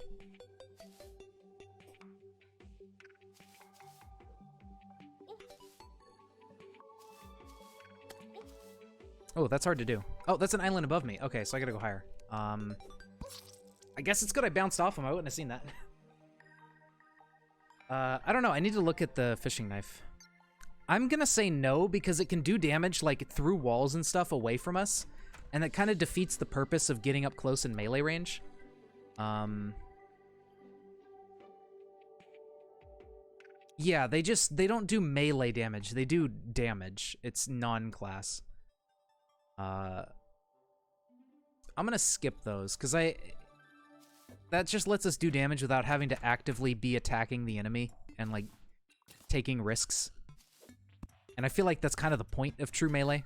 Oh, that's hard to do. Oh, that's an island above me. Okay, so I gotta go higher. I guess it's good I bounced off him. I wouldn't have seen that. I don't know. I need to look at the fishing knife. I'm gonna say no because it can do damage, like, through walls and stuff away from us. And that kind of defeats the purpose of getting up close in melee range. Yeah, they don't do melee damage. They do damage. It's non-class. I'm gonna skip those, because that just lets us do damage without having to actively be attacking the enemy and, like, taking risks. And I feel like that's kind of the point of true melee.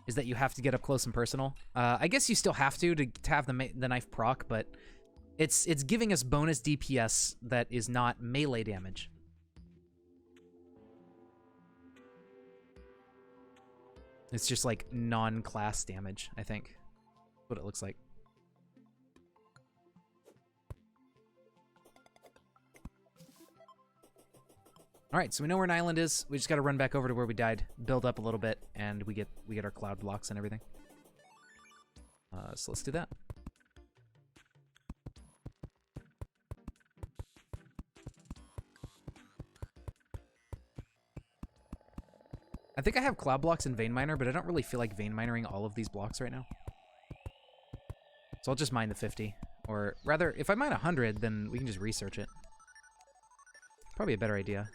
Is that you have to get up close and personal. I guess you still have to have the knife proc, but it's giving us bonus DPS that is not melee damage. It's just like non-class damage, I think. That's what it looks like. Alright, so we know where an island is. We just gotta run back over to where we died, build up a little bit, and we get our cloud blocks and everything. So let's do that. I think I have cloud blocks in Vein Miner, but I don't really feel like vein minering all of these blocks right now. So I'll just mine the 50. Or rather, if I mine 100, then we can just research it. Probably a better idea.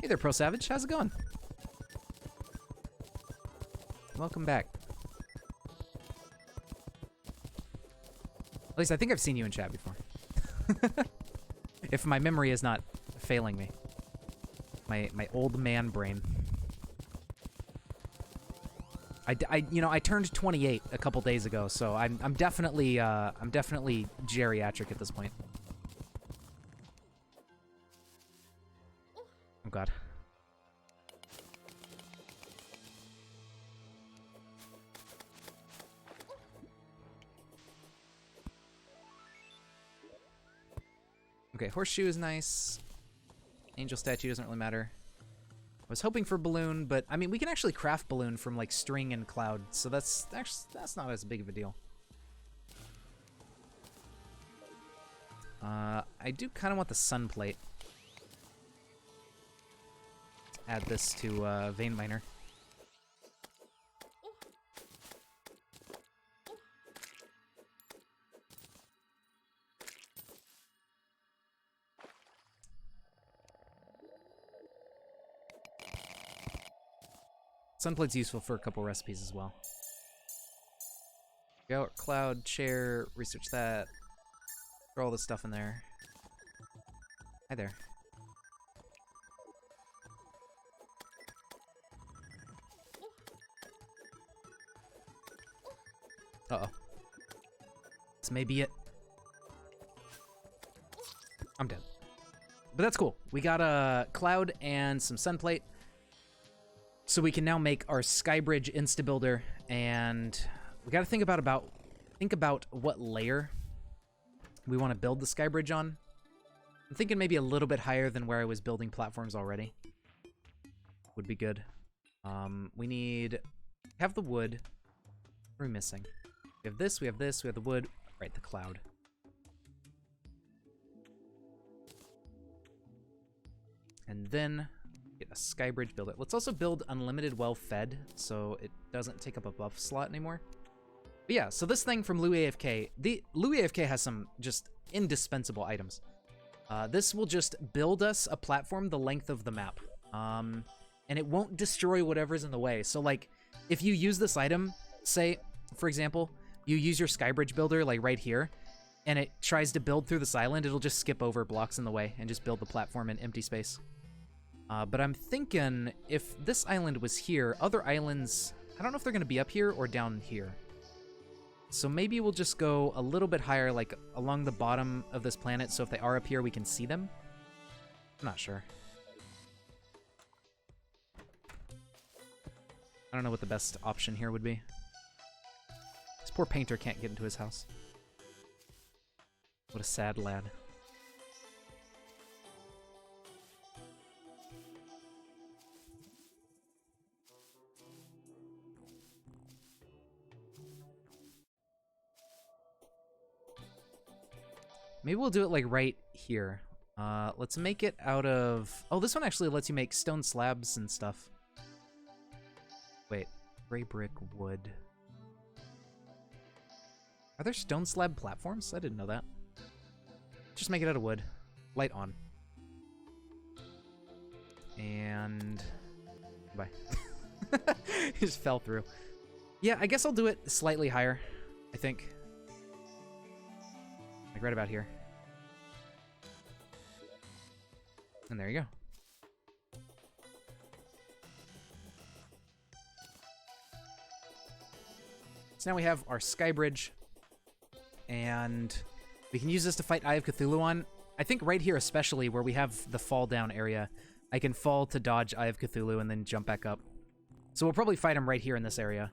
Hey there, Pro Savage. How's it going? Welcome back. At least I think I've seen you in chat before. If my memory is not failing me. My old man brain. I turned 28 a couple days ago, so I'm definitely geriatric at this point. Oh god. Okay, horseshoe is nice. Angel statue doesn't really matter. I was hoping for balloon, but I mean, we can actually craft balloon from like string and cloud, so that's not as big of a deal. I do kind of want the sun plate. Add this to vein miner. Sunplate's useful for a couple recipes as well. Go cloud, chair, research that. Throw all this stuff in there. Hi there. Uh-oh. This may be it. I'm dead. But that's cool. We got a cloud and some sunplate. So we can now make our Skybridge Insta-Builder, and we gotta think about what layer we want to build the Skybridge on. I'm thinking maybe a little bit higher than where I was building platforms already. Would be good. We have the wood. What are we missing? We have this, we have this, we have the wood. Right, the cloud. And then get a Skybridge, build it. Let's also build unlimited well-fed, so it doesn't take up a buff slot anymore. But yeah, so this thing from Lou AFK, Lou AFK has some just indispensable items. This will just build us a platform the length of the map. And it won't destroy whatever's in the way. So like, if you use this item, say, for example, you use your Skybridge builder like right here, and it tries to build through this island, it'll just skip over blocks in the way and just build the platform in empty space. But I'm thinking if this island was here, other islands, I don't know if they're going to be up here or down here. So maybe we'll just go a little bit higher, like along the bottom of this planet, so if they are up here, we can see them. I'm not sure. I don't know what the best option here would be. This poor painter can't get into his house. What a sad lad. Maybe we'll do it like right here. Let's make it out of... Oh, this one actually lets you make stone slabs and stuff. Wait, gray brick, wood. Are there stone slab platforms? I didn't know that. Just make it out of wood. Light on. And... Bye. He just fell through. Yeah, I guess I'll do it slightly higher, I think. Like right about here. And there you go. So now we have our Skybridge, and we can use this to fight Eye of Cthulhu on. I think right here especially, where we have the fall down area, I can fall to dodge Eye of Cthulhu and then jump back up. So we'll probably fight him right here in this area.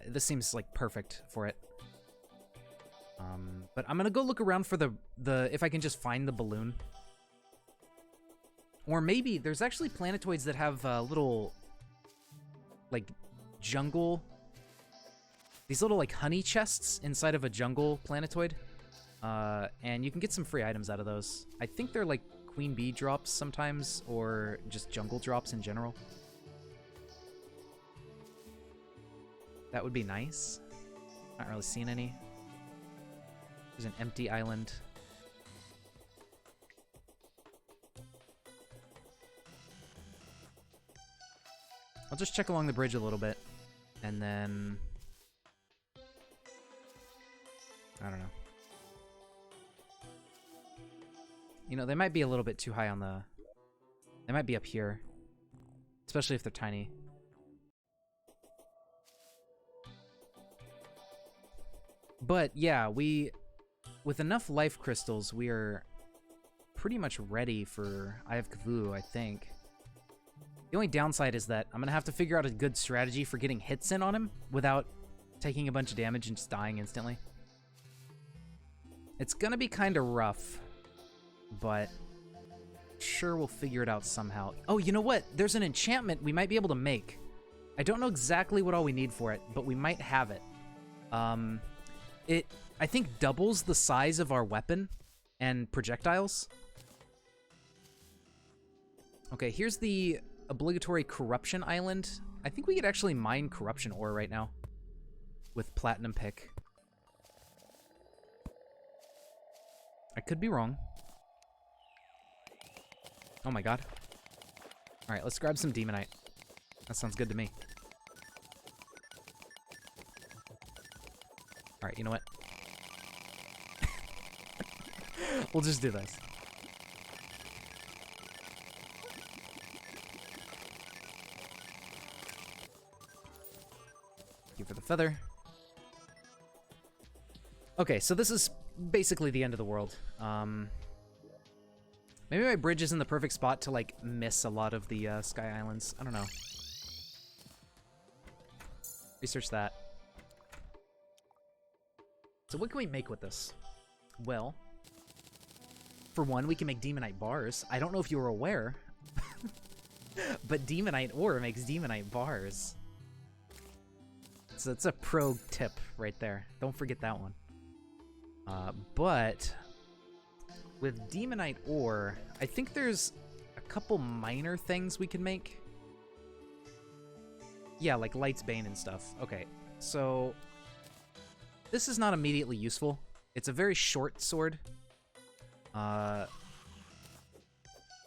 This seems like perfect for it. But I'm gonna go look around for the if I can just find the balloon. Or maybe there's actually planetoids that have little, like, jungle... These little, like, honey chests inside of a jungle planetoid. And you can get some free items out of those. I think they're, like, queen bee drops sometimes, or just jungle drops in general. That would be nice. Not really seeing any. There's an empty island. I'll just check along the bridge a little bit, and then... I don't know. You know, they might be a little bit too high on the... They might be up here. Especially if they're tiny. But, yeah, with enough life crystals, we are pretty much ready for Eye of Kvu, I think. The only downside is that I'm going to have to figure out a good strategy for getting hits in on him without taking a bunch of damage and just dying instantly. It's going to be kind of rough, but sure we'll figure it out somehow. Oh, you know what? There's an enchantment we might be able to make. I don't know exactly what all we need for it, but we might have it. It, I think, doubles the size of our weapon and projectiles. Okay, here's the obligatory corruption island. I think we could actually mine corruption ore right now with platinum pick. I could be wrong. Oh my god. Alright, let's grab some demonite. That sounds good to me. Alright, you know what? We'll just do this. Thank you for the feather. Okay, so this is basically the end of the world. Maybe my bridge is in the perfect spot to, like, miss a lot of the Sky Islands. I don't know. Research that. So what can we make with this? Well, for one, we can make demonite bars. I don't know if you were aware, but demonite ore makes demonite bars. So it's a pro tip right there. Don't forget that one. But with demonite ore, I think there's a couple minor things we can make. Yeah, like Light's Bane and stuff. Okay, so this is not immediately useful. It's a very short sword.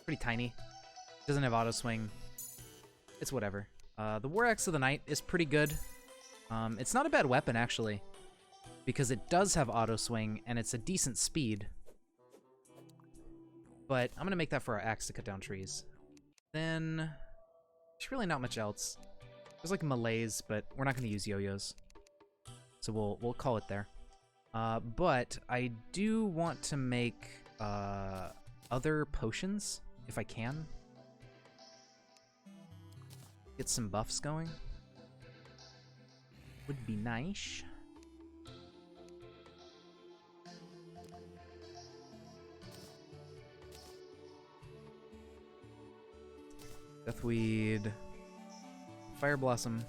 Pretty tiny. Doesn't have auto swing. It's whatever. The War Axe of the Night is pretty good. It's not a bad weapon, actually, because it does have auto swing and it's a decent speed. But I'm gonna make that for our axe to cut down trees. Then there's really not much else. There's like melees, but we're not gonna use yo-yos, so we'll call it there. But I do want to make other potions if I can. Get some buffs going. Would be nice. Deathweed. Fire Blossom.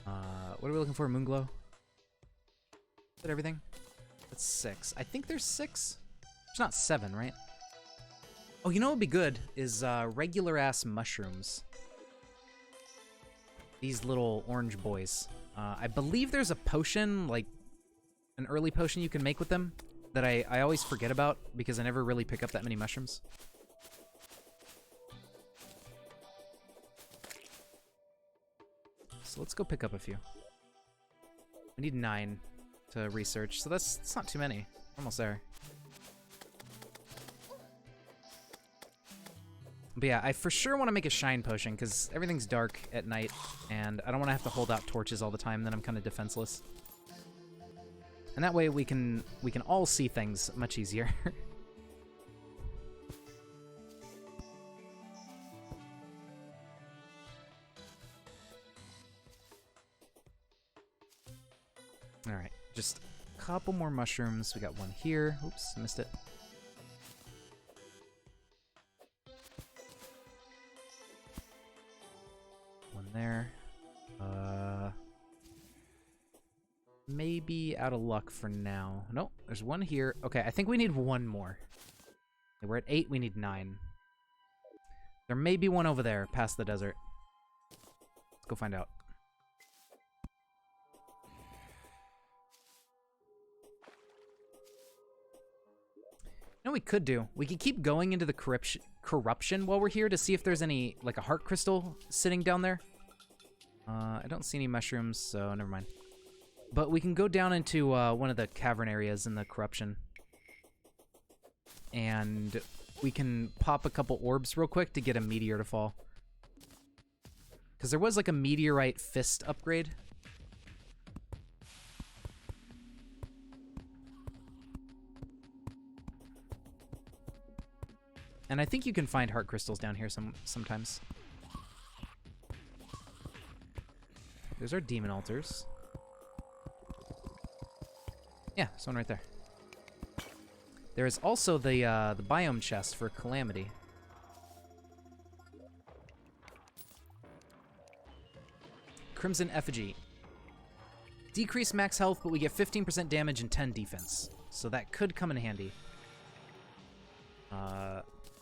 What are we looking for? Moonglow? Is that everything? That's 6. I think there's 6. There's not 7, right? Oh, you know what would be good is regular-ass mushrooms. These little orange boys. I believe there's a potion, like an early potion you can make with them that I always forget about because I never really pick up that many mushrooms. So let's go pick up a few. We need 9 to research, so that's not too many. Almost there. But yeah, I for sure want to make a shine potion because everything's dark at night, and I don't want to have to hold out torches all the time. Then I'm kind of defenseless. And that way we can all see things much easier. All right, just a couple more mushrooms. We got one here. Oops, missed it. There. Maybe out of luck for now. Nope, there's one here. Okay, I think we need one more. Okay, we're at 8, we need 9. There may be one over there past the desert. Let's go find out. You know No, we could do. We could keep going into the corruption while we're here to see if there's any, like, a heart crystal sitting down there. I don't see any mushrooms, so never mind. But we can go down into one of the cavern areas in the corruption. And we can pop a couple orbs real quick to get a meteor to fall. Because there was, like, a meteorite fist upgrade. And I think you can find heart crystals down here sometimes. There's our demon altars. Yeah, there's one right there. There is also the biome chest for Calamity. Crimson Effigy. Decrease max health, but we get 15% damage and 10 defense. So that could come in handy.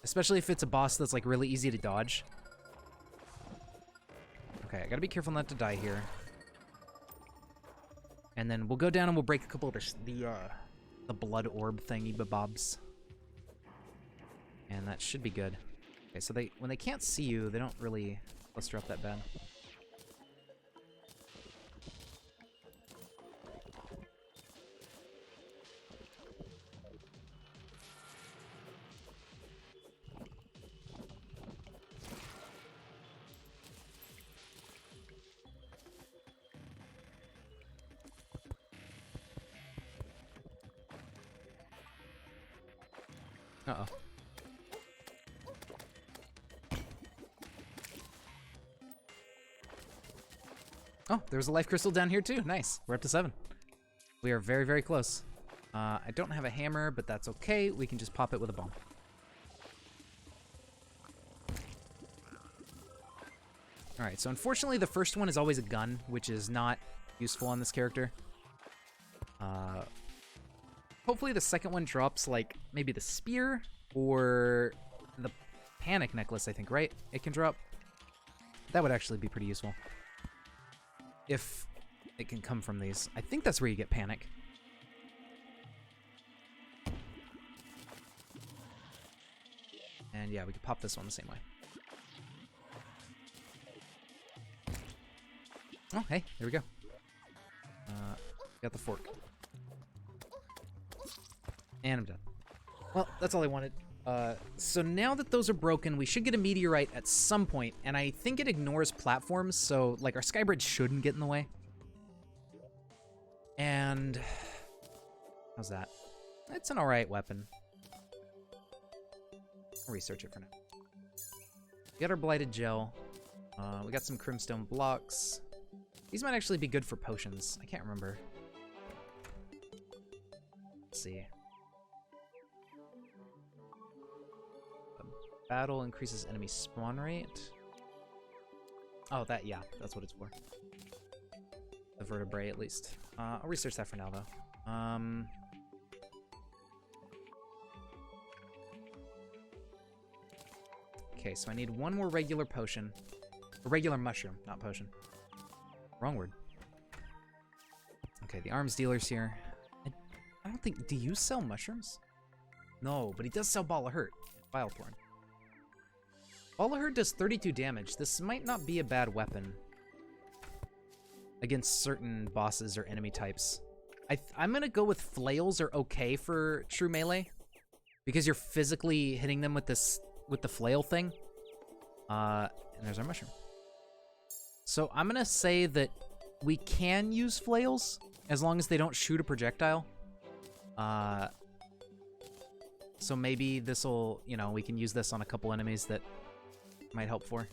Especially if it's a boss that's, like, really easy to dodge. Okay, I gotta be careful not to die here. And then we'll go down and we'll break a couple of the blood orb thingy bobs. And that should be good. Okay, so when they can't see you, they don't really cluster up that bad. Uh-oh. Oh, there's a life crystal down here too. Nice. We're up to 7. We are very, very close. I don't have a hammer, but that's okay. We can just pop it with a bomb. Alright, so unfortunately the first one is always a gun, which is not useful on this character. Hopefully the second one drops, like, maybe the spear or the panic necklace, I think, right? It can drop. That would actually be pretty useful. If it can come from these. I think that's where you get panic. And yeah, we can pop this one the same way. Oh, hey, there we go. Got the fork. And I'm done. Well, that's all I wanted. So now that those are broken, we should get a meteorite at some point, and I think it ignores platforms, so, like, our skybridge shouldn't get in the way. And how's that? It's an alright weapon. I'll research it for now. We got our blighted gel. We got some crimstone blocks. These might actually be good for potions. I can't remember. Let's see. Battle increases enemy spawn rate. Oh, yeah, that's what it's for. The vertebrae, at least. I'll research that for now, though. Okay, so I need one more regular potion. A regular mushroom, not potion. Wrong word. Okay, the arms dealer's here. I don't think... Do you sell mushrooms? No, but he does sell Ball of Hurt. Vilethorn. Ball of Hurt does 32 damage. This might not be a bad weapon against certain bosses or enemy types. I'm gonna go with flails are okay for true melee because you're physically hitting them with the flail thing. And there's our mushroom. So I'm gonna say that we can use flails as long as they don't shoot a projectile. So maybe this'll, you know, we can use this on a couple enemies that might help for.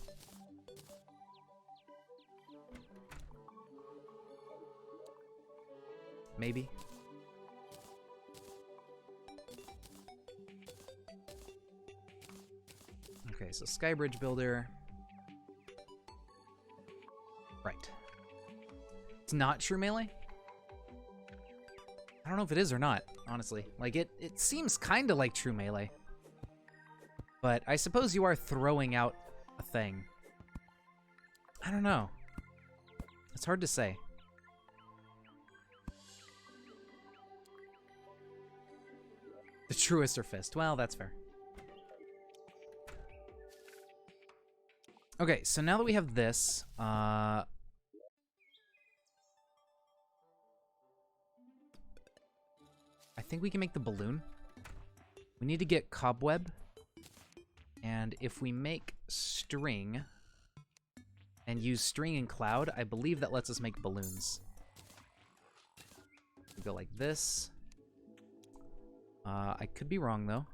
Maybe. Okay, so Skybridge Builder. Right. It's not true melee? I don't know if it is or not, honestly. Like, it seems kind of like true melee. But I suppose you are throwing out a thing. I don't know. It's hard to say. The The truest are fist. Well, that's fair. Okay, so now that we have this, I think we can make the balloon. We need to get cobweb. And if we make string and use string and cloud, I believe that lets us make balloons. We go like this. I could be wrong though.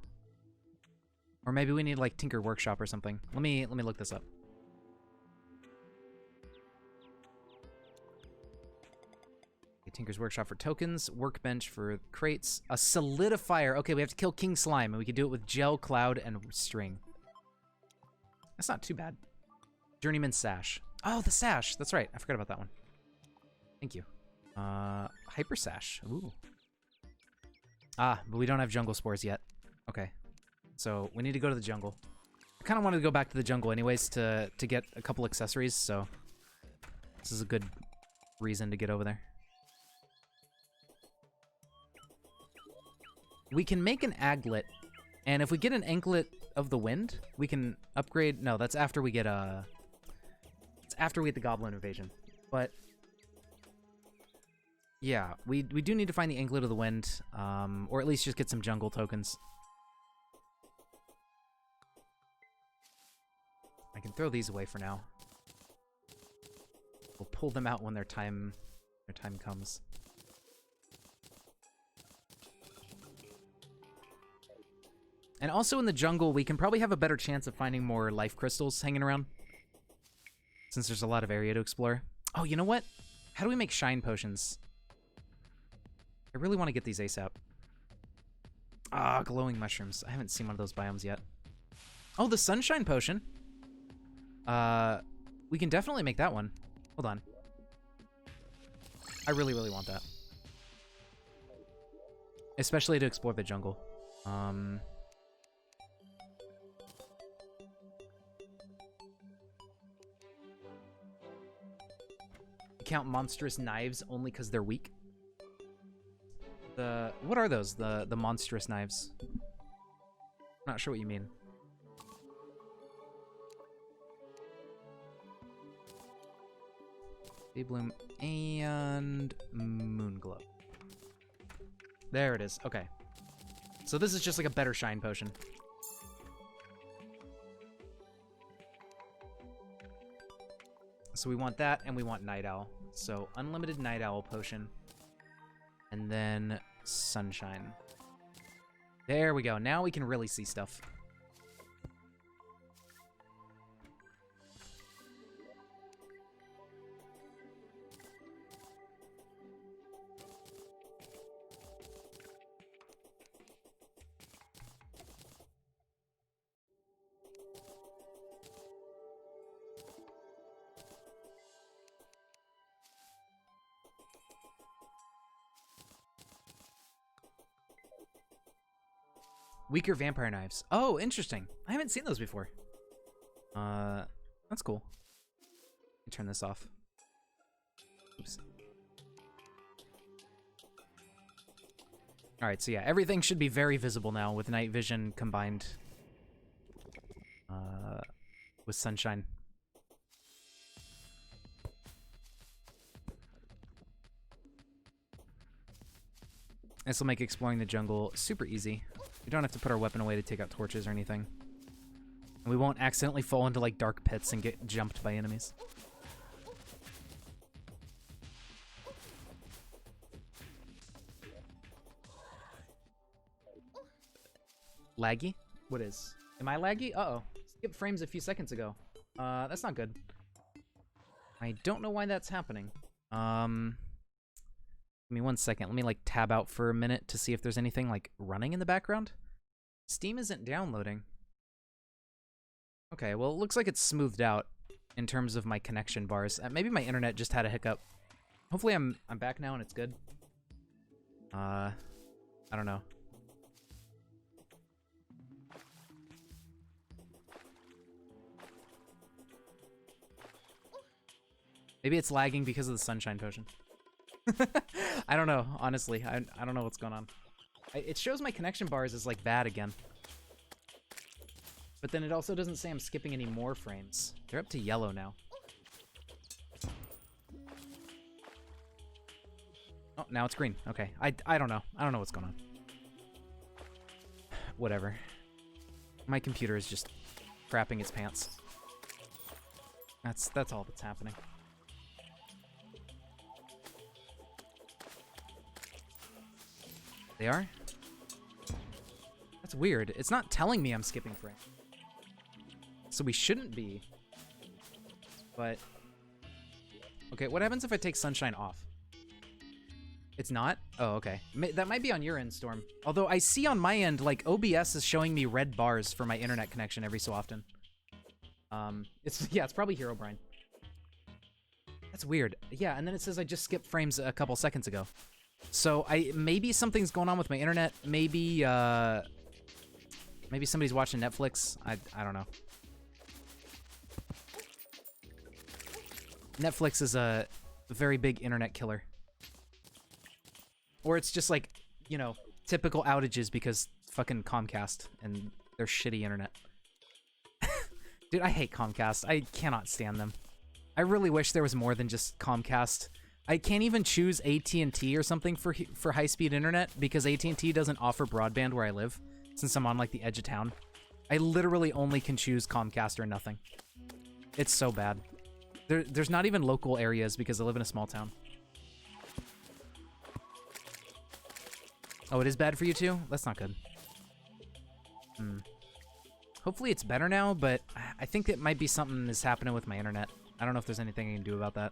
Or maybe we need like Tinker Workshop or something. Let me look this up. Okay, Tinker's Workshop for tokens, workbench for crates, a solidifier. Okay, we have to kill King Slime, and we can do it with gel, cloud, and string. That's not too bad. Journeyman sash. Oh, the sash. That's right. I forgot about that one. Thank you. Hyper sash. Ooh. Ah, but we don't have jungle spores yet. Okay. So we need to go to the jungle. I kind of wanted to go back to the jungle anyways to get a couple accessories, so this is a good reason to get over there. We can make an aglet, and if we get an anklet of the wind, we can upgrade. No, that's after we get it's after we get the goblin invasion. But yeah, we do need to find the anklet of the wind, or at least just get some jungle tokens. I can throw these away for now. We'll pull them out when their time comes. And also in the jungle, we can probably have a better chance of finding more life crystals hanging around, since there's a lot of area to explore. Oh, you know what? How do we make shine potions? I really want to get these ASAP. Ah, glowing mushrooms. I haven't seen one of those biomes yet. Oh, the sunshine potion. We can definitely make that one. Hold on. I really, really want that. Especially to explore the jungle. Count monstrous knives only because they're weak. What are those? The monstrous knives? Not sure what you mean. Daybloom and Moonglow. There it is. Okay. So this is just like a better shine potion. So we want that, and we want Night Owl. So unlimited Night Owl potion. And then Sunshine. There we go. Now we can really see stuff. Weaker vampire knives. Oh, interesting. I haven't seen those before. That's cool. Let me turn this off. Oops. Alright, so yeah, everything should be very visible now with night vision combined with sunshine. This will make exploring the jungle super easy. We don't have to put our weapon away to take out torches or anything. And we won't accidentally fall into like dark pits and get jumped by enemies. Laggy? What is? Am I laggy? Uh-oh. Skip frames a few seconds ago. That's not good. I don't know why that's happening. Give me 1 second. Let me like tab out for a minute to see if there's anything like running in the background. Steam isn't downloading. Okay, well it looks like it's smoothed out in terms of my connection bars. Maybe my internet just had a hiccup. Hopefully I'm back now and it's good. I don't know. Maybe it's lagging because of the sunshine potion. I don't know, honestly. I don't know what's going on. It shows my connection bars as, like, bad again. But then it also doesn't say I'm skipping any more frames. They're up to yellow now. Oh, now it's green. Okay. I don't know. I don't know what's going on. Whatever. My computer is just crapping its pants. That's all that's happening. They are? That's weird. It's not telling me I'm skipping frames. So we shouldn't be. But... okay, what happens if I take sunshine off? It's not? Oh, okay. That might be on your end, Storm. Although I see on my end, like, OBS is showing me red bars for my internet connection every so often. It's probably Herobrine. That's weird. Yeah, and then it says I just skipped frames a couple seconds ago. So maybe something's going on with my internet. Maybe maybe somebody's watching Netflix. I don't know. Netflix is a very big internet killer. Or it's just like, you know, typical outages because fucking Comcast and their shitty internet. Dude, I hate Comcast. I cannot stand them. I really wish there was more than just Comcast. I can't even choose AT&T or something for high-speed internet because AT&T doesn't offer broadband where I live since I'm on, like, the edge of town. I literally only can choose Comcast or nothing. It's so bad. There's not even local areas because I live in a small town. Oh, it is bad for you too? That's not good. Hopefully it's better now, but I think it might be something that's happening with my internet. I don't know if there's anything I can do about that.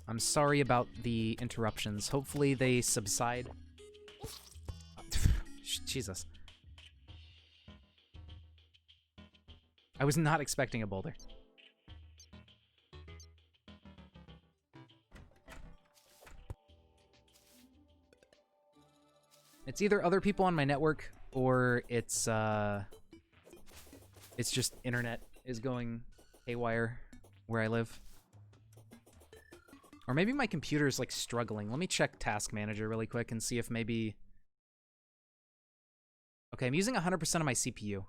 I'm sorry about the interruptions. Hopefully they subside. Jesus. I was not expecting a boulder. It's either other people on my network or it's just internet is going haywire where I live. Or maybe my computer's like struggling. Let me check Task Manager really quick and see if maybe... okay, I'm using 100% of my CPU.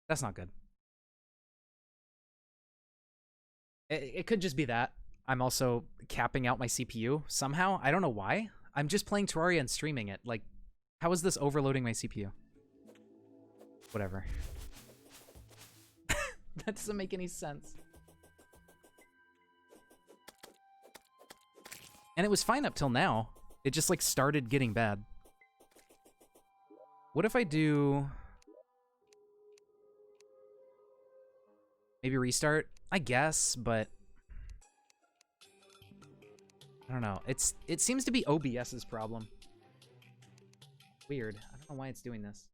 That's not good. It could just be that. I'm also capping out my CPU somehow. I don't know why. I'm just playing Terraria and streaming it. Like, how is this overloading my CPU? Whatever. That doesn't make any sense. And it was fine up till now. It just, like, started getting bad. What if I do... maybe restart? I guess, but... I don't know. It seems to be OBS's problem. Weird. I don't know why it's doing this.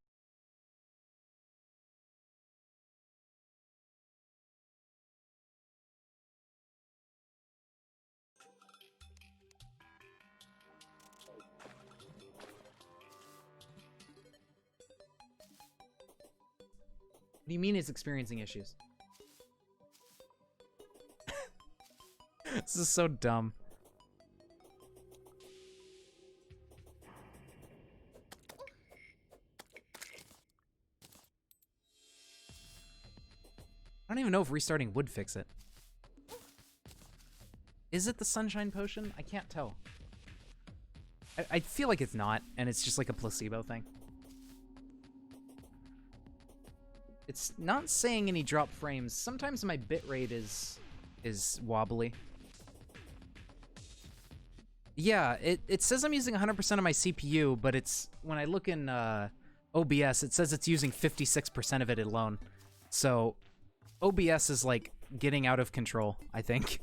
What do you mean it's experiencing issues? This is so dumb. I don't even know if restarting would fix it. Is it the sunshine potion? I can't tell. I feel like it's not, and it's just like a placebo thing. It's not saying any drop frames. Sometimes my bitrate is wobbly. Yeah, it says I'm using 100% of my CPU, but it's when I look in OBS, it says it's using 56% of it alone. So OBS is like getting out of control, I think.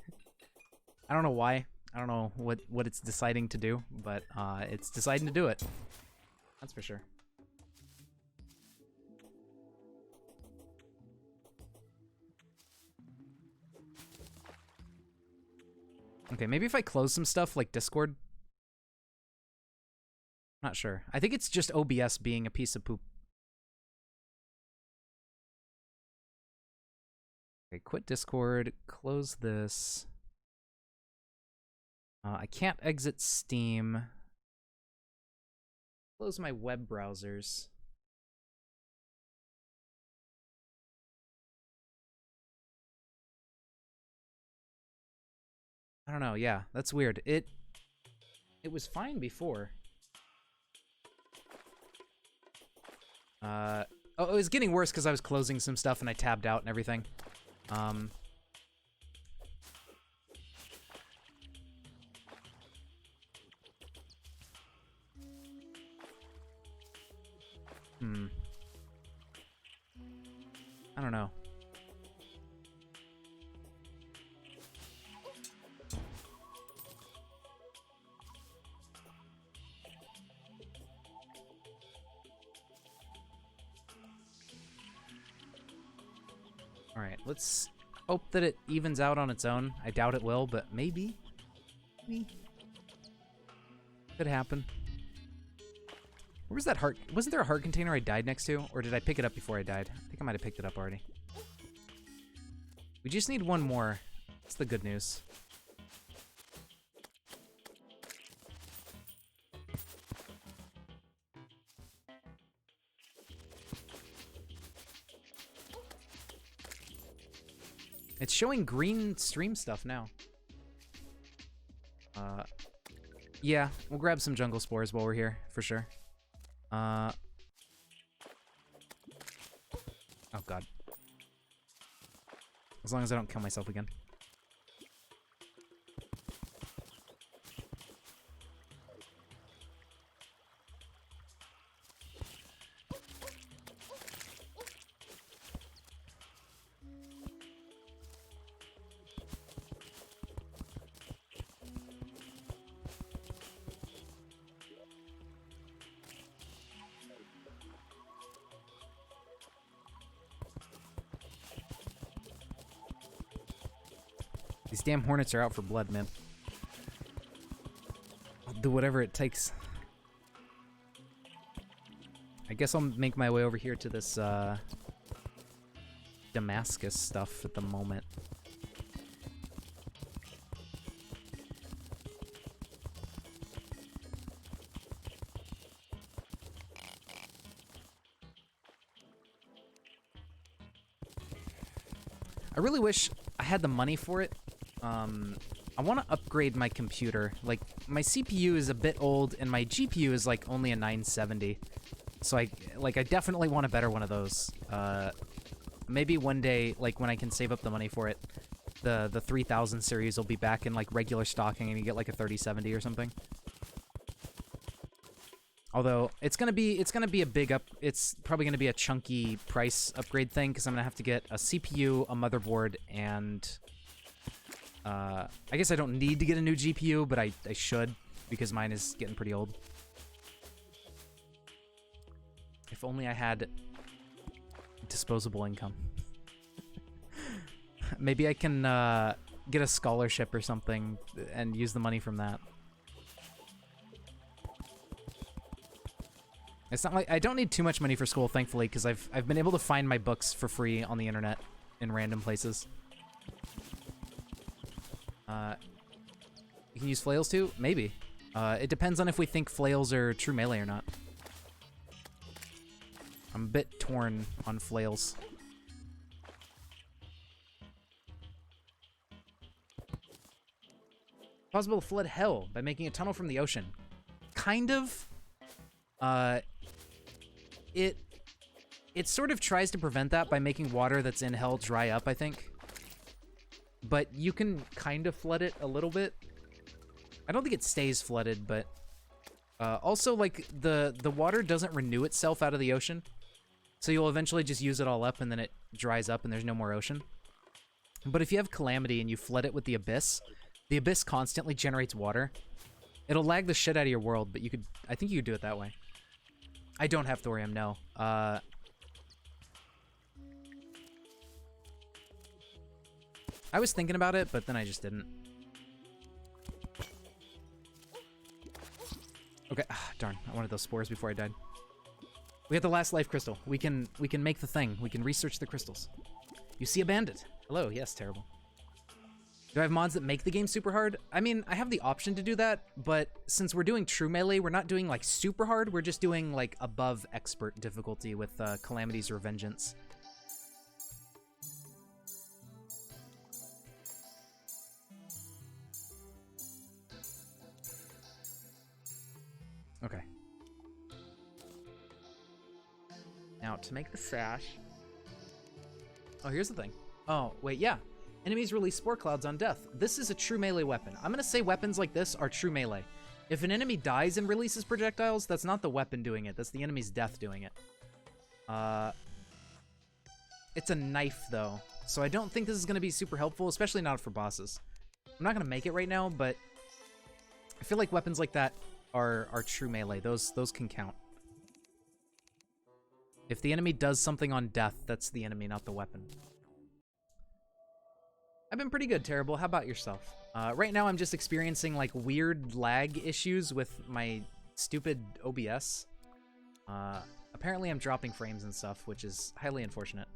I don't know why. I don't know what it's deciding to do, but it's deciding to do it. That's for sure. Okay, maybe if I close some stuff like Discord. Not sure. I think it's just OBS being a piece of poop. Okay, quit Discord, close this. I can't exit Steam. Close my web browsers. I don't know, yeah, that's weird. It was fine before. Oh, it was getting worse because I was closing some stuff and I tabbed out and everything. I don't know. Alright, let's hope that it evens out on its own. I doubt it will, but maybe. Maybe. Could happen. Where was that heart? Wasn't there a heart container I died next to? Or did I pick it up before I died? I think I might have picked it up already. We just need one more. That's the good news. It's showing green stream stuff now. Yeah, we'll grab some jungle spores while we're here, for sure. Oh god. As long as I don't kill myself again. These damn hornets are out for blood, man. I'll do whatever it takes. I guess I'll make my way over here to this, Damascus stuff at the moment. I really wish I had the money for it. I want to upgrade my computer. Like, my CPU is a bit old, and my GPU is, like, only a 970. So, I definitely want a better one of those. Maybe one day, like, when I can save up the money for it, the 3000 series will be back in, like, regular stocking, and you get, like, a 3070 or something. Although, it's gonna be a big it's probably gonna be a chunky price upgrade thing, because I'm gonna have to get a CPU, a motherboard, and... I guess I don't need to get a new GPU, but I should, because mine is getting pretty old. If only I had disposable income. Maybe I can get a scholarship or something and use the money from that. It's not like I don't need too much money for school, thankfully, because I've been able to find my books for free on the internet in random places. You can use flails too? Maybe. It depends on if we think flails are true melee or not. I'm a bit torn on flails. Possible to flood hell by making a tunnel from the ocean. Kind of. It sort of tries to prevent that by making water that's in hell dry up, I think. But you can kind of flood it a little bit. I don't think it stays flooded, but also, like, the water doesn't renew itself out of the ocean, so you'll eventually just use it all up, and then it dries up, and there's no more ocean. But if you have Calamity and you flood it with the Abyss constantly generates water. It'll lag the shit out of your world, but I think you could do it that way. I don't have thorium, no. I was thinking about it, but then I just didn't. Okay, darn. I wanted those spores before I died. We have the last life crystal. We can make the thing. We can research the crystals. You see a bandit. Hello, yes, terrible. Do I have mods that make the game super hard? I mean, I have the option to do that, but since we're doing true melee, we're not doing like super hard, we're just doing like above expert difficulty with Calamity's Revengeance. Okay. Now, to make the sash... Oh, here's the thing. Oh, wait, yeah. Enemies release spore clouds on death. This is a true melee weapon. I'm gonna say weapons like this are true melee. If an enemy dies and releases projectiles, that's not the weapon doing it. That's the enemy's death doing it. It's a knife, though. So I don't think this is gonna be super helpful, especially not for bosses. I'm not gonna make it right now, but I feel like weapons like that are true melee. Those can count. If the enemy does something on death, that's the enemy, not the weapon. I've been pretty good, Terrible. How about yourself? Right now, I'm just experiencing, like, weird lag issues with my stupid OBS. Apparently, I'm dropping frames and stuff, which is highly unfortunate.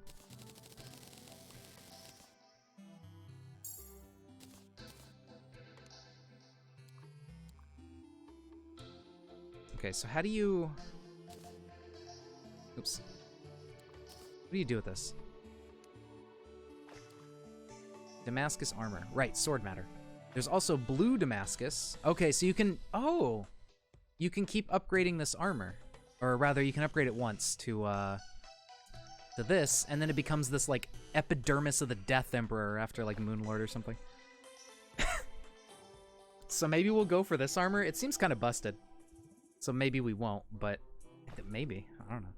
Okay, so how do you... Oops. What do you do with this? Damascus armor. Right, sword matter. There's also blue Damascus. Okay, so you can... Oh! You can keep upgrading this armor. Or rather, you can upgrade it once to this, and then it becomes this, like, epidermis of the Death Emperor after, like, Moonlord or something. So maybe we'll go for this armor. It seems kind of busted. So maybe we won't, but maybe. I don't know.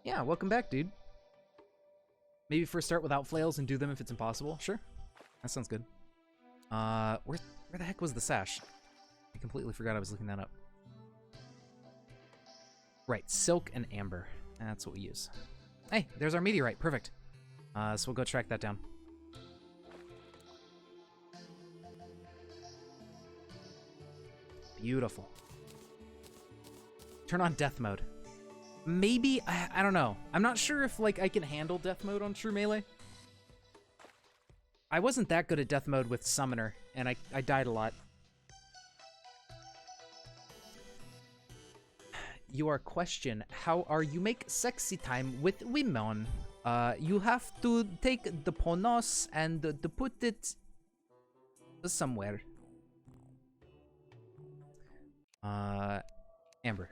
Yeah, welcome back, dude. Maybe first start without flails and do them if it's impossible. Sure. That sounds good. Where the heck was the sash? I completely forgot I was looking that up. Right, silk and amber. That's what we use. Hey, there's our meteorite. Perfect. So we'll go track that down. Beautiful. Turn on death mode. Maybe, I don't know. I'm not sure if, like, I can handle death mode on true melee. I wasn't that good at death mode with Summoner, and I died a lot. Your question, how are you make sexy time with women? You have to take the ponos and to put it somewhere. Amber.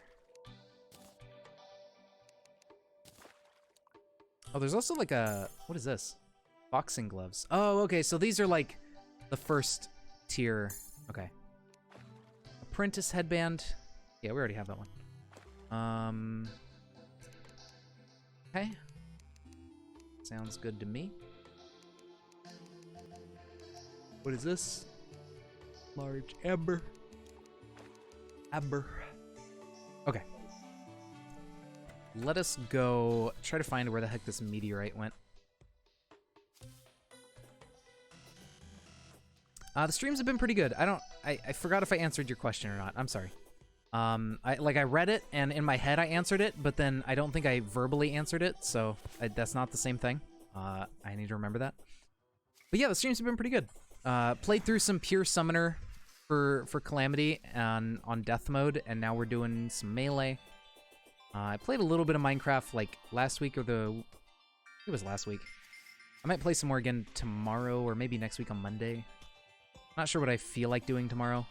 Oh, there's also like a... What is this? Boxing gloves. Oh, okay, so these are like the first tier. Okay. Apprentice headband. Yeah, we already have that one. Okay. Sounds good to me. What is this? Large amber. Amber. Okay. Let us go try to find where the heck this meteorite went. The streams have been pretty good. I forgot if I answered your question or not. I'm sorry. I read it, and in my head I answered it, but then I don't think I verbally answered it, so that's not the same thing. I need to remember that. But yeah, the streams have been pretty good. Played through some pure summoner for Calamity on death mode, and now we're doing some melee. I played a little bit of Minecraft like last week or it was last week. I might play some more again tomorrow or maybe next week on Monday. Not sure what I feel like doing tomorrow.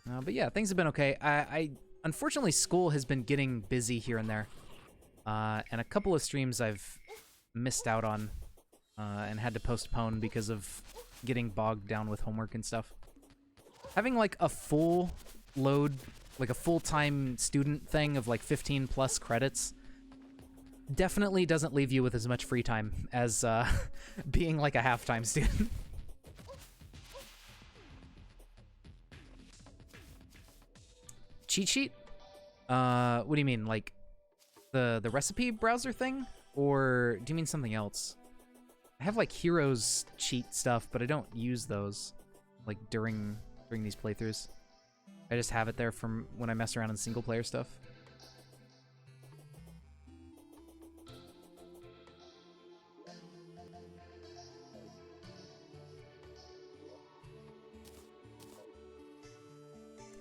But yeah, things have been okay. Unfortunately, school has been getting busy here and there. And a couple of streams I've missed out on and had to postpone because of getting bogged down with homework and stuff. Having like a full load, like a full-time student thing of like 15 plus credits definitely doesn't leave you with as much free time as being like a half-time student. Cheat sheet? What do you mean, like the recipe browser thing? Or do you mean something else? I have like heroes cheat stuff, but I don't use those like during these playthroughs. I just have it there from when I mess around in single player stuff.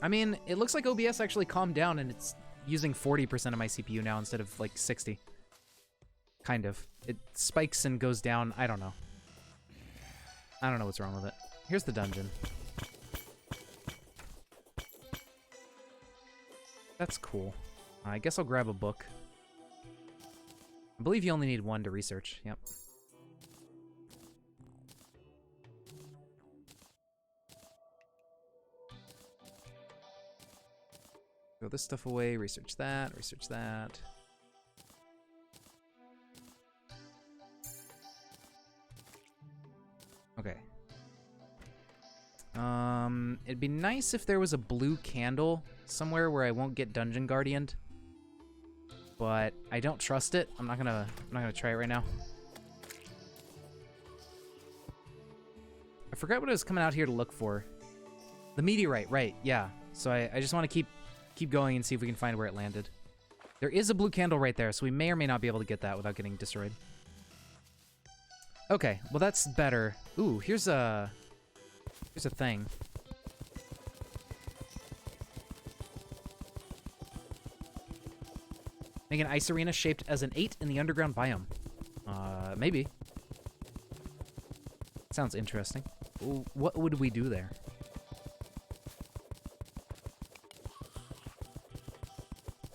I mean, it looks like OBS actually calmed down and it's using 40% of my CPU now instead of like 60. Kind of. It spikes and goes down. I don't know. I don't know what's wrong with it. Here's the dungeon. That's cool. I guess I'll grab a book. I believe you only need one to research. Yep. Throw this stuff away, research that, research that. Okay. It'd be nice if there was a blue candle somewhere where I won't get dungeon guardianed. But I don't trust it. I'm not gonna try it right now. I forgot what I was coming out here to look for. The meteorite, right, yeah. So I just want to keep going and see if we can find where it landed. There is a blue candle right there, so we may or may not be able to get that without getting destroyed. Okay, well that's better. Ooh, here's a thing. Make an ice arena shaped as an 8 in the underground biome. Maybe. Sounds interesting. What would we do there?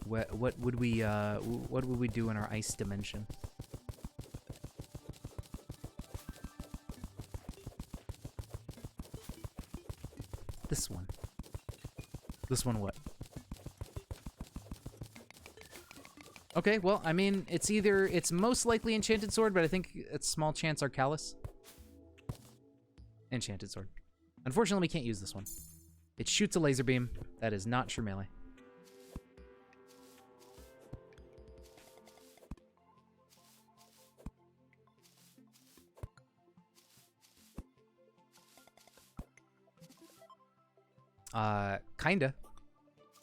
What would we do in our ice dimension? This one. This one what? Okay, well, I mean, it's most likely Enchanted Sword, but I think it's small chance Arcalis. Enchanted Sword. Unfortunately, we can't use this one. It shoots a laser beam. That is not true melee. Kinda.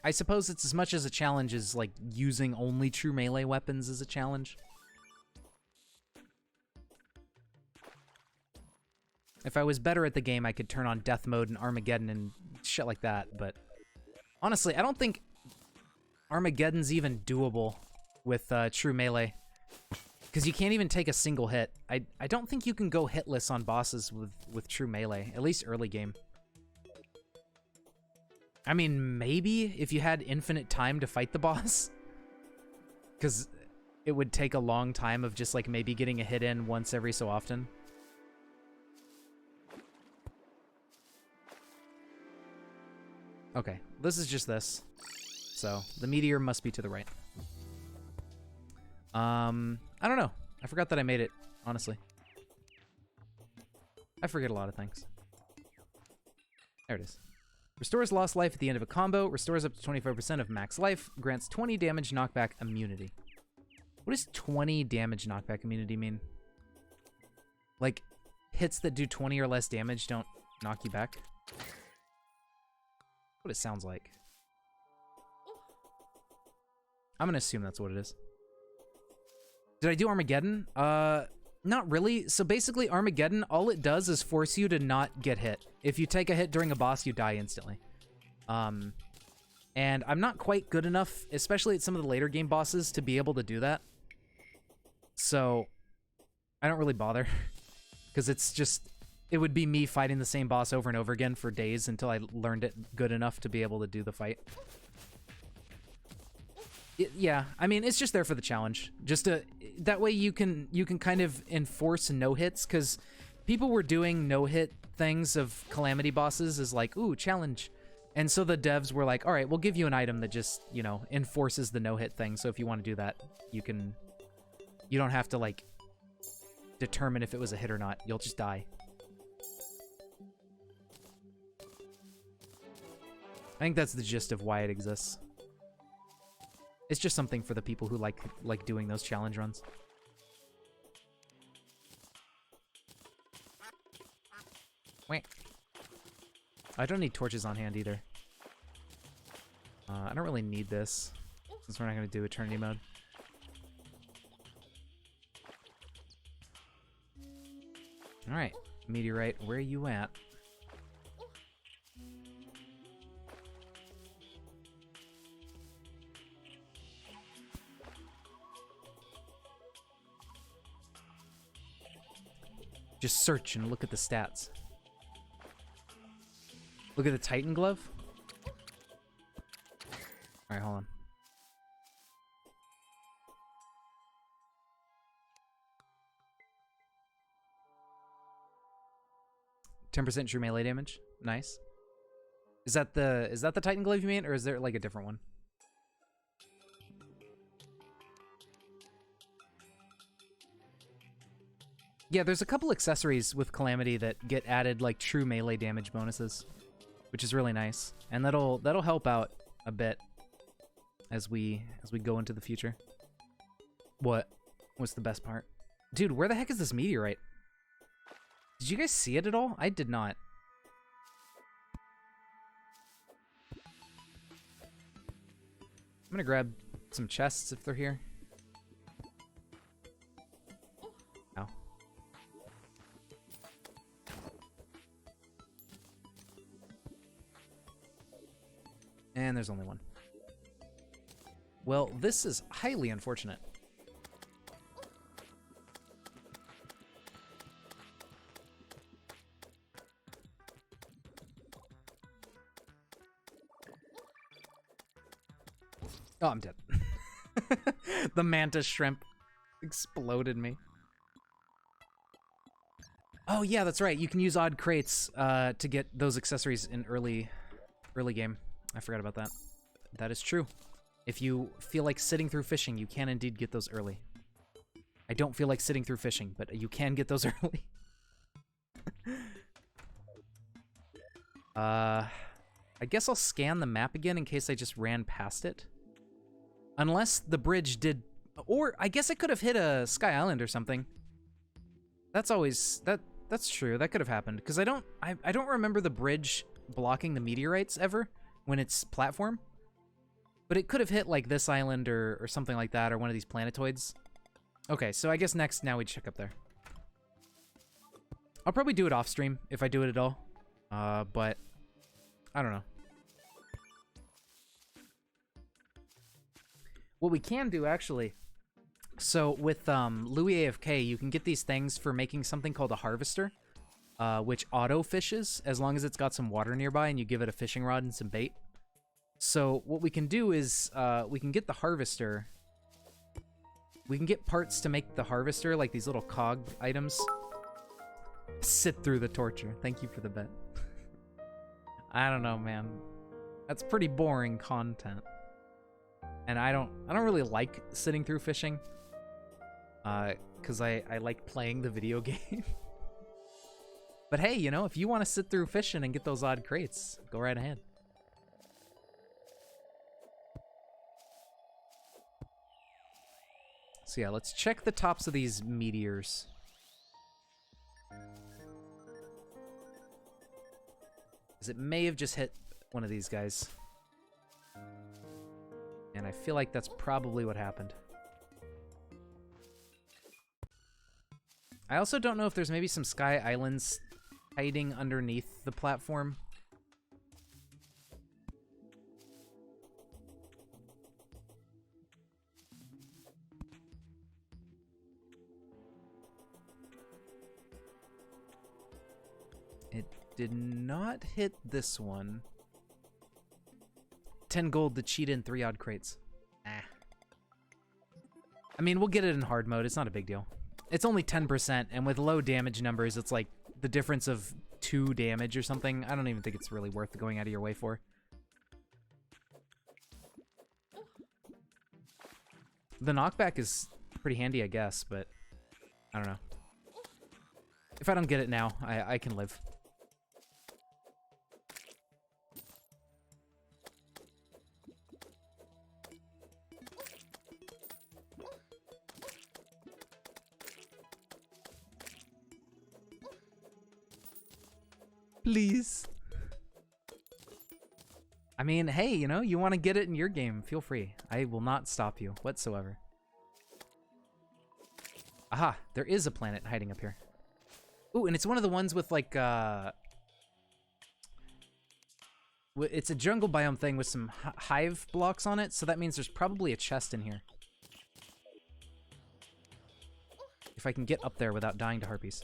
I suppose it's as much as a challenge as, like, using only true melee weapons is a challenge. If I was better at the game, I could turn on Death Mode and Armageddon and shit like that, but honestly, I don't think Armageddon's even doable with true melee, because you can't even take a single hit. I don't think you can go hitless on bosses with true melee, at least early game. I mean, maybe if you had infinite time to fight the boss, because it would take a long time of just, like, maybe getting a hit in once every so often. Okay, this is just this. So, the meteor must be to the right. I don't know. I forgot that I made it, honestly. I forget a lot of things. There it is. Restores lost life at the end of a combo. Restores up to 25% of max life. Grants 20 damage knockback immunity. What does 20 damage knockback immunity mean? Like, hits that do 20 or less damage don't knock you back? What it sounds like. I'm gonna assume that's what it is. Did I do Armageddon? Not really. So basically, Armageddon, all it does is force you to not get hit. If you take a hit during a boss, you die instantly. And I'm not quite good enough, especially at some of the later game bosses, to be able to do that. So, I don't really bother. Because it's just, it would be me fighting the same boss over and over again for days until I learned it good enough to be able to do the fight. Yeah, I mean, it's just there for the challenge. Just to, that way you can kind of enforce no-hits, because people were doing no-hit things of Calamity bosses as like, ooh, challenge. And so the devs were like, all right, we'll give you an item that just, you know, enforces the no-hit thing. So if you want to do that, you don't have to, like, determine if it was a hit or not. You'll just die. I think that's the gist of why it exists. It's just something for the people who like doing those challenge runs. Wait. I don't need torches on hand either. I don't really need this, since we're not going to do Eternity mode. Alright, Meteorite, where are you at? Just search and look at the stats. Look at the Titan glove. Alright, hold on. %10% true melee damage. Nice. Is that the Titan glove you mean, or is there like a different one? Yeah, there's a couple accessories with Calamity that get added like true melee damage bonuses, which is really nice, and that'll help out a bit as we go into the future. What's the best part? Dude, where the heck is this meteorite? Did you guys see it at all? I did not. I'm gonna grab some chests if they're here. Ow. And there's only one. Well, this is highly unfortunate. Oh, I'm dead. The mantis shrimp exploded me. Oh yeah, that's right. You can use odd crates to get those accessories in early game. I forgot about that. That is true. If you feel like sitting through fishing, you can indeed get those early. I don't feel like sitting through fishing, but you can get those early. I guess I'll scan the map again in case I just ran past it. Unless the bridge did... Or, I guess it could have hit a Sky Island or something. That's always... That's true. That could have happened. Because I don't remember the bridge blocking the meteorites ever when it's platform. But it could have hit, like, this island or something like that, or one of these planetoids. Okay, so I guess next, now we check up there. I'll probably do it off stream, if I do it at all. But... I don't know. What we can do, actually... So, with Louis AFK, you can get these things for making something called a harvester, which auto-fishes, as long as it's got some water nearby and you give it a fishing rod and some bait. So, what we can do is, we can get the harvester. We can get parts to make the harvester, like these little cog items. Sit through the torture. Thank you for the bet. I don't know, man. That's pretty boring content. And I don't really like sitting through fishing. Because I like playing the video game. But hey, you know, if you want to sit through fishing and get those odd crates, go right ahead. So yeah, let's check the tops of these meteors. Because it may have just hit one of these guys. And I feel like that's probably what happened. I also don't know if there's maybe some Sky Islands hiding underneath the platform. It did not hit this one. 10 gold to cheat in 3 odd crates. Ah. I mean, we'll get it in hard mode. It's not a big deal. It's only 10%, and with low damage numbers, it's like the difference of 2 damage or something. I don't even think it's really worth going out of your way for. The knockback is pretty handy, I guess, but I don't know. If I don't get it now, I can live. Please. I mean, hey, you know, you want to get it in your game, feel free. I will not stop you whatsoever. Aha, there is a planet hiding up here. Ooh, and it's one of the ones with like, it's a jungle biome thing with some hive blocks on it, so that means there's probably a chest in here. If I can get up there without dying to harpies.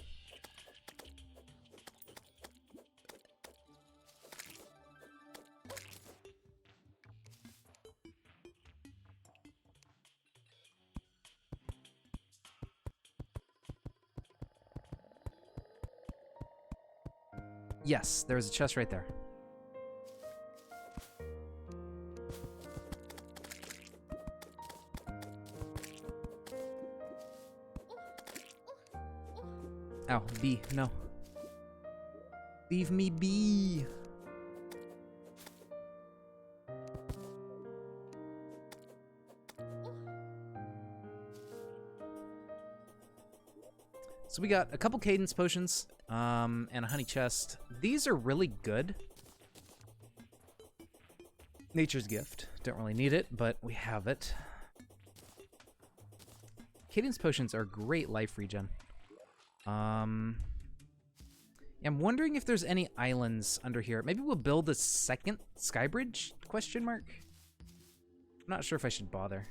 Yes, there's a chest right there. Ow, bee, no. Leave me be. So we got a couple cadence potions, and a honey chest. These are really good. Nature's gift. Don't really need it, but we have it. Cadence potions are great life regen. I'm wondering if there's any islands under here. Maybe we'll build a second sky bridge? Question mark. I'm not sure if I should bother.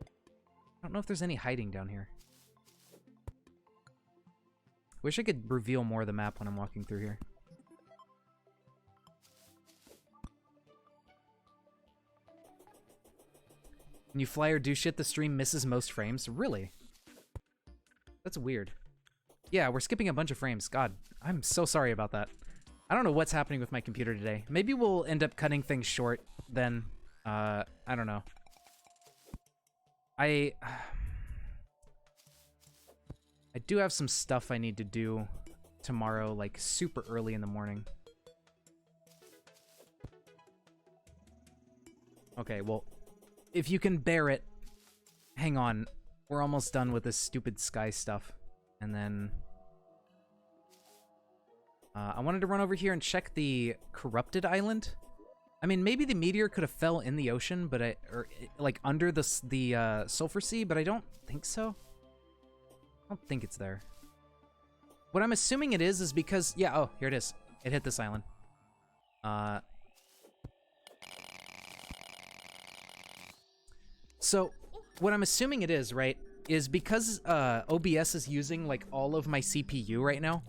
I don't know if there's any hiding down here. Wish I could reveal more of the map when I'm walking through here. When you fly or do shit, the stream misses most frames. Really? That's weird. Yeah, we're skipping a bunch of frames. God, I'm so sorry about that. I don't know what's happening with my computer today. Maybe we'll end up cutting things short then. I don't know. I do have some stuff I need to do tomorrow, like super early in the morning. Okay, well, if you can bear it, hang on. We're almost done with this stupid sky stuff. And then I wanted to run over here and check the corrupted island. I mean, maybe the meteor could have fell in the ocean, but or like under the sulfur sea, but I don't think so. I don't think it's there. What I'm assuming it is because, yeah, oh, here it is. It hit this island. So what I'm assuming it is, right, is because OBS is using like all of my CPU right now.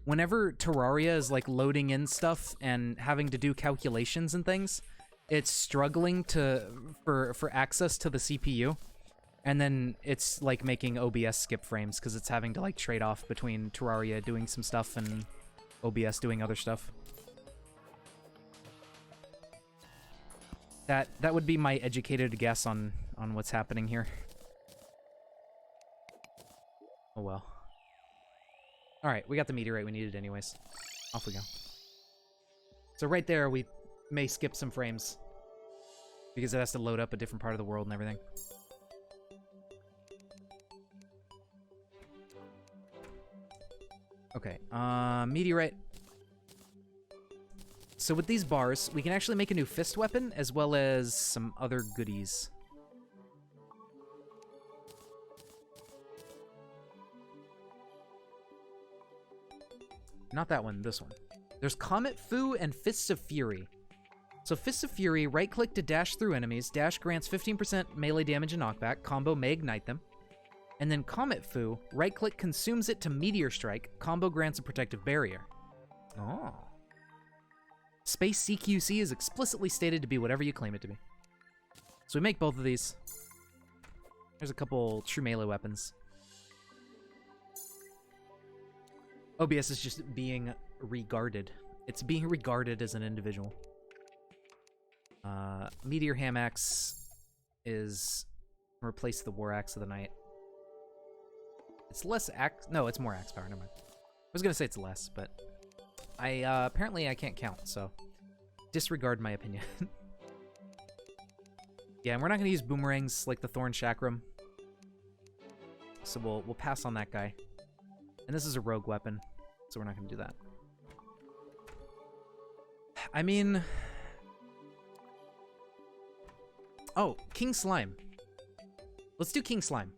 Whenever Terraria is like loading in stuff and having to do calculations and things, it's struggling for access to the CPU, and then it's like making OBS skip frames because it's having to like trade off between Terraria doing some stuff and OBS doing other stuff. That would be my educated guess on what's happening here. Oh well. Alright, we got the meteorite we needed anyways. Off we go. So right there, we may skip some frames. Because it has to load up a different part of the world and everything. Okay, meteorite. So with these bars, we can actually make a new fist weapon, as well as some other goodies. Not that one, this one. There's Comet Fu and Fists of Fury. So Fists of Fury, right-click to dash through enemies. Dash grants 15% melee damage and knockback. Combo may ignite them. And then Comet Fu, right-click consumes it to Meteor Strike. Combo grants a protective barrier. Oh. Space CQC is explicitly stated to be whatever you claim it to be. So we make both of these. There's a couple true melee weapons. OBS is just being regarded. It's being regarded as an individual. Meteor Ham Axe is replace the War Axe of the Night. It's less axe. No, it's more axe power. Never mind. I was gonna say it's less, but apparently I can't count, so disregard my opinion. Yeah, and we're not gonna use boomerangs like the Thorn Chakram, so we'll pass on that guy. And this is a rogue weapon, so we're not gonna do that. I mean... Oh, King Slime. Let's do King Slime.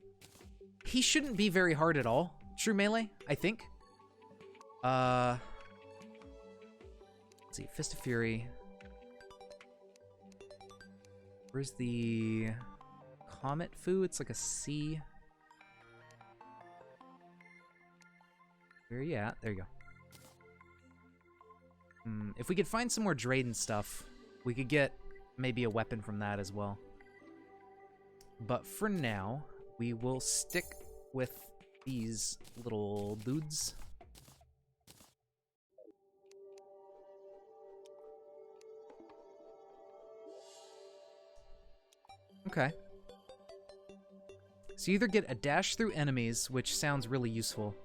He shouldn't be very hard at all. True melee, I think. Let's see, Fist of Fury. Where's the Comet Foo? It's like a C. Where are you at? There you go. If we could find some more Drayden stuff, we could get maybe a weapon from that as well. But for now, we will stick with these little dudes. Okay. So you either get a dash through enemies, which sounds really useful.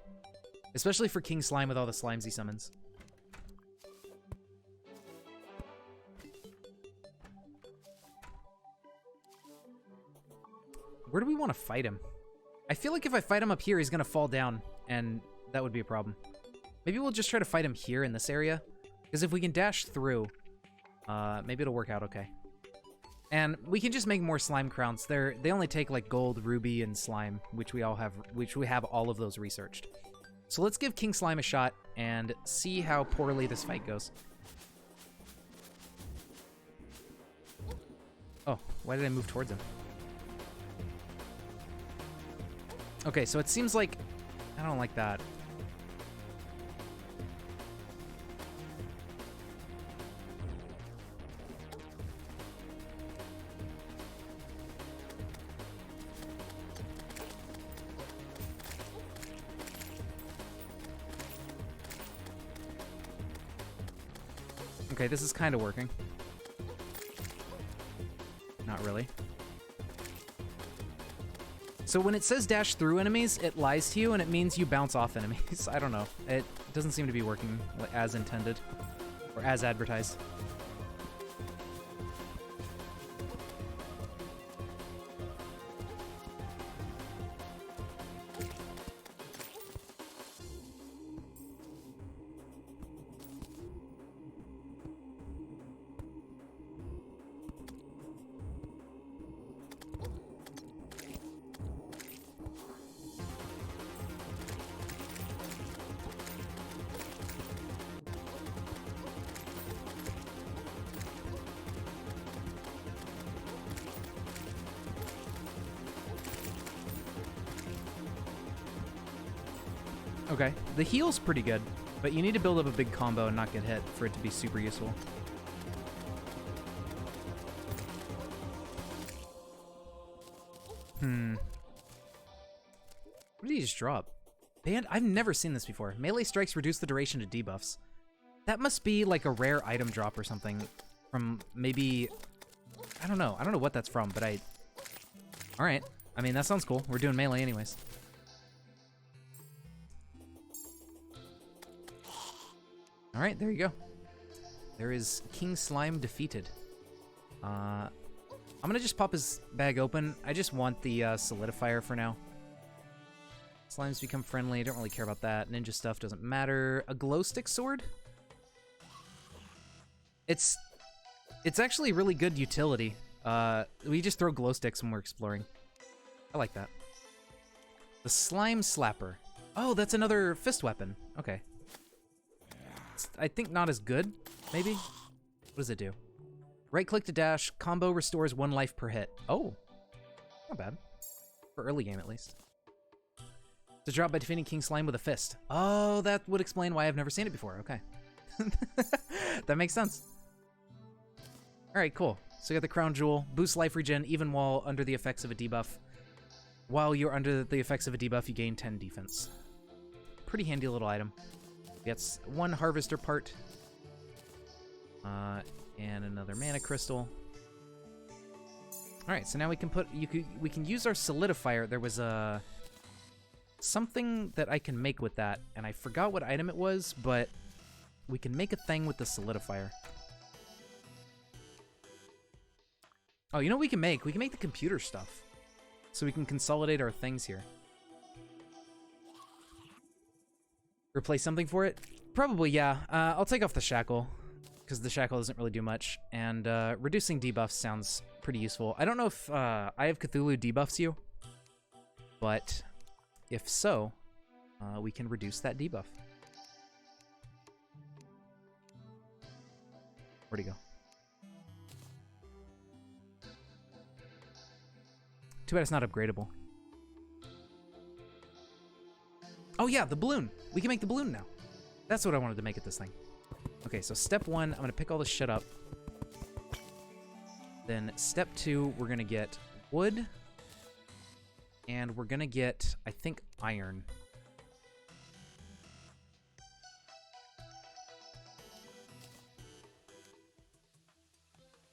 Especially for King Slime with all the slimes he summons. Where do we want to fight him? I feel like if I fight him up here, he's going to fall down, and that would be a problem. Maybe we'll just try to fight him here in this area, because if we can dash through, maybe it'll work out okay. And we can just make more slime crowns. They only take like gold, ruby, and slime, which we have all of those researched. So let's give King Slime a shot and see how poorly this fight goes. Oh, why did I move towards him? Okay, so it seems like... I don't like that. Okay, this is kind of working. Not really. So when it says dash through enemies, it lies to you and it means you bounce off enemies. I don't know. It doesn't seem to be working as intended or as advertised. Okay, the heal's pretty good, but you need to build up a big combo and not get hit for it to be super useful. What did he just drop? I've never seen this before. Melee strikes reduce the duration to debuffs. That must be like a rare item drop or something from maybe... I don't know. I don't know what that's from, but Alright. I mean, that sounds cool. We're doing melee anyways. Alright, there you go. There is King Slime defeated. I'm gonna just pop his bag open. I just want the solidifier for now. Slimes become friendly. I don't really care about that. Ninja stuff doesn't matter. A glow stick sword? It's actually really good utility. We just throw glow sticks when we're exploring. I like that. The Slime Slapper. Oh, that's another fist weapon. Okay. I think not as good, maybe? What does it do? Right-click to dash. Combo restores 1 life per hit. Oh. Not bad. For early game, at least. To drop by defeating King Slime with a fist. Oh, that would explain why I've never seen it before. Okay. That makes sense. Alright, cool. So you got the Crown Jewel. Boost life regen even while under the effects of a debuff. While you're under the effects of a debuff, you gain 10 defense. Pretty handy little item. Gets 1 harvester part. And another mana crystal. Alright, so now we can we can use our solidifier. There was something that I can make with that, and I forgot what item it was, but we can make a thing with the solidifier. Oh, you know what we can make? We can make the computer stuff. So we can consolidate our things here. Replace something for it? Probably, yeah. I'll take off the shackle. because the shackle doesn't really do much, and reducing debuffs sounds pretty useful. I don't know if Eye of Cthulhu debuffs you, but if so, we can reduce that debuff. Where'd he go? Too bad it's not upgradable. Oh yeah, the balloon. We can make the balloon now. That's what I wanted to make it this thing. Okay, so step 1, I'm gonna pick all this shit up. Then step 2, we're gonna get wood. And we're gonna get, I think, iron.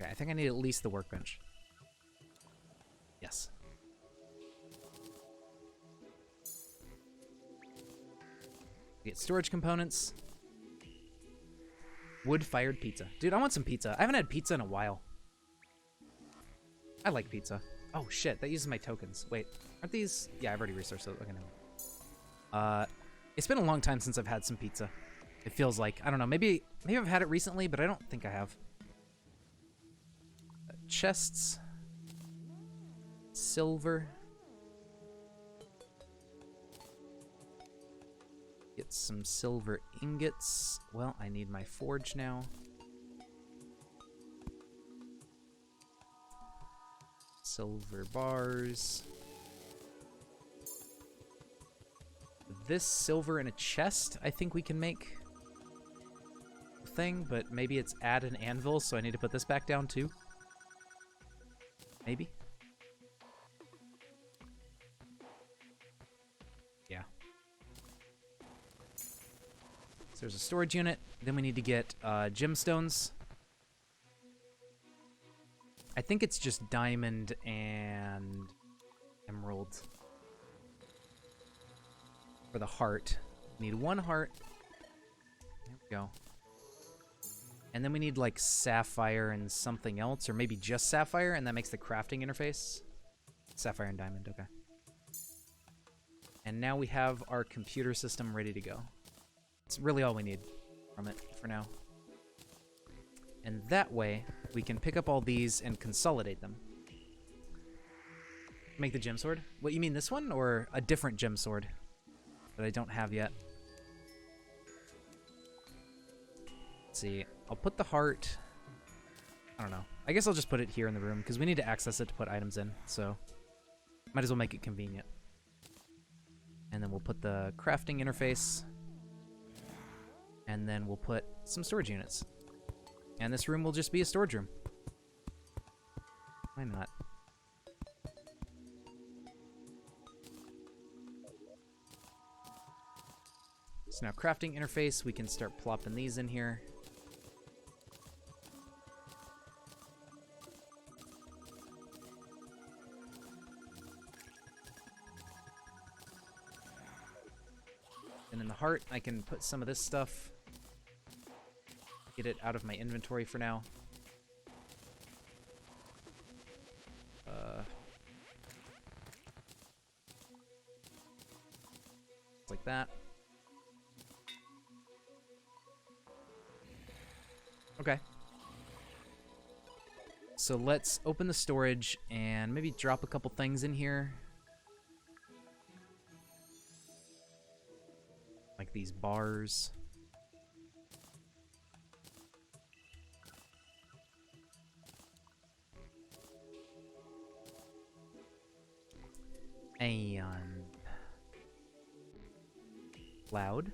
Okay, I think I need at least the workbench. Yes. Get storage components. Wood-fired pizza. Dude, I want some pizza. I haven't had pizza in a while. I like pizza. Oh, shit. That uses my tokens. Wait. Aren't these... Yeah, I've already resourced those. Okay, no. It's been a long time since I've had some pizza. It feels like. I don't know. Maybe I've had it recently, but I don't think I have. Chests. Silver. Get some silver ingots. Well, I need my forge now. Silver bars. This silver in a chest, I think we can make a thing, but maybe it's add an anvil, so I need to put this back down too. Maybe. Yeah. So there's a storage unit. Then we need to get gemstones. I think it's just diamond and emerald. For the heart. We need 1 heart. There we go. And then we need like sapphire and something else, or maybe just sapphire, and that makes the crafting interface. Sapphire and diamond, okay. And now we have our computer system ready to go. It's really all we need from it for now. And that way, we can pick up all these and consolidate them. Make the gem sword? What, you mean this one, or a different gem sword that I don't have yet? Let's see. I'll put the heart... I don't know. I guess I'll just put it here in the room, because we need to access it to put items in, so... Might as well make it convenient. And then we'll put the crafting interface. And then we'll put some storage units. And this room will just be a storage room. Why not? So now crafting interface, we can start plopping these in here. And in the heart, I can put some of this stuff. Get it out of my inventory for now. Like that. Okay. So let's open the storage and maybe drop a couple things in here. Like these bars. And cloud,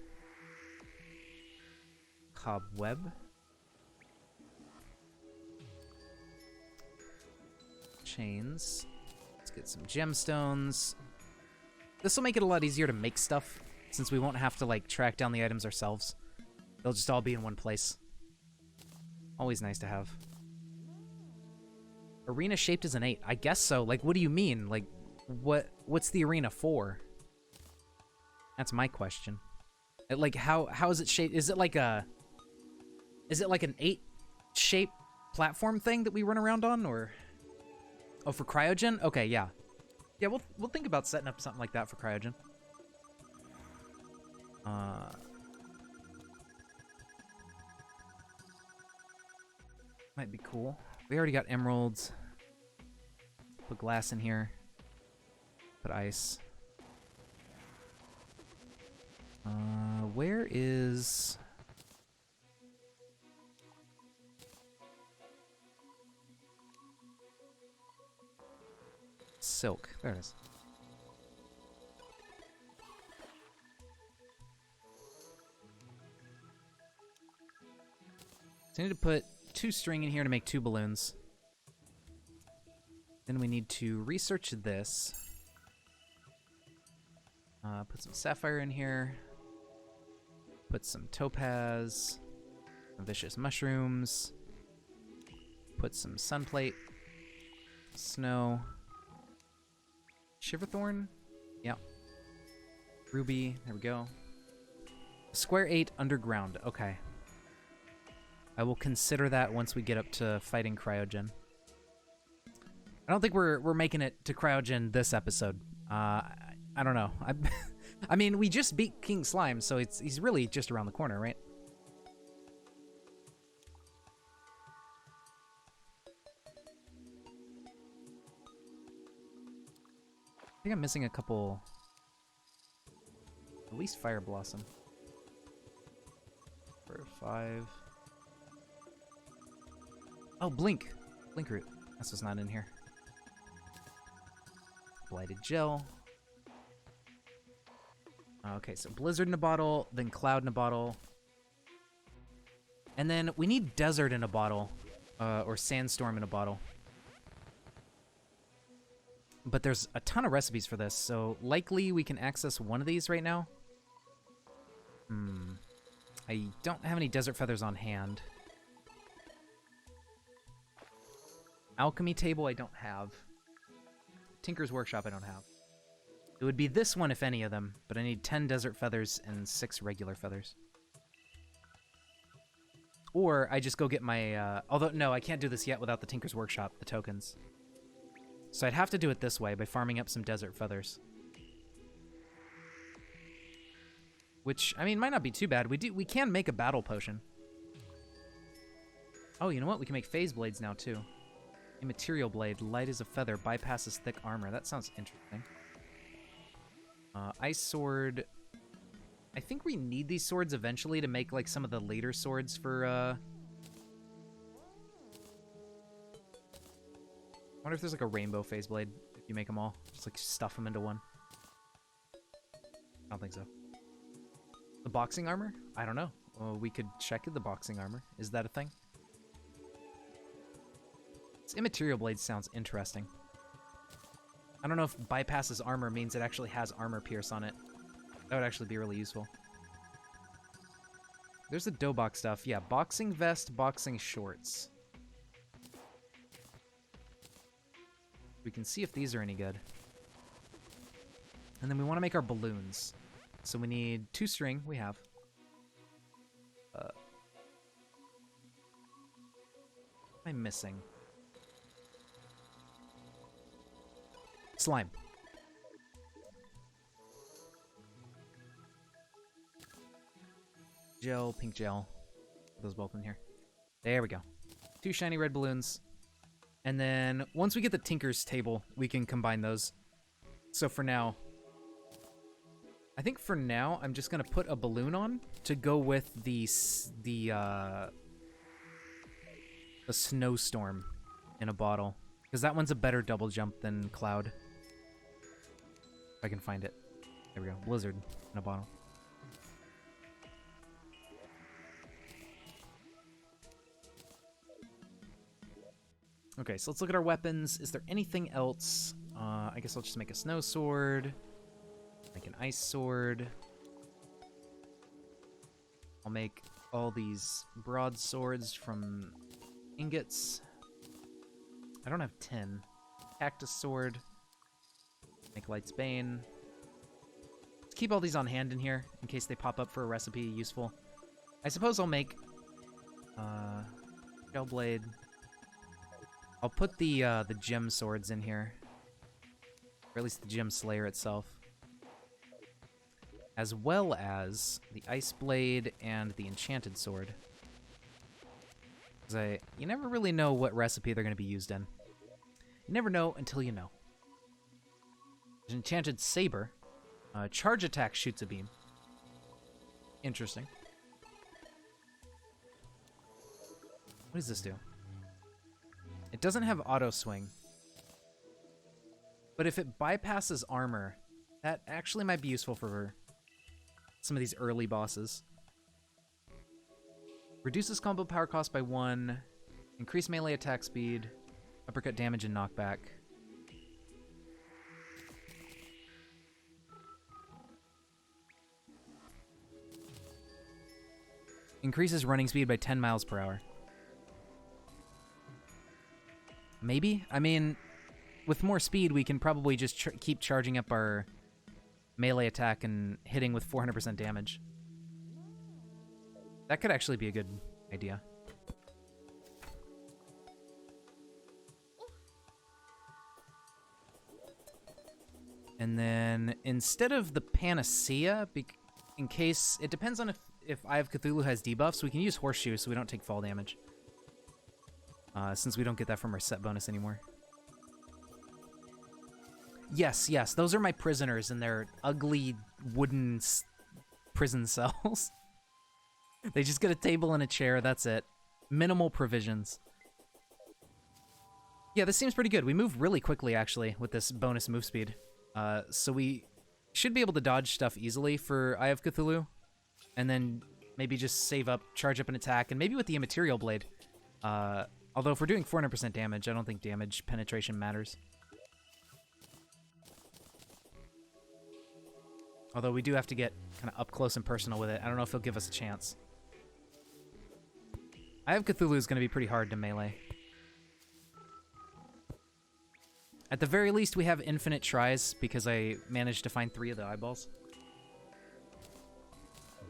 cobweb, chains. Let's get some gemstones. This will make it a lot easier to make stuff, since we won't have to like track down the items ourselves. They'll just all be in one place. Always nice to have. Arena shaped as an 8. I guess so. Like, what do you mean? Like, what's the arena for? That's my question. Like, how is it shaped? Is it like an 8 shape platform thing that we run around on, or? Oh, for cryogen? Okay, yeah. Yeah, we'll think about setting up something like that for cryogen. Might be cool. We already got emeralds. Put glass in here. Put ice. Where is... silk? There it is. So I need to put 2 string in here to make 2 balloons. Then we need to research this. Put some sapphire in here. Put some topaz. Some vicious mushrooms. Put some sunplate. Snow. Shiverthorn? Yep. Ruby. There we go. Square 8 underground. Okay. I will consider that once we get up to fighting Cryogen. I don't think we're making it to Cryogen this episode. I don't know. I mean, we just beat King Slime, so he's really just around the corner, right? I think I'm missing a couple... at least Fire Blossom. 4 or 5... oh, Blink! Blink Root. That's what's not in here. Blighted Gel. Okay, so Blizzard in a bottle, then Cloud in a bottle. And then we need Desert in a bottle, or Sandstorm in a bottle. But there's a ton of recipes for this, so likely we can access one of these right now. I don't have any Desert Feathers on hand. Alchemy Table I don't have. Tinker's Workshop I don't have. It would be this one if any of them, but I need 10 Desert Feathers and 6 regular feathers. Or I just go get my... although, no, I can't do this yet without the Tinker's Workshop, the tokens. So I'd have to do it this way, by farming up some Desert Feathers. Which, I mean, might not be too bad. We can make a battle potion. Oh, you know what? We can make Phase Blades now, too. Immaterial Blade, light as a feather, bypasses thick armor. That sounds interesting. Ice Sword. I think we need these swords eventually to make, like, some of the later swords for, I wonder if there's, like, a rainbow Phase Blade, if you make them all. Just, like, stuff them into one. I don't think so. The boxing armor? I don't know. Well, we could check the boxing armor. Is that a thing? This Immaterial Blade sounds interesting. I don't know if bypasses armor means it actually has armor pierce on it. That would actually be really useful. There's the Dobok stuff. Yeah, boxing vest, boxing shorts. We can see if these are any good. And then we want to make our balloons. So we need 2 string. We have. What am I missing? Slime. Gel, pink gel. Put those both in here. There we go. 2 shiny red balloons. And then once we get the Tinker's table, we can combine those. So for now, I think for now, I'm just going to put a balloon on to go with the snowstorm in a bottle. Because that one's a better double jump than Cloud. If I can find it. There we go. Blizzard in a bottle. Okay, so let's look at our weapons. Is there anything else? I guess I'll just make a snow sword. Make an ice sword. I'll make all these broadswords from ingots. I don't have tin. Cactus sword. Make Light's Bane. Let's keep all these on hand in here in case they pop up for a recipe useful. I suppose I'll make Shell Blade. I'll put the gem swords in here. Or at least the gem slayer itself. As well as the ice blade and the enchanted sword. Because you never really know what recipe they're going to be used in. You never know until you know. There's an enchanted saber. Charge attack shoots a beam. Interesting. What does this do? It doesn't have auto swing. But if it bypasses armor, that actually might be useful for some of these early bosses. Reduces combo power cost by 1. Increase melee attack speed. Uppercut damage and knockback. Increases running speed by 10 miles per hour. Maybe? I mean, with more speed, we can probably just keep charging up our melee attack and hitting with 400% damage. That could actually be a good idea. And then, instead of the Panacea, in case... It depends on if Eye of Cthulhu has debuffs, we can use Horseshoe so we don't take fall damage. Since we don't get that from our set bonus anymore. Yes, those are my prisoners in their ugly wooden prison cells. They just get a table and a chair, that's it. Minimal provisions. Yeah, this seems pretty good. We move really quickly, actually, with this bonus move speed. So we should be able to dodge stuff easily for Eye of Cthulhu. And then maybe just save up, charge up an attack, and maybe with the Immaterial Blade. Although if we're doing 400% damage, I don't think damage penetration matters. Although we do have to get kind of up close and personal with it. I don't know if he'll give us a chance. Eye of Cthulhu is going to be pretty hard to melee. At the very least, we have infinite tries because I managed to find 3 of the eyeballs.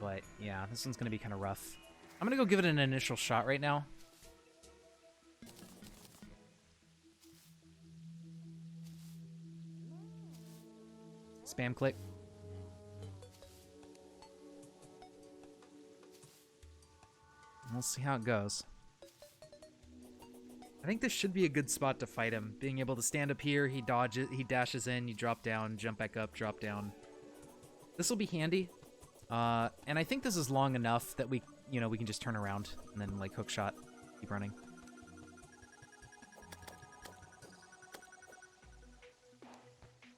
But yeah, this one's going to be kind of rough. I'm going to go give it an initial shot right now. Spam click. We'll see how it goes. I think this should be a good spot to fight him. Being able to stand up here, he dodges, he dashes in, you drop down, jump back up, drop down. This will be handy. And I think this is long enough that we can just turn around and then like hook shot, keep running.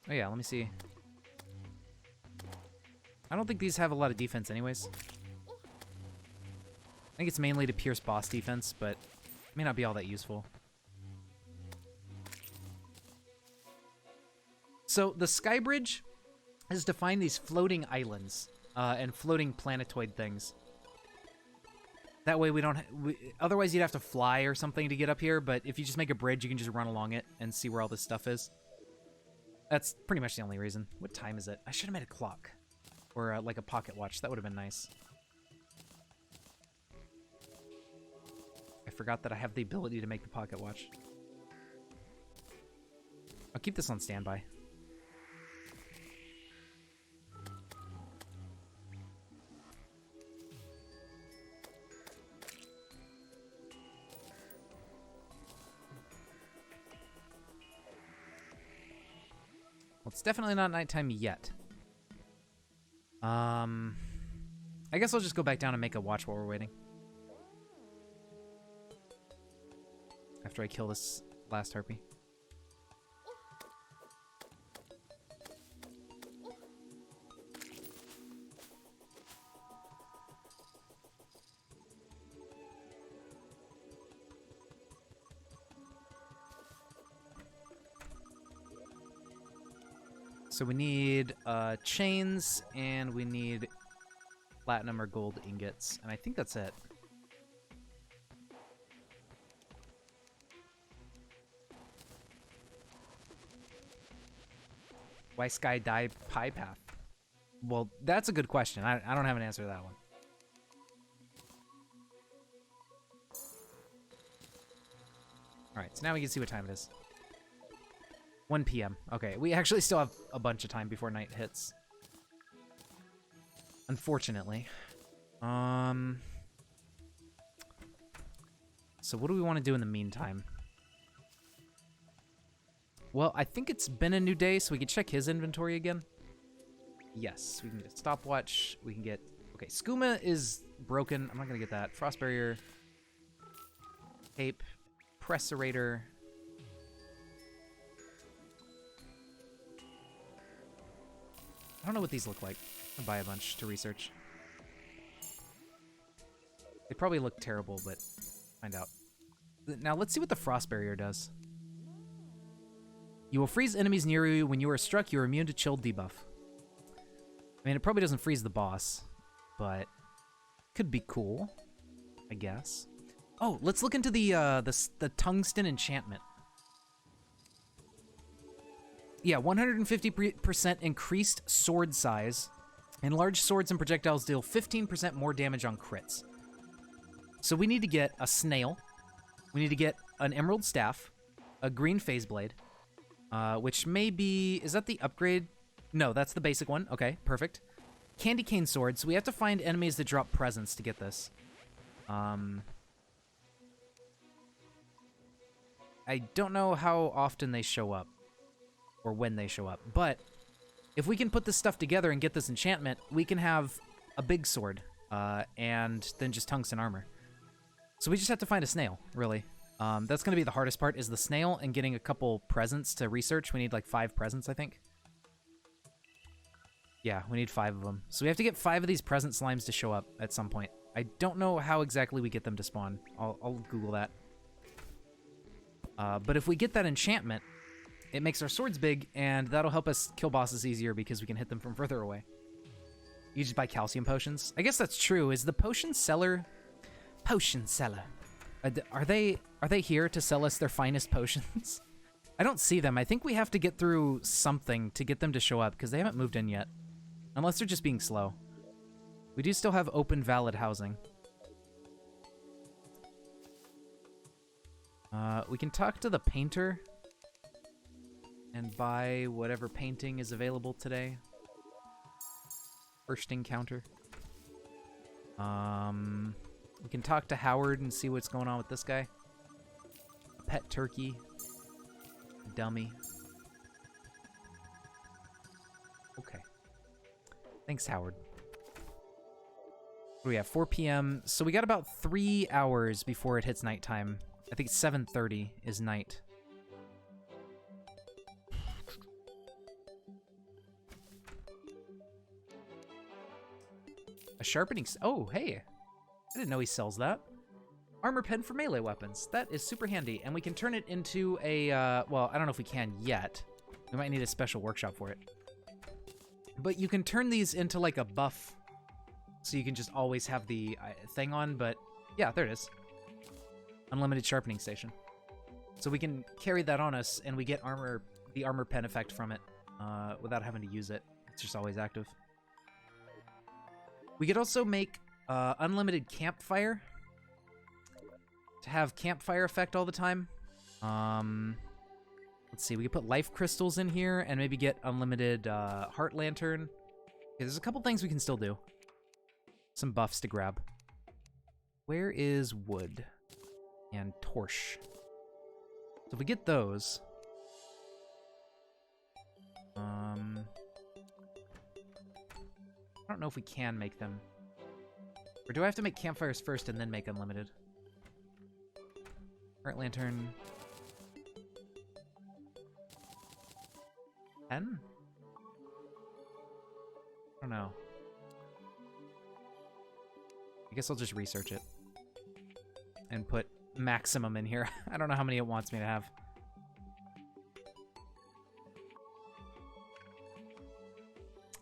Oh yeah, let me see. I don't think these have a lot of defense anyways. I think it's mainly to pierce boss defense, but it may not be all that useful. So the Sky Bridge is to find these floating islands and floating planetoid things. That way we don't... otherwise you'd have to fly or something to get up here, but if you just make a bridge, you can just run along it and see where all this stuff is. That's pretty much the only reason. What time is it? I should have made a clock. Or like a pocket watch. That would have been nice. I forgot that I have the ability to make the pocket watch. I'll keep this on standby. Well, it's definitely not nighttime yet. I guess I'll just go back down and make a watch while we're waiting. After I kill this last harpy. So we need chains, and we need platinum or gold ingots, and I think that's it. Why Sky die Pie Path? Well, that's a good question. I don't have an answer to that one. Alright, so now we can see what time it is. 1 p.m. Okay, we actually still have a bunch of time before night hits. Unfortunately. So So what do we want to do in the meantime? Well, I think it's been a new day, so we can check his inventory again. Yes, we can get a stopwatch. We can get... Okay, skooma is broken. I'm not going to get that. Frost barrier. Tape. Pressurator. I don't know what these look like. I'll buy a bunch to research. They probably look terrible, but find out. Now, let's see what the frost barrier does. You will freeze enemies near you. When you are struck, you are immune to chill debuff. I mean, it probably doesn't freeze the boss, but could be cool, I guess. Oh, let's look into the tungsten enchantment. Yeah, 150% increased sword size, and large swords and projectiles deal 15% more damage on crits. So we need to get a snail. We need to get an emerald staff, a green phase blade, which may be... Is that the upgrade? No, that's the basic one. Okay, perfect. Candy cane sword. So we have to find enemies that drop presents to get this. I don't know how often they show up, or when they show up, but if we can put this stuff together and get this enchantment, we can have a big sword, and then just tungsten armor. So we just have to find a snail, really. That's going to be the hardest part, is the snail and getting a couple presents to research. We need like 5 presents, I think. Yeah, we need 5 of them. So we have to get 5 of these present slimes to show up at some point. I don't know how exactly we get them to spawn. I'll Google that. But if we get that enchantment, it makes our swords big, and that'll help us kill bosses easier because we can hit them from further away. You just buy calcium potions. I guess that's true. Is the potion seller... Potion seller. Are they here to sell us their finest potions? I don't see them. I think we have to get through something to get them to show up, because they haven't moved in yet. Unless they're just being slow. We do still have open, valid housing. We can talk to the painter and buy whatever painting is available today. First encounter. We can talk to Howard and see what's going on with this guy. A pet turkey. Dummy. Okay. Thanks, Howard. What do we have? 4 p.m. So we got about 3 hours before it hits nighttime. I think 7:30 is night. A sharpening... Oh, hey. I didn't know he sells that. Armor pen for melee weapons. That is super handy. And we can turn it into a... well, I don't know if we can yet. We might need a special workshop for it. But you can turn these into like a buff. So you can just always have the thing on. But yeah, there it is. Unlimited sharpening station. So we can carry that on us, and we get the armor pen effect from it without having to use it. It's just always active. We could also make unlimited campfire to have campfire effect all the time. Let's see, we could put life crystals in here and maybe get unlimited heart lantern. Okay, there's a couple things we can still do. Some buffs to grab. Where is wood? And torch. So if we get those... I don't know if we can make them. Or do I have to make campfires first and then make unlimited? Heart lantern... 10? I don't know. I guess I'll just research it. And put maximum in here. I don't know how many it wants me to have.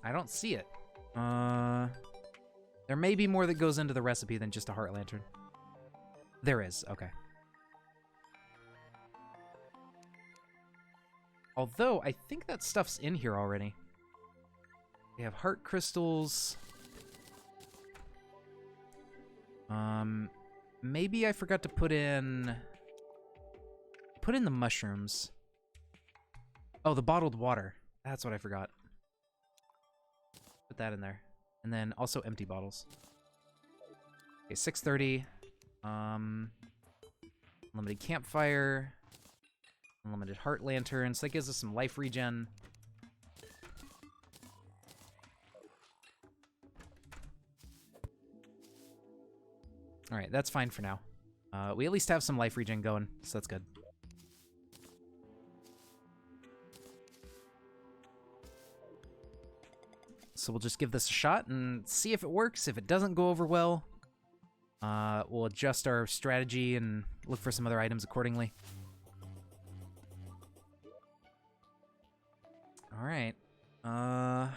I don't see it. There may be more that goes into the recipe than just a heart lantern. There is, okay. Although, I think that stuff's in here already. We have heart crystals. Maybe I forgot to put in the mushrooms. Oh, the bottled water. That's what I forgot. Put that in there. And then also empty bottles. Okay, 6:30. Unlimited campfire. Unlimited heart lantern. So that gives us some life regen. Alright, that's fine for now. We at least have some life regen going, so that's good. So we'll just give this a shot and see if it works. If it doesn't go over well, we'll adjust our strategy and look for some other items accordingly. Alright. I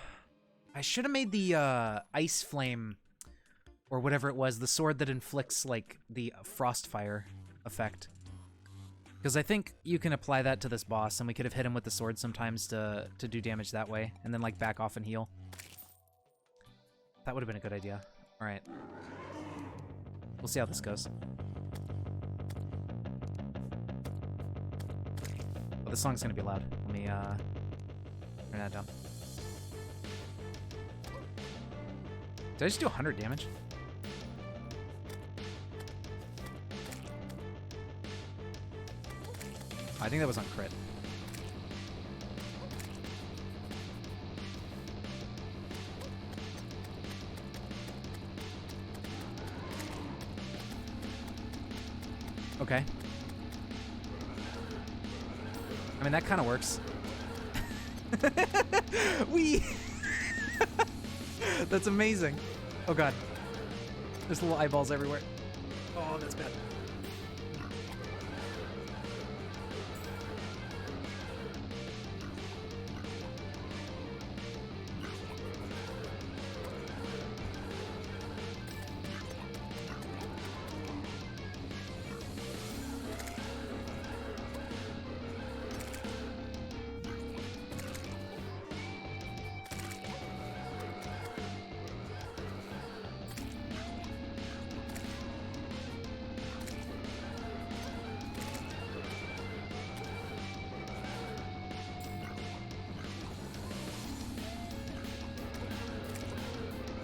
should have made the ice flame, or whatever it was, the sword that inflicts, like, the frost fire effect. Because I think you can apply that to this boss, and we could have hit him with the sword sometimes to do damage that way, and then, like, back off and heal. That would have been a good idea. Alright. We'll see how this goes. Oh, this song's gonna be loud. Let me, turn that down. Did I just do 100 damage? I think that was on crit. Okay. I mean, that kind of works. That's amazing. Oh god. There's little eyeballs everywhere. Oh, that's bad.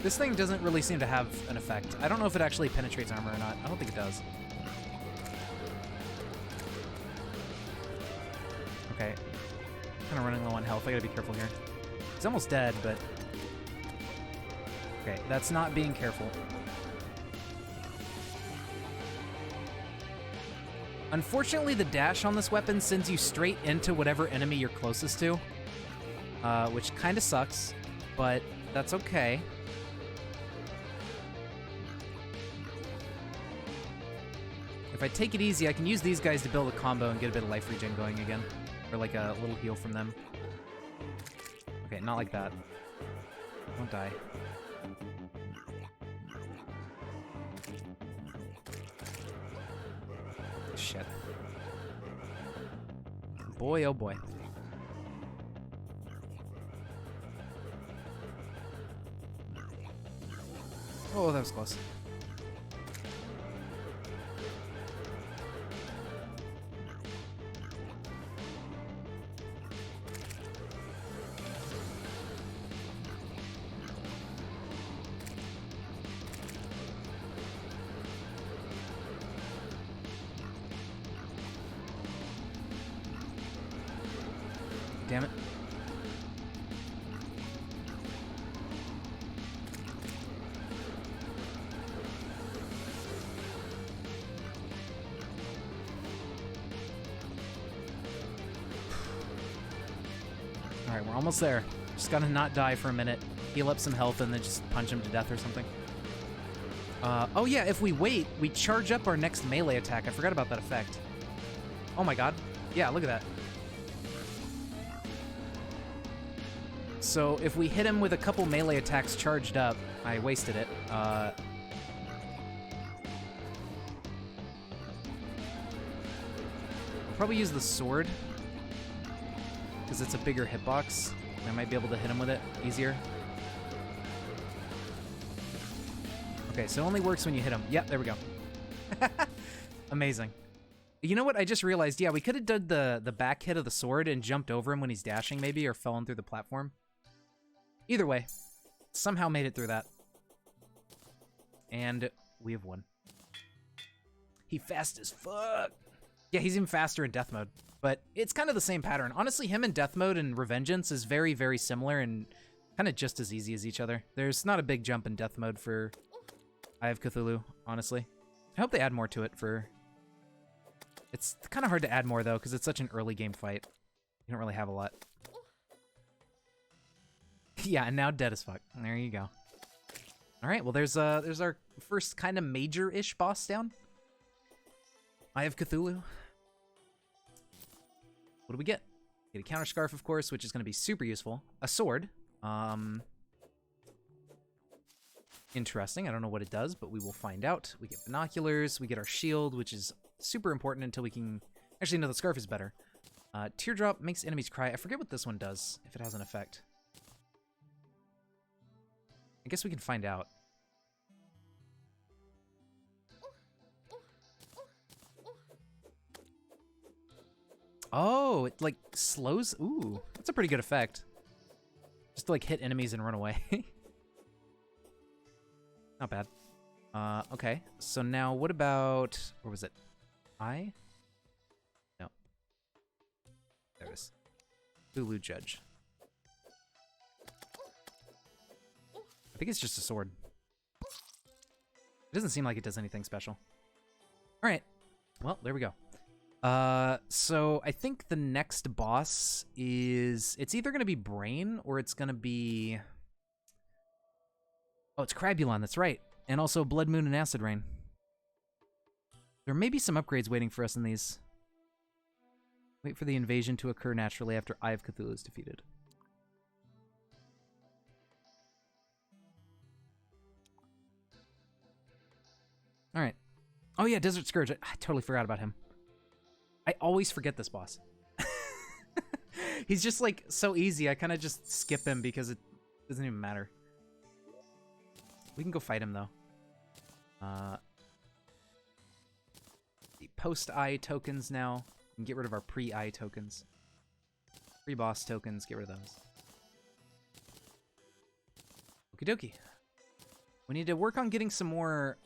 This thing doesn't really seem to have an effect. I don't know if it actually penetrates armor or not. I don't think it does. Okay. Kind of running low on health. I gotta be careful here. He's almost dead, but... Okay, that's not being careful. Unfortunately, the dash on this weapon sends you straight into whatever enemy you're closest to. Which kind of sucks, but that's okay. If I take it easy, I can use these guys to build a combo and get a bit of life regen going again. Or like a little heal from them. Okay, not like that. Don't die. Shit. Boy, oh boy. Oh, that was close. Damn it. Alright, we're almost there. Just gotta not die for a minute, heal up some health, and then just punch him to death or something. Oh yeah, if we wait, we charge up our next melee attack. I forgot about that effect. Oh my god. Yeah, look at that. So if we hit him with a couple melee attacks charged up, I wasted it. I'll probably use the sword, because it's a bigger hitbox. I might be able to hit him with it easier. Okay, so it only works when you hit him. Yep, there we go. Amazing. You know what? I just realized, yeah, we could have done the back hit of the sword and jumped over him when he's dashing, maybe, or fallen through the platform. Either way, somehow made it through that. And we have won. He fast as fuck. Yeah, he's even faster in death mode, but it's kind of the same pattern. Honestly, him in death mode and Revengeance is very, very similar and kind of just as easy as each other. There's not a big jump in death mode for Eye of Cthulhu, honestly. I hope they add more to it for... It's kind of hard to add more, though, because it's such an early game fight. You don't really have a lot. Yeah, and now dead as fuck. There you go. All right, well, there's our first kind of major-ish boss down. Eye of Cthulhu. What do we get? Get a counter scarf, of course, which is going to be super useful. A sword. Interesting. I don't know what it does, but we will find out. We get binoculars. We get our shield, which is super important until we can... Actually, no, the scarf is better. Teardrop makes enemies cry. I forget what this one does, if it has an effect. I guess we can find out. Oh, it like slows. Ooh, that's a pretty good effect. Just to like hit enemies and run away. Not bad. Okay, so now what about, where was it? I? No. There it is. Cthulhu Judge. I think it's just a sword. It doesn't seem like it does anything special. All right. Well, there we go. So I think the next boss is... It's either going to be Brain or it's going to be... Oh, it's Crabulon, that's right. And also Blood Moon and Acid Rain. There may be some upgrades waiting for us in these. Wait for the invasion to occur naturally after Eye of Cthulhu is defeated. Alright. Oh yeah, Desert Scourge. I totally forgot about him. I always forget this boss. He's just like so easy. I kind of just skip him because it doesn't even matter. We can go fight him though. The post-eye tokens now. We can get rid of our pre-eye tokens. Pre-boss tokens, get rid of those. Okie dokie. We need to work on getting some more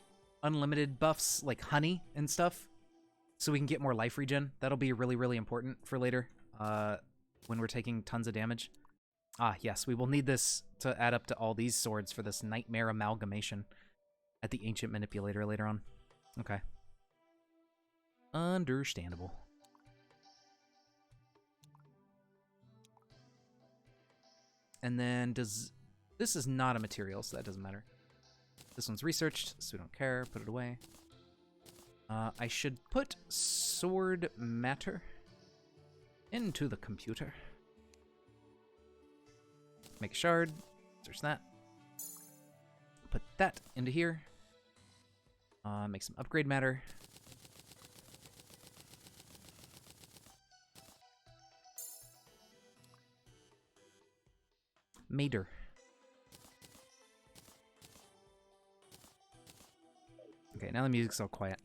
unlimited buffs, like honey and stuff, so we can get more life regen. That'll be really, really important for later, when we're taking tons of damage. Ah, yes, we will need this to add up to all these swords for this Nightmare Amalgamation at the Ancient Manipulator later on. Okay. Understandable. And then does... This is not a material, so that doesn't matter. This one's researched, so we don't care. Put it away. I should put sword matter into the computer. Make a shard. Search that. Put that into here. Make some upgrade matter. Mater. Okay, now the music's all quiet.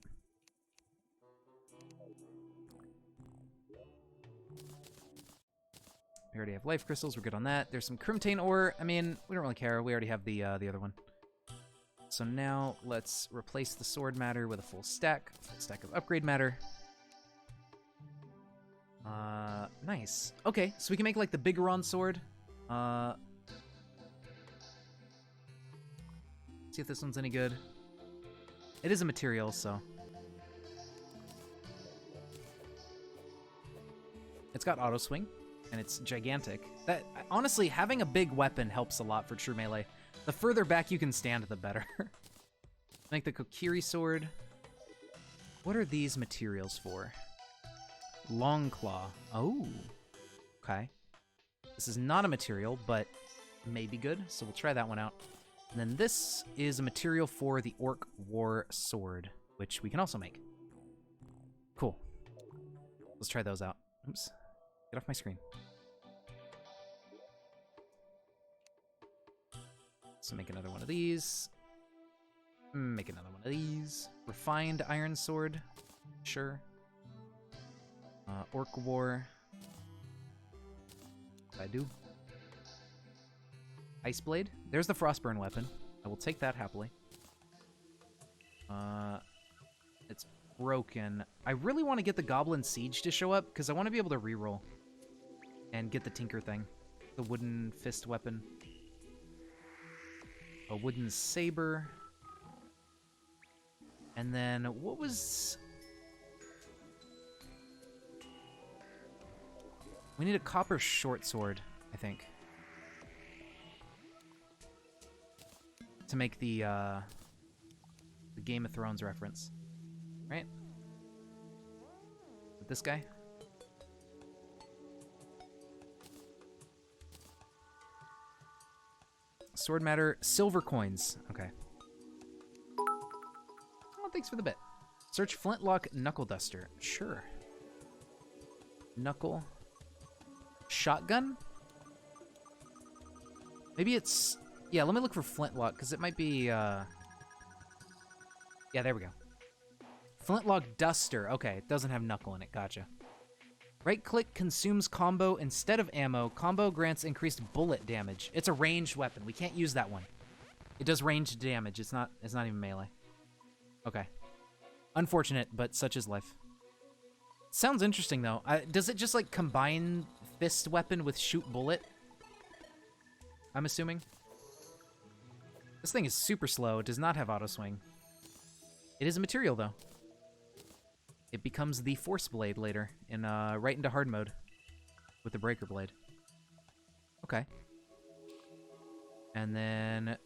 We already have life crystals. We're good on that. There's some Crimtane ore. I mean, we don't really care. We already have the other one. So now let's replace the sword matter with a full stack of upgrade matter. Nice. Okay, so we can make like the Bigoron sword. See if this one's any good. It is a material, so. It's got auto swing, and it's gigantic. That honestly, having a big weapon helps a lot for true melee. The further back you can stand, the better. Make the Kokiri sword. What are these materials for? Long claw. Oh, okay. This is not a material, but may be good, so we'll try that one out. And then this is a material for the Orc War Sword, which we can also make. Cool. Let's try those out. Oops. Get off my screen. So make another one of these. Make another one of these. Refined Iron Sword. Sure. Orc War. I do. Ice Blade. There's the Frostburn weapon. I will take that happily. It's broken. I really want to get the Goblin Siege to show up, because I want to be able to reroll and get the Tinker thing. The wooden fist weapon. A wooden saber. And then, what was... We need a copper short sword, I think. To make the Game of Thrones reference. Right? With this guy? Sword matter, silver coins. Okay. Oh, thanks for the bit. Search flintlock knuckle duster. Sure. Knuckle. Shotgun? Maybe it's... Yeah, let me look for flintlock, because it might be, Yeah, there we go. Flintlock duster. Okay, it doesn't have knuckle in it. Gotcha. Right-click consumes combo instead of ammo. Combo grants increased bullet damage. It's a ranged weapon. We can't use that one. It does ranged damage. It's not even melee. Okay. Unfortunate, but such is life. Sounds interesting, though. Does it just, like, combine fist weapon with shoot bullet? I'm assuming. This thing is super slow. It does not have auto swing. It is a material, though. It becomes the Force Blade later, in right into hard mode with the Breaker Blade. Okay. And then...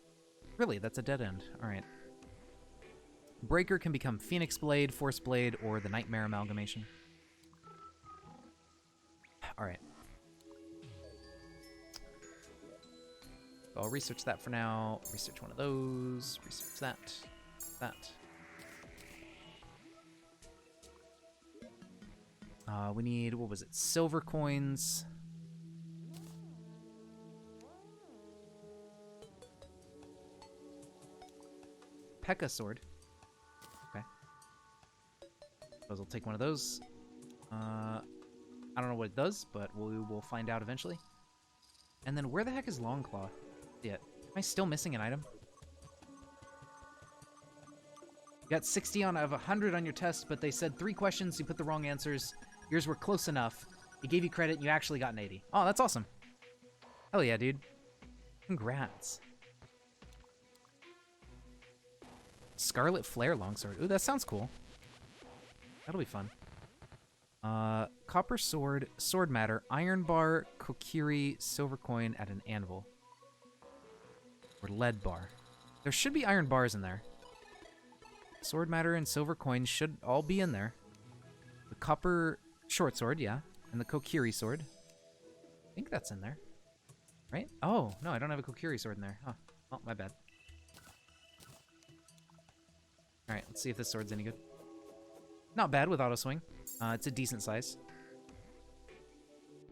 Really, that's a dead end. Alright. Breaker can become Phoenix Blade, Force Blade, or the Nightmare Amalgamation. Alright. So I'll research that for now. Research one of those. Research that. That. We need, what was it? Silver coins. P.E.K.K.A. sword. Okay. Suppose I'll take one of those. I don't know what it does, but we will find out eventually. And then where the heck is Longclaw? Am I still missing an item? You got 60 out of 100 on your test, but they said 3 questions, you put the wrong answers. Yours were close enough. It gave you credit, and you actually got an 80. Oh, that's awesome. Hell yeah, dude. Congrats. Scarlet Flare Longsword. Ooh, that sounds cool. That'll be fun. Copper sword, sword matter, iron bar, kokiri, silver coin at an anvil. Or lead bar. There should be iron bars in there. Sword matter and silver coins should all be in there. The copper short sword, yeah. And the kokiri sword. I think that's in there. Right? Oh, no, I don't have a kokiri sword in there. Huh. Oh, my bad. Alright, let's see if this sword's any good. Not bad with auto swing. It's a decent size.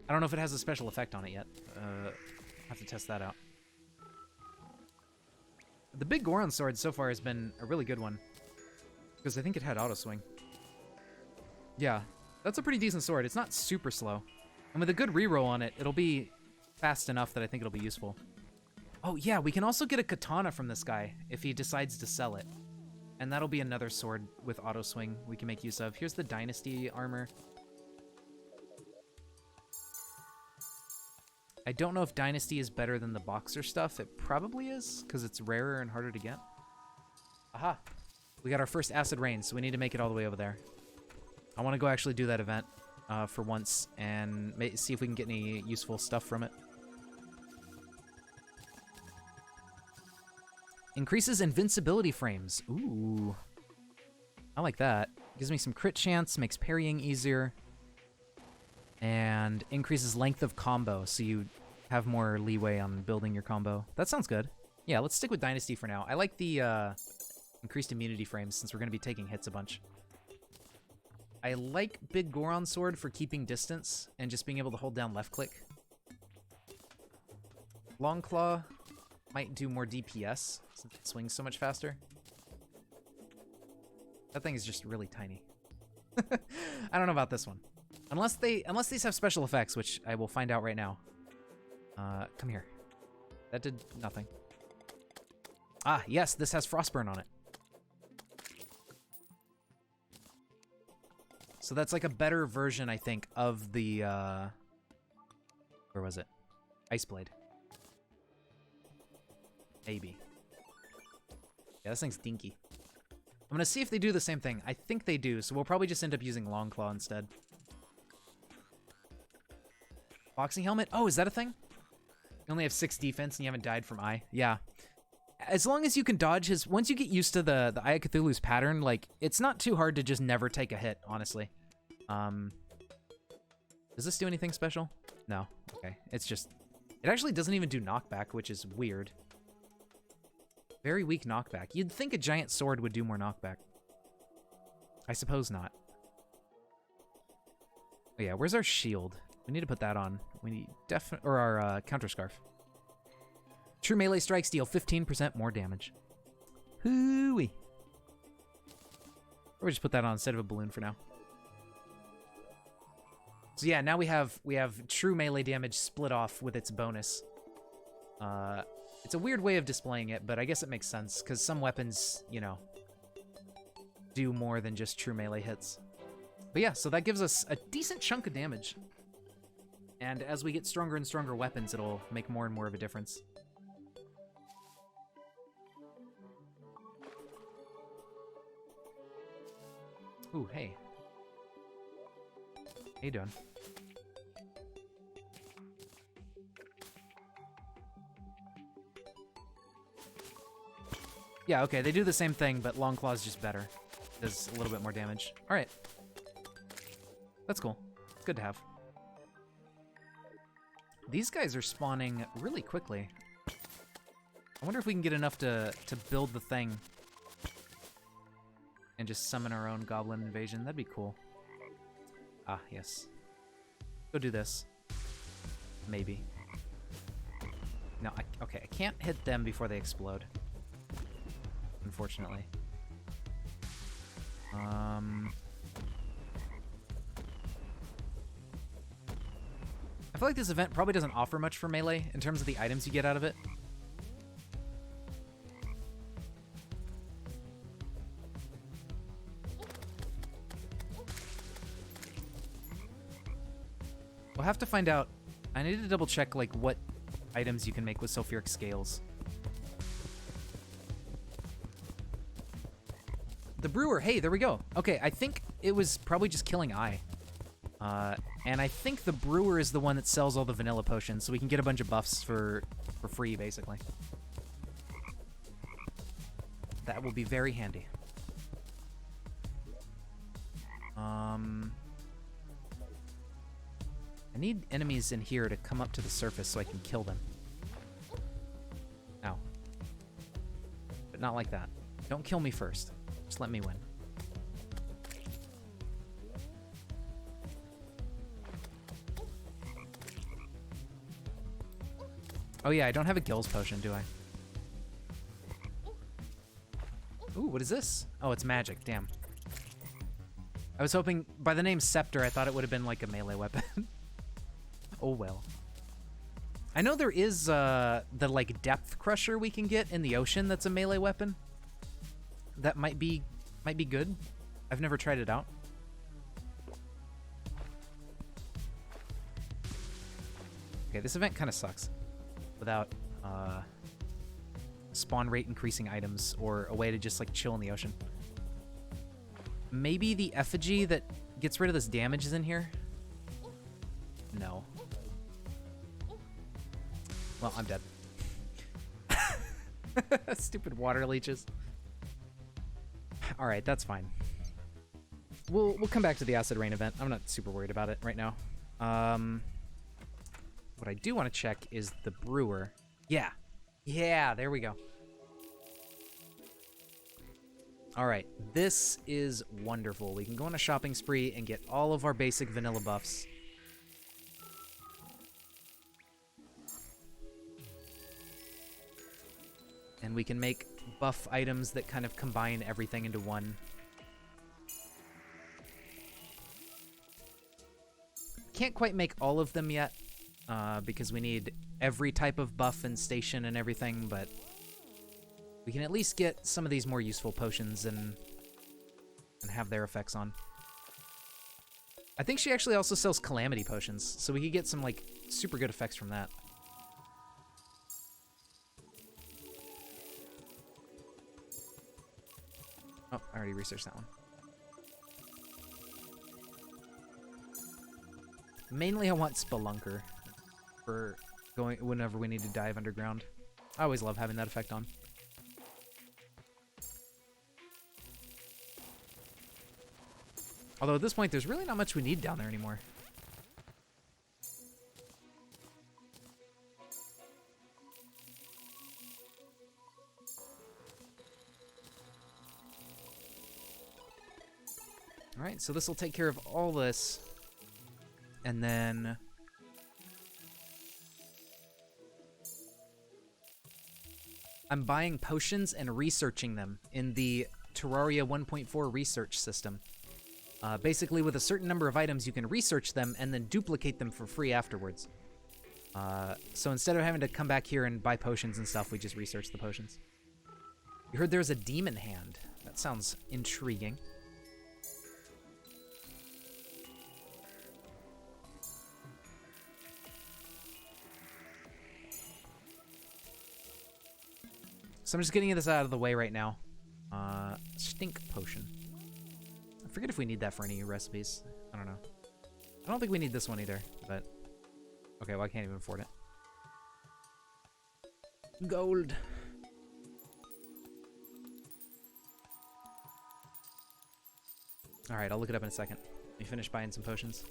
I don't know if it has a special effect on it yet. Have to test that out. The Big Goron sword so far has been a really good one. Because I think it had auto swing. Yeah, that's a pretty decent sword. It's not super slow. And with a good reroll on it, it'll be fast enough that I think it'll be useful. Oh yeah, we can also get a katana from this guy if he decides to sell it. And that'll be another sword with auto swing we can make use of. Here's the Dynasty armor. I don't know if Dynasty is better than the Boxer stuff. It probably is, because it's rarer and harder to get. Aha! We got our first Acid Rain, so we need to make it all the way over there. I want to go actually do that event for once and see if we can get any useful stuff from it. Increases invincibility frames. Ooh. I like that. Gives me some crit chance, makes parrying easier. And increases length of combo, so you have more leeway on building your combo. That sounds good. Yeah, let's stick with Dynasty for now. I like the increased immunity frames, since we're going to be taking hits a bunch. I like Big Goron Sword for keeping distance and just being able to hold down left click. Long Claw might do more DPS, since it swings so much faster. That thing is just really tiny. I don't know about this one. Unless these have special effects, which I will find out right now. Come here. That did nothing. Ah, yes, this has Frostburn on it. So that's like a better version, I think, of the, where was it? Ice Blade. Maybe. Yeah, this thing's dinky. I'm gonna see if they do the same thing. I think they do, so we'll probably just end up using Long Claw instead. Boxing helmet? Oh, is that a thing? You only have 6 defense and you haven't died from Eye. Yeah. As long as you can dodge his... Once you get used to the Eye of Cthulhu's pattern, like, it's not too hard to just never take a hit, honestly. Does this do anything special? No. Okay. It's just... It actually doesn't even do knockback, which is weird. Very weak knockback. You'd think a giant sword would do more knockback. I suppose not. Oh yeah, where's our shield? We need to put that on. We need or our counter scarf. True melee strikes deal 15% more damage. Hooey. Or we just put that on instead of a balloon for now. So yeah, now we have true melee damage split off with its bonus. It's a weird way of displaying it, but I guess it makes sense because some weapons, you know, do more than just true melee hits. But yeah, so that gives us a decent chunk of damage. And as we get stronger and stronger weapons, it'll make more and more of a difference. Ooh, hey. How you doing? Yeah, okay, they do the same thing, but Long Claw's just better. Does a little bit more damage. Alright. That's cool. Good to have. These guys are spawning really quickly. I wonder if we can get enough to build the thing and just summon our own goblin invasion. That'd be cool. Ah, yes. Go do this. Maybe. No, okay, I can't hit them before they explode. Unfortunately. I feel like this event probably doesn't offer much for melee in terms of the items you get out of it. We'll have to find out. I need to double check like what items you can make with sulfuric scales. The brewer, hey, there we go. Okay, I think it was probably just killing Eye. And I think the brewer is the one that sells all the vanilla potions, so we can get a bunch of buffs for free, basically. That will be very handy. I need enemies in here to come up to the surface so I can kill them. Ow. But not like that. Don't kill me first. Just let me win. Oh yeah, I don't have a Gills potion, do I? Ooh, what is this? Oh, it's magic, damn. I was hoping, by the name Scepter, I thought it would have been like a melee weapon. Oh well. I know there is the like depth crusher we can get in the ocean that's a melee weapon. That might be good. I've never tried it out. Okay, this event kind of sucks without spawn rate increasing items or a way to just like chill in the ocean. Maybe the effigy that gets rid of this damage is in here? No. Well, I'm dead. Stupid water leeches. All right, that's fine. We'll come back to the acid rain event. I'm not super worried about it right now. What I do want to check is the brewer. Yeah. Yeah, there we go. All right, this is wonderful. We can go on a shopping spree and get all of our basic vanilla buffs. And we can make buff items that kind of combine everything into one. Can't quite make all of them yet, because we need every type of buff and station and everything, but we can at least get some of these more useful potions and have their effects on. I think she actually also sells Calamity potions, so we could get some, like, super good effects from that. Oh, I already researched that one. Mainly I want Spelunker for going whenever we need to dive underground. I always love having that effect on. Although at this point, there's really not much we need down there anymore. Alright, so this will take care of all this. And then I'm buying potions and researching them in the Terraria 1.4 research system. Basically, with a certain number of items, you can research them and then duplicate them for free afterwards. So instead of having to come back here and buy potions and stuff, we just research the potions. You heard there's a demon hand. That sounds intriguing. So I'm just getting this out of the way right now. Stink potion. I forget if we need that for any recipes. I don't know. I don't think we need this one either, but... Okay, well I can't even afford it. Gold. Alright, I'll look it up in a second. Let me finish buying some potions.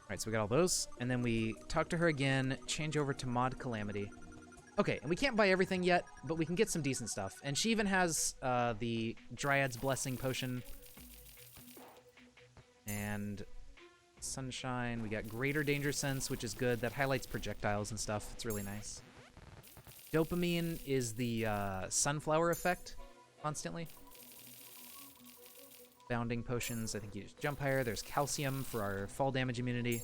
Alright, so we got all those. And then we talk to her again, change over to Mod Calamity. Okay, and we can't buy everything yet, but we can get some decent stuff. And she even has the Dryad's Blessing potion. And Sunshine. We got Greater Danger Sense, which is good. That highlights projectiles and stuff. It's really nice. Dopamine is the sunflower effect constantly. Bounding potions, I think you just jump higher. There's Calcium for our fall damage immunity.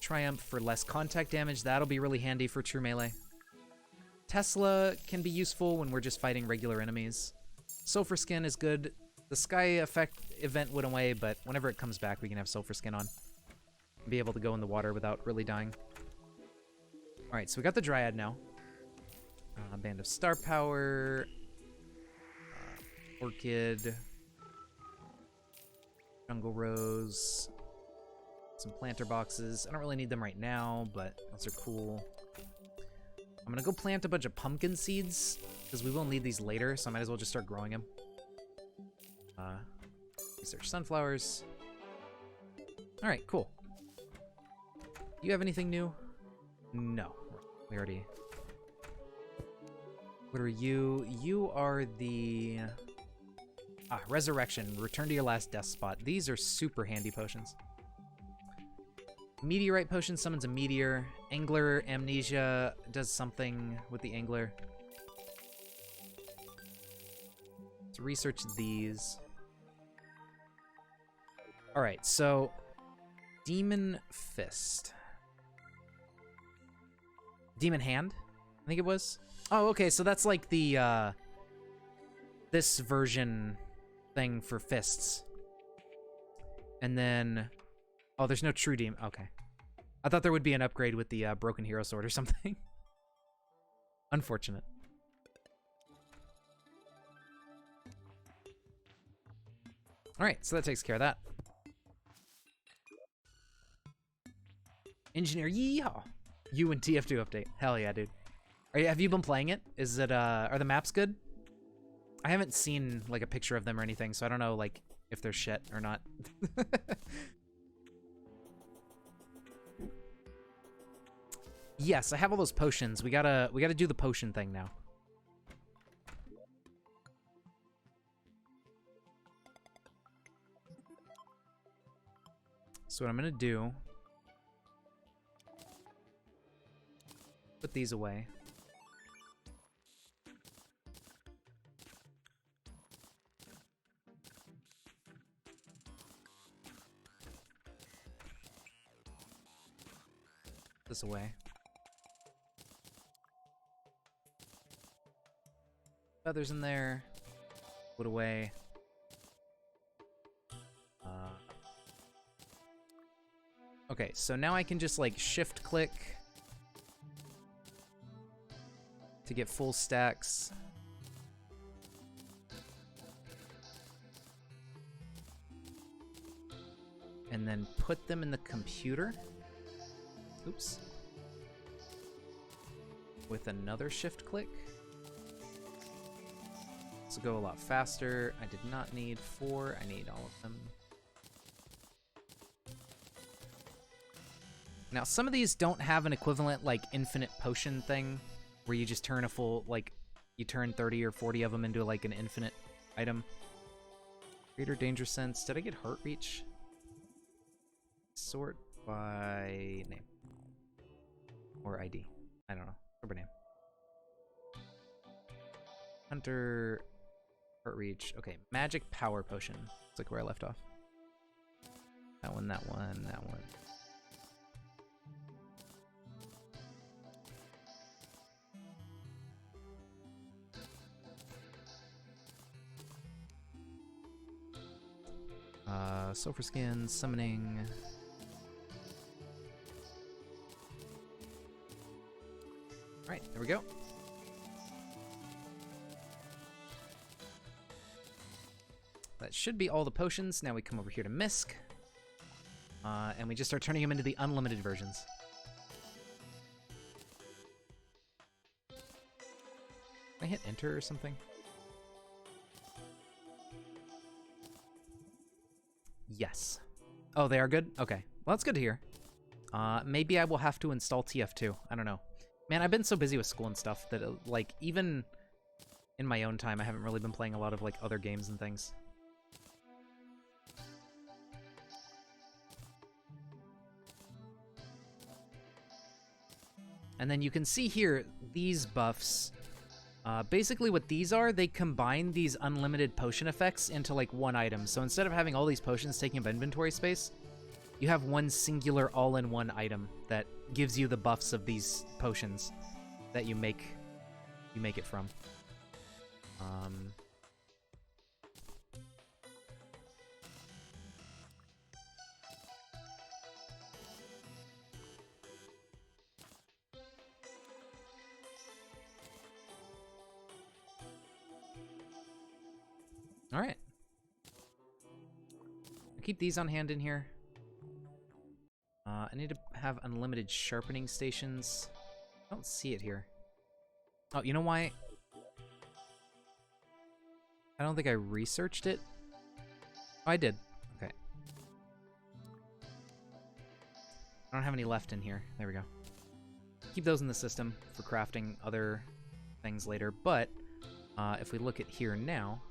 Triumph for less contact damage. That'll be really handy for true melee. Tesla can be useful when we're just fighting regular enemies. Sulfur Skin is good. The Sky Effect event went away, but whenever it comes back, we can have Sulfur Skin on. And be able to go in the water without really dying. Alright, so we got the Dryad now. Band of Star Power. Orchid. Jungle Rose. Some planter boxes. I don't really need them right now, but those are cool. I'm gonna go plant a bunch of pumpkin seeds, because we will need these later, so I might as well just start growing them. Research sunflowers. Alright, cool. Do you have anything new? No. We already... What are you? You are the... Resurrection. Return to your last death spot. These are super handy potions. Meteorite potion summons a meteor. Angler Amnesia does something with the angler. Let's research these. Alright, so... Demon Fist. Demon Hand? I think it was. Oh, okay, so that's like the, this version thing for fists. And then... Oh, there's no true demon. Okay. I thought there would be an upgrade with the broken hero sword or something. Unfortunate. Alright, so that takes care of that. Engineer, yeehaw! You and TF2 update. Hell yeah, dude. Have you been playing it? Is it, are the maps good? I haven't seen, like, a picture of them or anything, so I don't know, like, if they're shit or not. Yes, I have all those potions. We gotta do the potion thing now. So what I'm gonna do... Put these away. This away. Feathers in there. Put away. Okay, so now I can just like shift click to get full stacks. And then put them in the computer. Oops. With another shift click. This will go a lot faster. I did not need 4. I need all of them. Now, some of these don't have an equivalent, like, infinite potion thing, where you just turn a full, like, you turn 30 or 40 of them into, like, an infinite item. Greater danger sense. Did I get heart reach? Sort by name. Or ID. I don't know. Sort by name. Hunter... Heart reach. Okay, magic power potion. It's like where I left off. That one, that one, that one. Sulfur skin, summoning. Alright, there we go. That should be all the potions. Now we come over here to Misk. And we just start turning them into the unlimited versions. Can I hit enter or something? Yes. Oh, they are good? Okay. Well, that's good to hear. Maybe I will have to install TF2. I don't know. Man, I've been so busy with school and stuff that, like, even in my own time, I haven't really been playing a lot of, like, other games and things. And then you can see here, these buffs, basically what these are, they combine these unlimited potion effects into like one item. So instead of having all these potions taking up inventory space, you have one singular all-in-one item that gives you the buffs of these potions that you make it from. All right. I'll keep these on hand in here. I need to have unlimited sharpening stations. I don't see it here. Oh, you know why? I don't think I researched it. Oh, I did. Okay. I don't have any left in here. There we go. Keep those in the system for crafting other things later. But if we look at here now,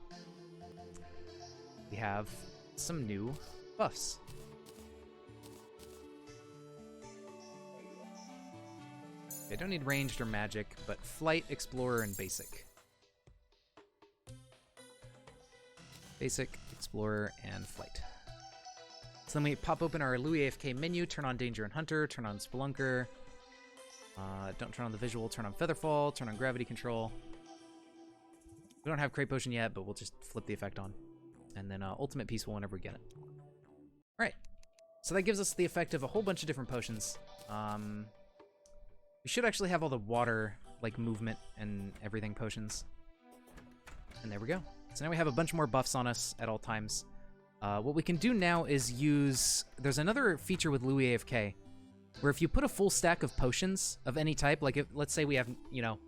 we have some new buffs. I don't need ranged or magic, but flight, explorer, and basic. Basic, explorer, and flight. So then we pop open our Louis AFK menu, turn on danger and hunter, turn on spelunker. Don't turn on the visual, turn on featherfall, turn on gravity control. We don't have crate potion yet, but we'll just flip the effect on. And then ultimate peaceful whenever we get it. All right. So that gives us the effect of a whole bunch of different potions. We should actually have all the water, like, movement and everything potions. And there we go. So now we have a bunch more buffs on us at all times. What we can do now is use... There's another feature with Louis AFK, where if you put a full stack of potions of any type, like, if, let's say we have, you know,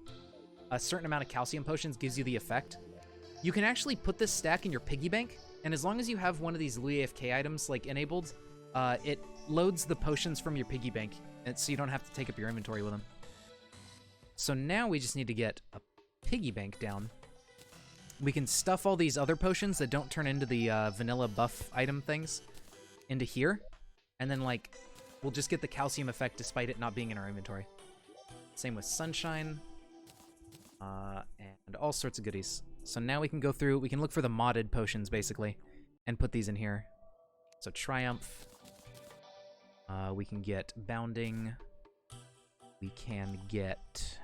a certain amount of calcium potions gives you the effect, you can actually put this stack in your piggy bank, and as long as you have one of these Louis AFK items, like, enabled, it loads the potions from your piggy bank, and so you don't have to take up your inventory with them. So now we just need to get a piggy bank down. We can stuff all these other potions that don't turn into the vanilla buff item things into here, and then, like, we'll just get the calcium effect despite it not being in our inventory. Same with sunshine, and all sorts of goodies. So now we can go through, we can look for the modded potions, basically, and put these in here. So Triumph. We can get Bounding. We can get...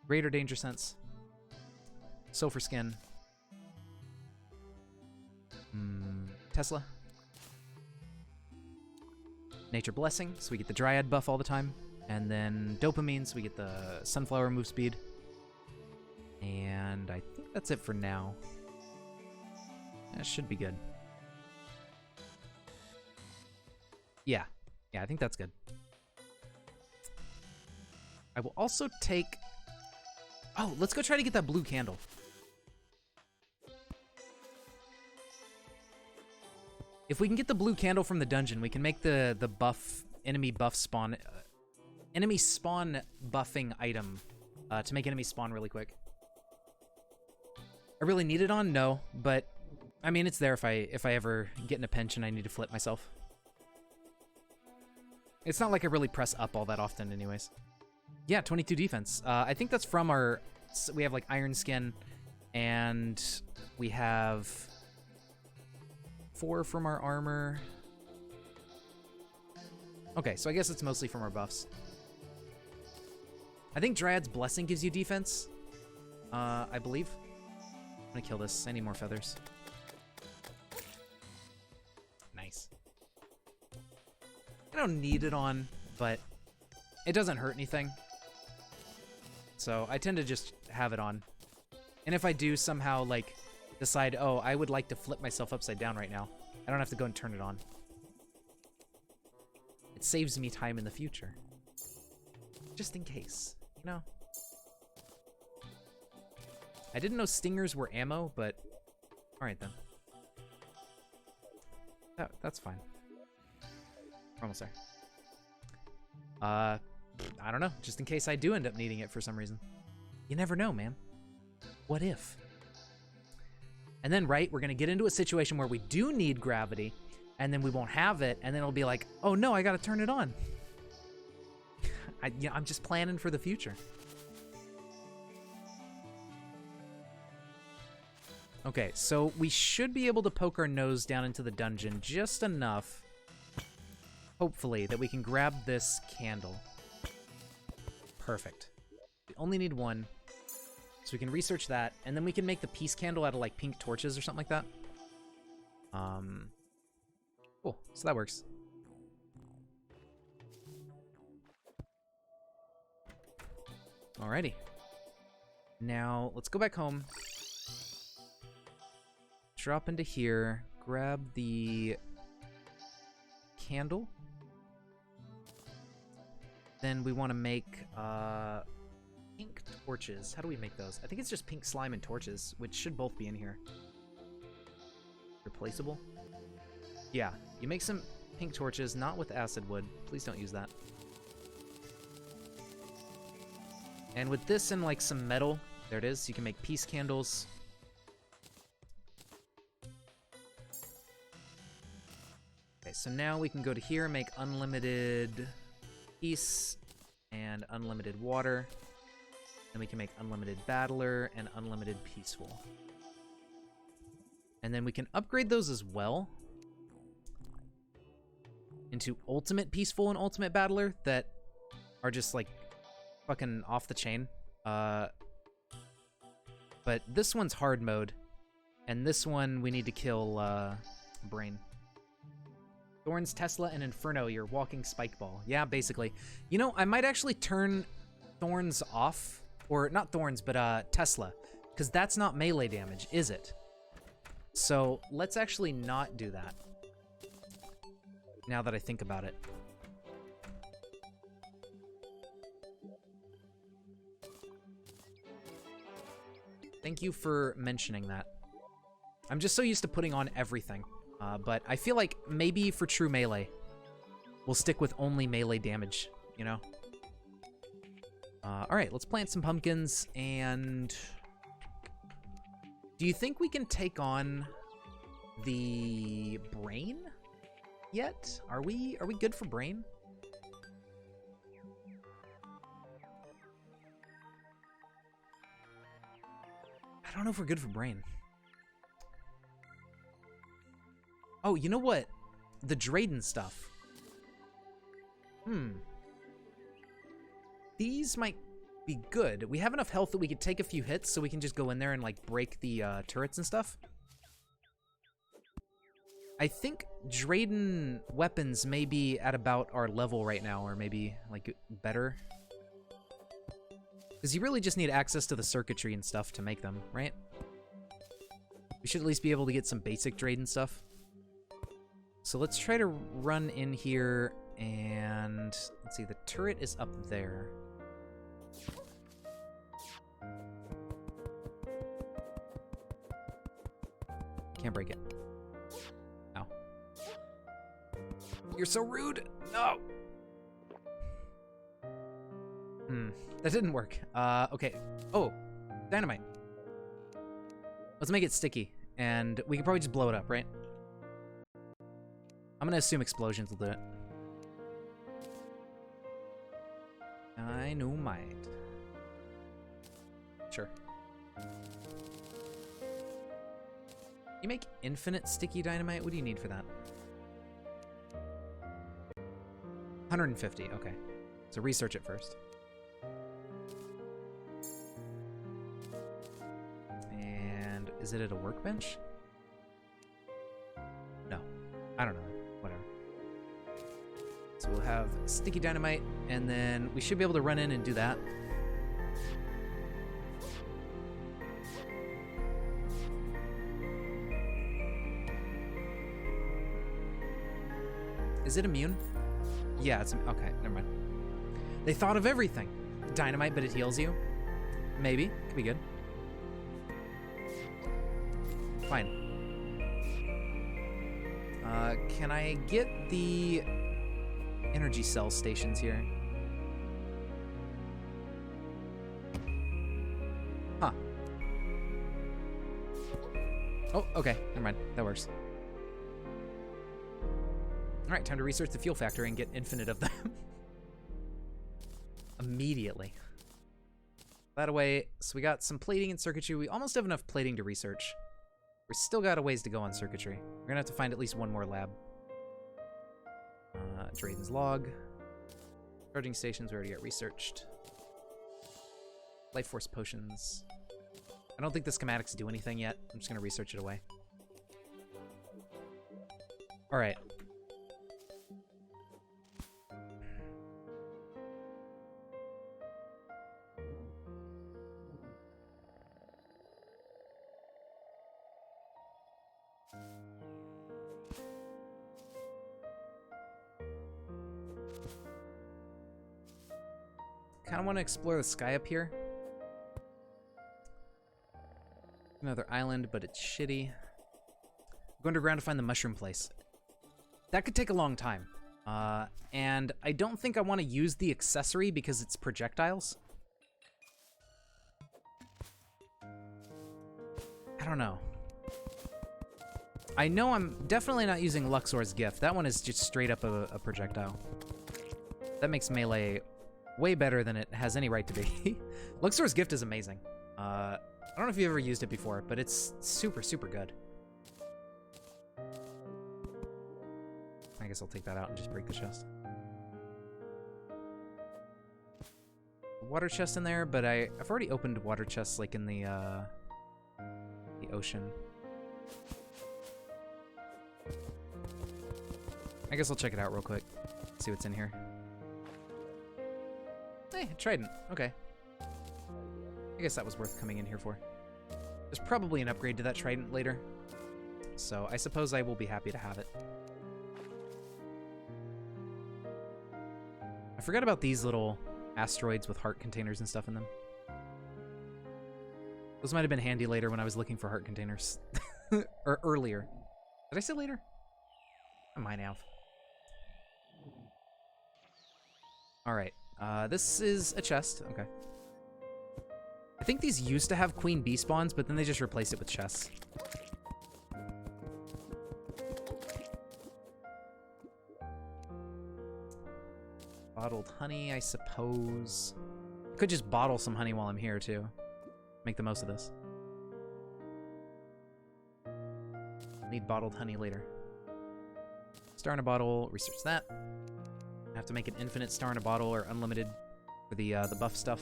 Greater Danger Sense. Sulfur Skin. Tesla. Nature Blessing, so we get the Dryad buff all the time. And then Dopamine, so we get the Sunflower move speed. And I think that's it for now. That should be good. Yeah. Yeah, I think that's good. I will also take... Oh, let's go try to get that blue candle. If we can get the blue candle from the dungeon, we can make the buff, enemy buff spawn... enemy spawn buffing item to make enemy spawn really quick. I really need it on? No, but... I mean, it's there if I ever get in a pinch and I need to flip myself. It's not like I really press up all that often anyways. Yeah, 22 defense. I think that's from our... We have, like, Iron Skin, and we have 4 from our armor. Okay, so I guess it's mostly from our buffs. I think Dryad's Blessing gives you defense, I believe. I'm gonna kill this. I need more feathers. Nice. I don't need it on, but it doesn't hurt anything. So I tend to just have it on. And if I do somehow, like, decide, oh, I would like to flip myself upside down right now, I don't have to go and turn it on. It saves me time in the future. Just in case, you know? I didn't know stingers were ammo, but... Alright then. That's fine. We're almost there. I don't know. Just in case I do end up needing it for some reason. You never know, man. What if? And then, right, we're going to get into a situation where we do need gravity, and then we won't have it, and then it'll be like, oh no, I got to turn it on. I'm just planning for the future. Okay, so we should be able to poke our nose down into the dungeon just enough, hopefully, that we can grab this candle. Perfect. We only need one, so we can research that, and then we can make the peace candle out of, like, pink torches or something like that. Cool, so that works. Alrighty. Now, let's go back home. Drop into here, grab the candle. Then we want to make pink torches. How do we make those? I think it's just pink slime and torches, which should both be in here. Replaceable? Yeah, you make some pink torches, not with acid wood. Please don't use that. And with this and like some metal, there it is, you can make peace candles. Okay, so now we can go to here and make unlimited peace and unlimited water. Then we can make unlimited battler and unlimited peaceful. And then we can upgrade those as well into ultimate peaceful and ultimate battler that are just like fucking off the chain. But this one's hard mode, and this one we need to kill Brain. Thorns, Tesla, and Inferno, your walking spike ball. Yeah, basically. You know, I might actually turn Thorns off, or not Thorns, but Tesla, because that's not melee damage, is it? So let's actually not do that, now that I think about it. Thank you for mentioning that. I'm just so used to putting on everything. But I feel like maybe for true melee, we'll stick with only melee damage, you know? Alright, let's plant some pumpkins, and... Do you think we can take on the Brain yet? Are we good for Brain? I don't know if we're good for Brain. Oh, you know what? The Drayden stuff. These might be good. We have enough health that we could take a few hits, so we can just go in there and, like, break the turrets and stuff. I think Drayden weapons may be at about our level right now, or maybe, like, better. Because you really just need access to the circuitry and stuff to make them, right? We should at least be able to get some basic Drayden stuff. So let's try to run in here, and let's see, the turret is up there. Can't break it. Ow. You're so rude! No! That didn't work. Okay. Oh, dynamite. Let's make it sticky, and we can probably just blow it up, right? I'm gonna assume explosions will do it. Dynamite. Sure. You make infinite sticky dynamite? What do you need for that? 150, okay. So research it first. And is it at a workbench? No. I don't know. Whatever. So we'll have sticky dynamite, and then we should be able to run in and do that. Is it immune? Yeah, it's okay, never mind. They thought of everything. Dynamite, but it heals you. Maybe. Could be good. Fine. Can I get the energy cell stations here? Huh. Oh, okay. Never mind. That works. All right, time to research the fuel factory and get infinite of them. Immediately. That away, so we got some plating and circuitry. We almost have enough plating to research. We still got a ways to go on circuitry. We're gonna have to find at least one more lab. Drayden's log. Charging stations, we already got researched. Life force potions. I don't think the schematics do anything yet. I'm just gonna research it away. All right. Kind of want to explore the sky up here. Another island, but it's shitty. Go underground to find the mushroom place. That could take a long time. And I don't think I want to use the accessory because it's projectiles. I don't know. I know I'm definitely not using Luxor's gift. That one is just straight up a projectile. That makes melee way better than it has any right to be. Luxor's gift is amazing. I don't know if you've ever used it before, but it's super, super good. I guess I'll take that out and just break the chest. Water chest in there, but I've already opened water chests like in the ocean. I guess I'll check it out real quick. See what's in here. Hey, trident. Okay. I guess that was worth coming in here for. There's probably an upgrade to that trident later, so I suppose I will be happy to have it. I forgot about these little asteroids with heart containers and stuff in them. Those might have been handy later when I was looking for heart containers. Or earlier. Did I say later? I might have. Alright. This is a chest. Okay. I think these used to have queen bee spawns, but then they just replaced it with chests. Bottled honey, I suppose. I could just bottle some honey while I'm here, too. Make the most of this. Need bottled honey later. Star in a bottle, research that. Have to make an infinite star in a bottle or unlimited for the buff stuff.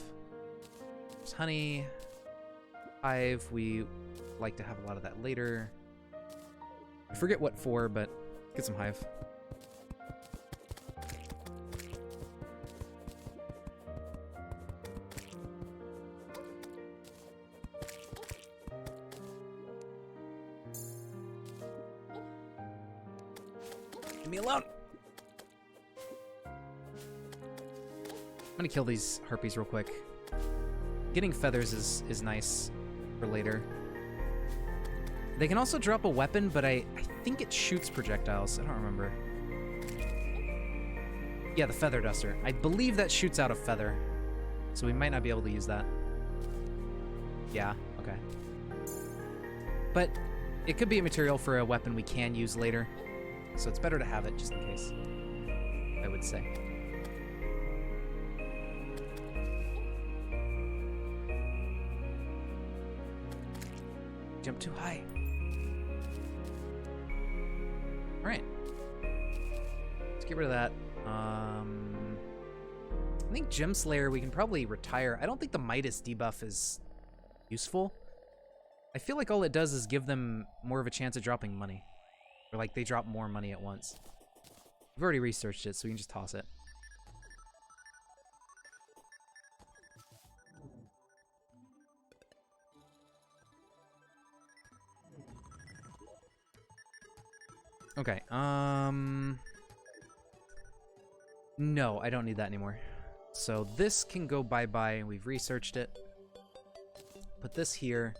There's honey. Hive, we like to have a lot of that later. I forget what for, but get some hive. Leave me alone. I'm gonna kill these harpies real quick. Getting feathers is nice for later. They can also drop a weapon, but I think it shoots projectiles. I don't remember. Yeah, the feather duster. I believe that shoots out a feather. So we might not be able to use that. Yeah, okay. But it could be a material for a weapon we can use later. So it's better to have it just in case, I would say. Jump too high. All right. Let's get rid of that. I think Gem Slayer we can probably retire. I don't think the Midas debuff is useful. I feel like all it does is give them more of a chance of dropping money. Or like they drop more money at once. We've already researched it, so we can just toss it. Okay, no, I don't need that anymore. So this can go bye-bye. We've researched it. Put this here.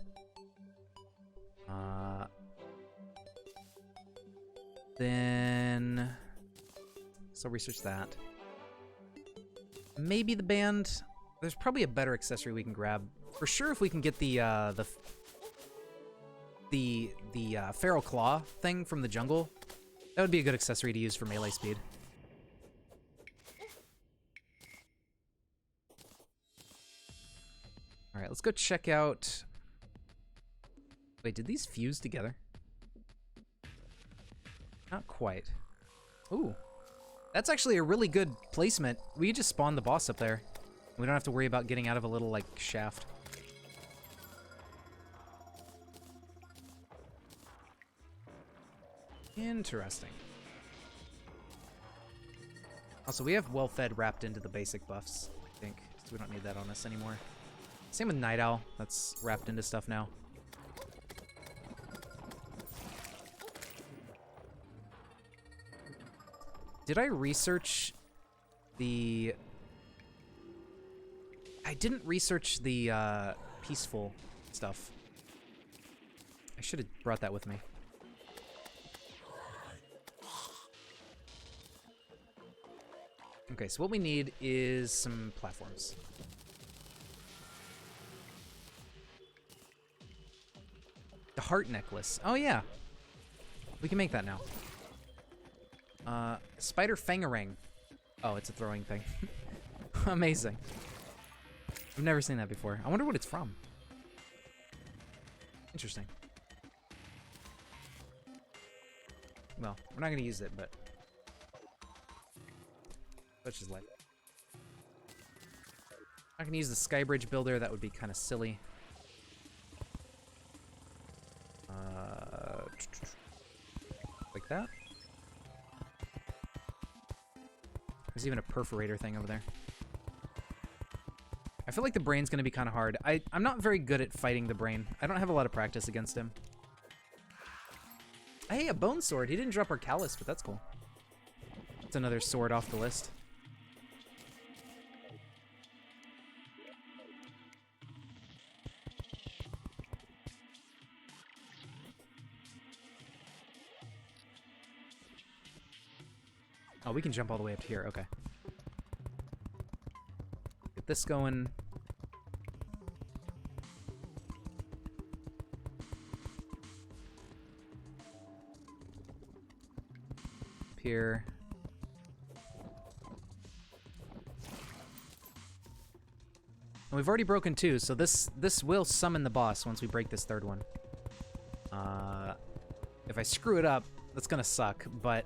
Then... So research that. Maybe the band. There's probably a better accessory we can grab. For sure, if we can get the Feral Claw thing from the jungle, that would be a good accessory to use for melee speed. Alright, let's go check out... Wait, did these fuse together? Not quite. Ooh. That's actually a really good placement. We just spawn the boss up there. We don't have to worry about getting out of a little, like, shaft. Interesting. Also, we have well-fed wrapped into the basic buffs, I think. So we don't need that on us anymore. Same with Night Owl. That's wrapped into stuff now. Did I research the... I didn't research the peaceful stuff. I should have brought that with me. Okay, so what we need is some platforms. The heart necklace. Oh, yeah. We can make that now. Spider Fangarang. Oh, it's a throwing thing. Amazing. I've never seen that before. I wonder what it's from. Interesting. Well, we're not going to use it, but... Such is life. I can use the Skybridge builder. That would be kind of silly. Like that. There's even a perforator thing over there. I feel like the brain's going to be kind of hard. I'm not very good at fighting the brain. I don't have a lot of practice against him. Hey, a bone sword. He didn't drop our callus, but that's cool. It's another sword off the list. Oh, we can jump all the way up to here. Okay. Get this going. Up here. And we've already broken two, so this will summon the boss once we break this third one. If I screw it up, that's gonna suck, but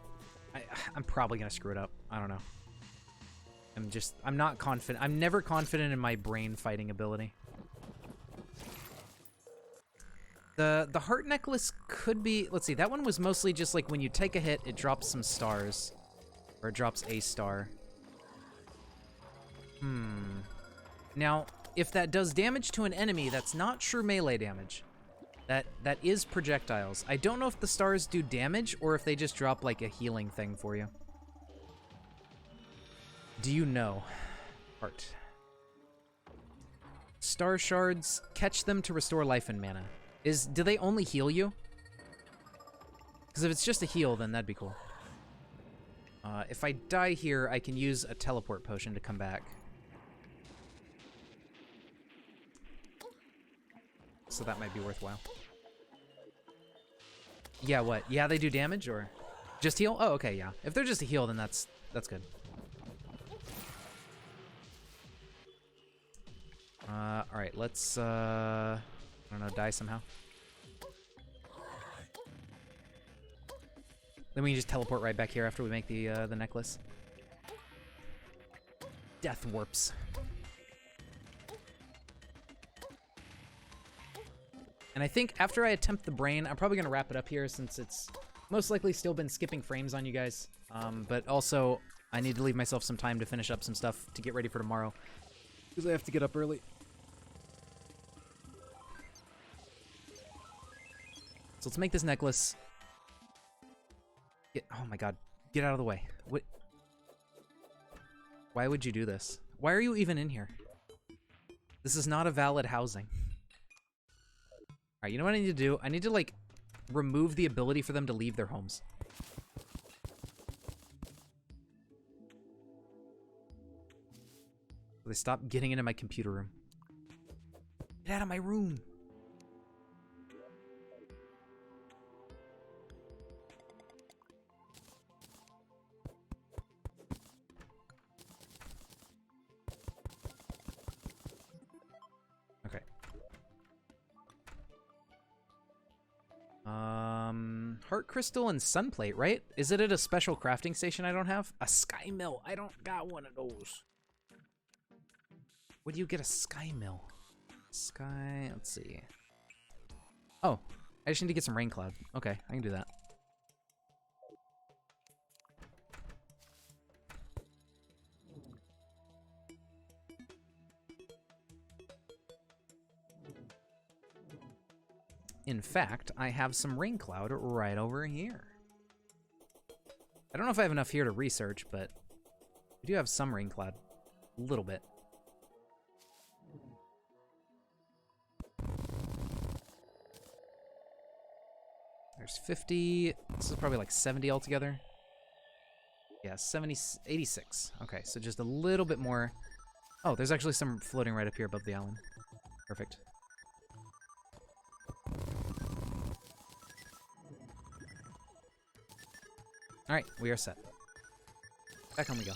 I'm probably gonna screw it up. I don't know. I'm not confident. I'm never confident in my brain fighting ability. The heart necklace could be... Let's see, that one was mostly just like when you take a hit, it drops some stars. Or it drops a star. Now, if that does damage to an enemy, that's not true melee damage. That is projectiles. I don't know if the stars do damage or if they just drop like a healing thing for you. Do you know? Heart. Star shards, catch them to restore life and mana. Do they only heal you? Because if it's just a heal, then that'd be cool. If I die here, I can use a teleport potion to come back. So that might be worthwhile. Yeah, what? Yeah, they do damage, or just heal? Oh, okay, yeah. If they're just a heal, then that's good. All right, let's I don't know, die somehow. Then we can just teleport right back here after we make the necklace. Death warps. And I think after I attempt the brain, I'm probably gonna wrap it up here since it's most likely still been skipping frames on you guys. But also, I need to leave myself some time to finish up some stuff to get ready for tomorrow, because I have to get up early. So let's make this necklace. Oh my god, get out of the way. What? Why would you do this? Why are you even in here? This is not a valid housing. Alright, you know what I need to do? I need to, like, remove the ability for them to leave their homes. So they stop getting into my computer room. Get out of my room! Okay. Heart crystal and sunplate, right? Is it at a special crafting station I don't have? A sky mill. I don't got one of those. Where do you get a sky mill? Sky, let's see. Oh, I just need to get some rain cloud. Okay, I can do that. In fact, I have some rain cloud right over here. I don't know if I have enough here to research, but I do have some rain cloud. A little bit. There's 50. This is probably like 70 altogether. Yeah, 70, 86. Okay, so just a little bit more. Oh, there's actually some floating right up here above the island. Perfect. Alright, we are set. Back home we go.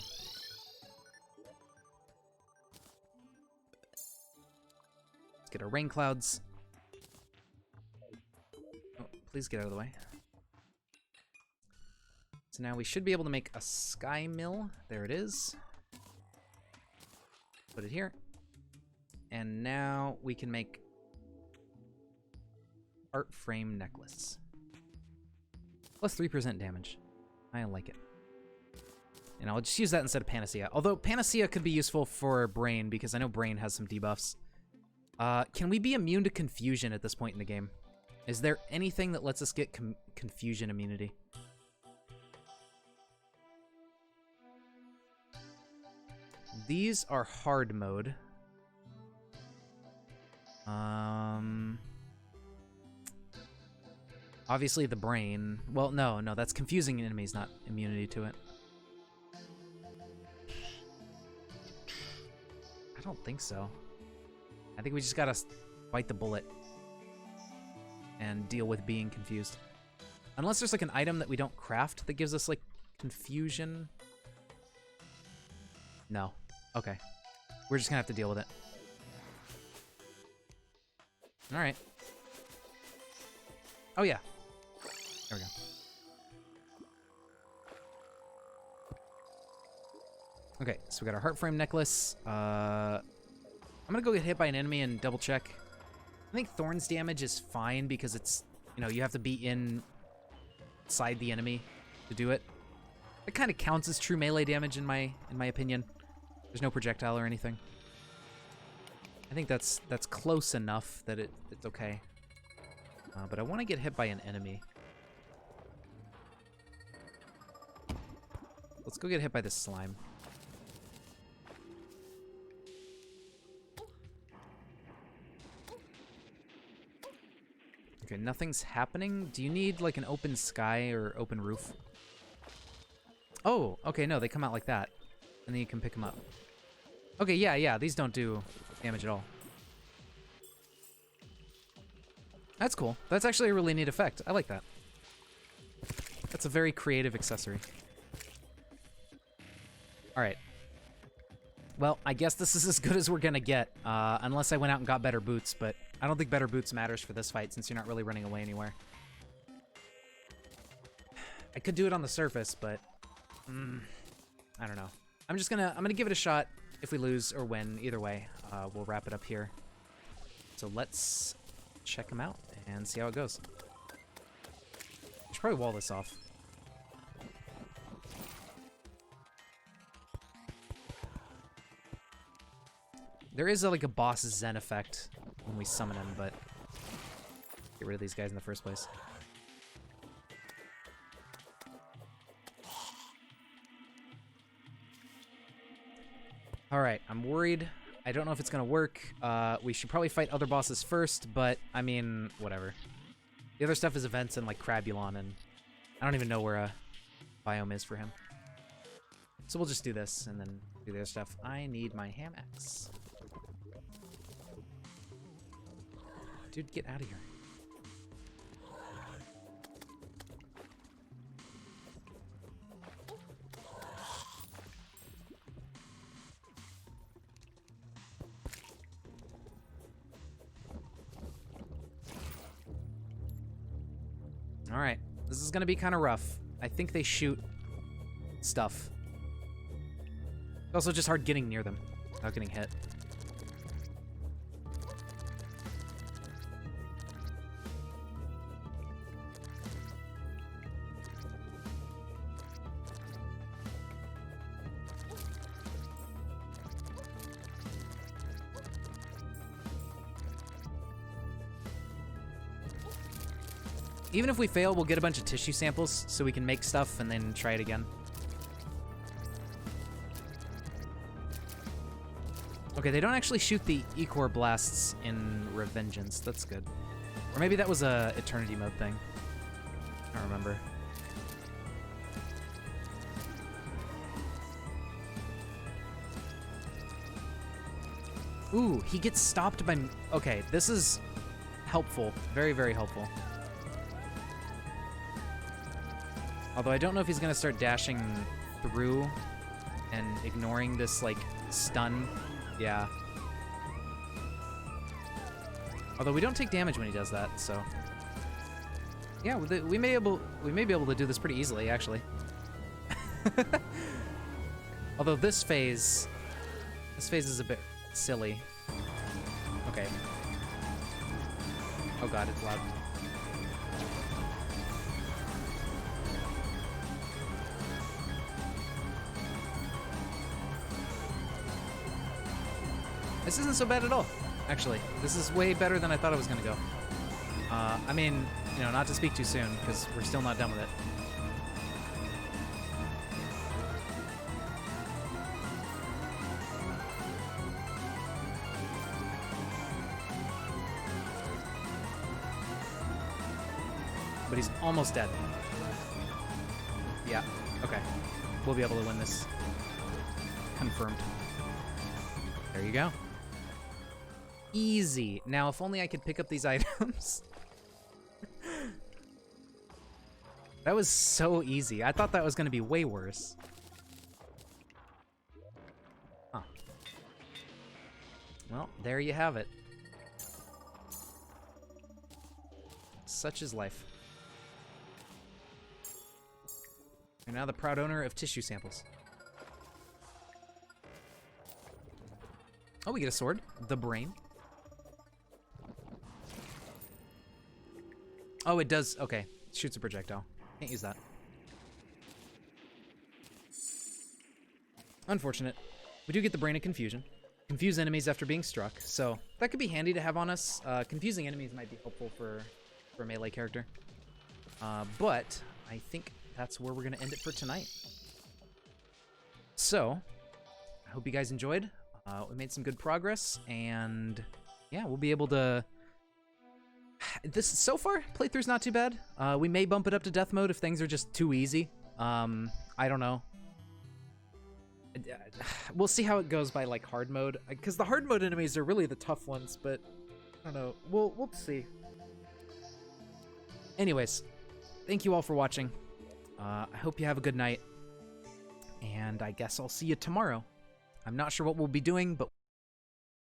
Let's get our rain clouds. Oh, please get out of the way. So now we should be able to make a sky mill. There it is. Put it here. And now we can make art frame necklace. Plus 3% damage. I like it. And I'll just use that instead of Panacea. Although Panacea could be useful for Brain, because I know Brain has some debuffs. Can we be immune to confusion at this point in the game? Is there anything that lets us get confusion immunity? These are hard mode. Obviously the brain. Well, no, that's confusing enemies, not immunity to it. I don't think so. I think we just gotta bite the bullet and deal with being confused. Unless there's like an item that we don't craft that gives us like confusion. No. Okay. We're just gonna have to deal with it. Alright. Oh yeah. There we go. Okay, so we got our heart frame necklace. I'm gonna go get hit by an enemy and double check. I think Thorn's damage is fine because it's, you know, you have to be inside the enemy to do it. It kind of counts as true melee damage in my opinion. There's no projectile or anything. I think that's close enough that it's okay. But I want to get hit by an enemy. Let's go get hit by this slime. Okay, nothing's happening. Do you need like an open sky or open roof? Oh, okay, no, they come out like that. And then you can pick them up. Okay, yeah, these don't do damage at all. That's cool. That's actually a really neat effect. I like that. That's a very creative accessory. Alright. Well, I guess this is as good as we're gonna get, unless I went out and got better boots, but I don't think better boots matters for this fight since you're not really running away anywhere. I could do it on the surface, but I don't know. I'm gonna give it a shot. If we lose or win, either way, we'll wrap it up here. So let's check them out and see how it goes. I should probably wall this off. There is like a boss Zen effect when we summon him, but get rid of these guys in the first place. Alright, I'm worried. I don't know if it's gonna work. We should probably fight other bosses first, but, I mean, whatever. The other stuff is events and, like, Crabulon, and I don't even know where a biome is for him. So we'll just do this, and then do the other stuff. I need my ham axe. Dude, get out of here. Alright, this is gonna be kind of rough. I think they shoot stuff. It's also just hard getting near them without getting hit. Even if we fail, we'll get a bunch of tissue samples so we can make stuff and then try it again. Okay, they don't actually shoot the Echor blasts in Revengeance. That's good. Or maybe that was a Eternity mode thing. I don't remember. Ooh, he gets stopped by... Okay, this is helpful. Very, very helpful. Although I don't know if he's going to start dashing through and ignoring this, like, stun. Yeah. Although we don't take damage when he does that, so... Yeah, we may be able to do this pretty easily, actually. Although this phase is a bit silly. Okay. Oh god, it's loud. This isn't so bad at all, actually. This is way better than I thought it was gonna go. I mean, you know, not to speak too soon, because we're still not done with it. But he's almost dead. Yeah, okay. We'll be able to win this. Confirmed. There you go. Easy. Now, if only I could pick up these items. That was so easy. I thought that was going to be way worse. Huh. Well, there you have it. Such is life. You're now the proud owner of tissue samples. Oh, we get a sword. The brain. Oh, it does. Okay. Shoots a projectile. Can't use that. Unfortunate. We do get the Brain of Confusion. Confuse enemies after being struck, so that could be handy to have on us. Confusing enemies might be helpful for a melee character. But I think that's where we're going to end it for tonight. So, I hope you guys enjoyed. We made some good progress, and yeah, we'll be able to... So far, playthrough's not too bad. We may bump it up to death mode if things are just too easy. I don't know. We'll see how it goes by like hard mode, because the hard mode enemies are really the tough ones, but I don't know. We'll see. Anyways, thank you all for watching. I hope you have a good night, and I guess I'll see you tomorrow. I'm not sure what we'll be doing, but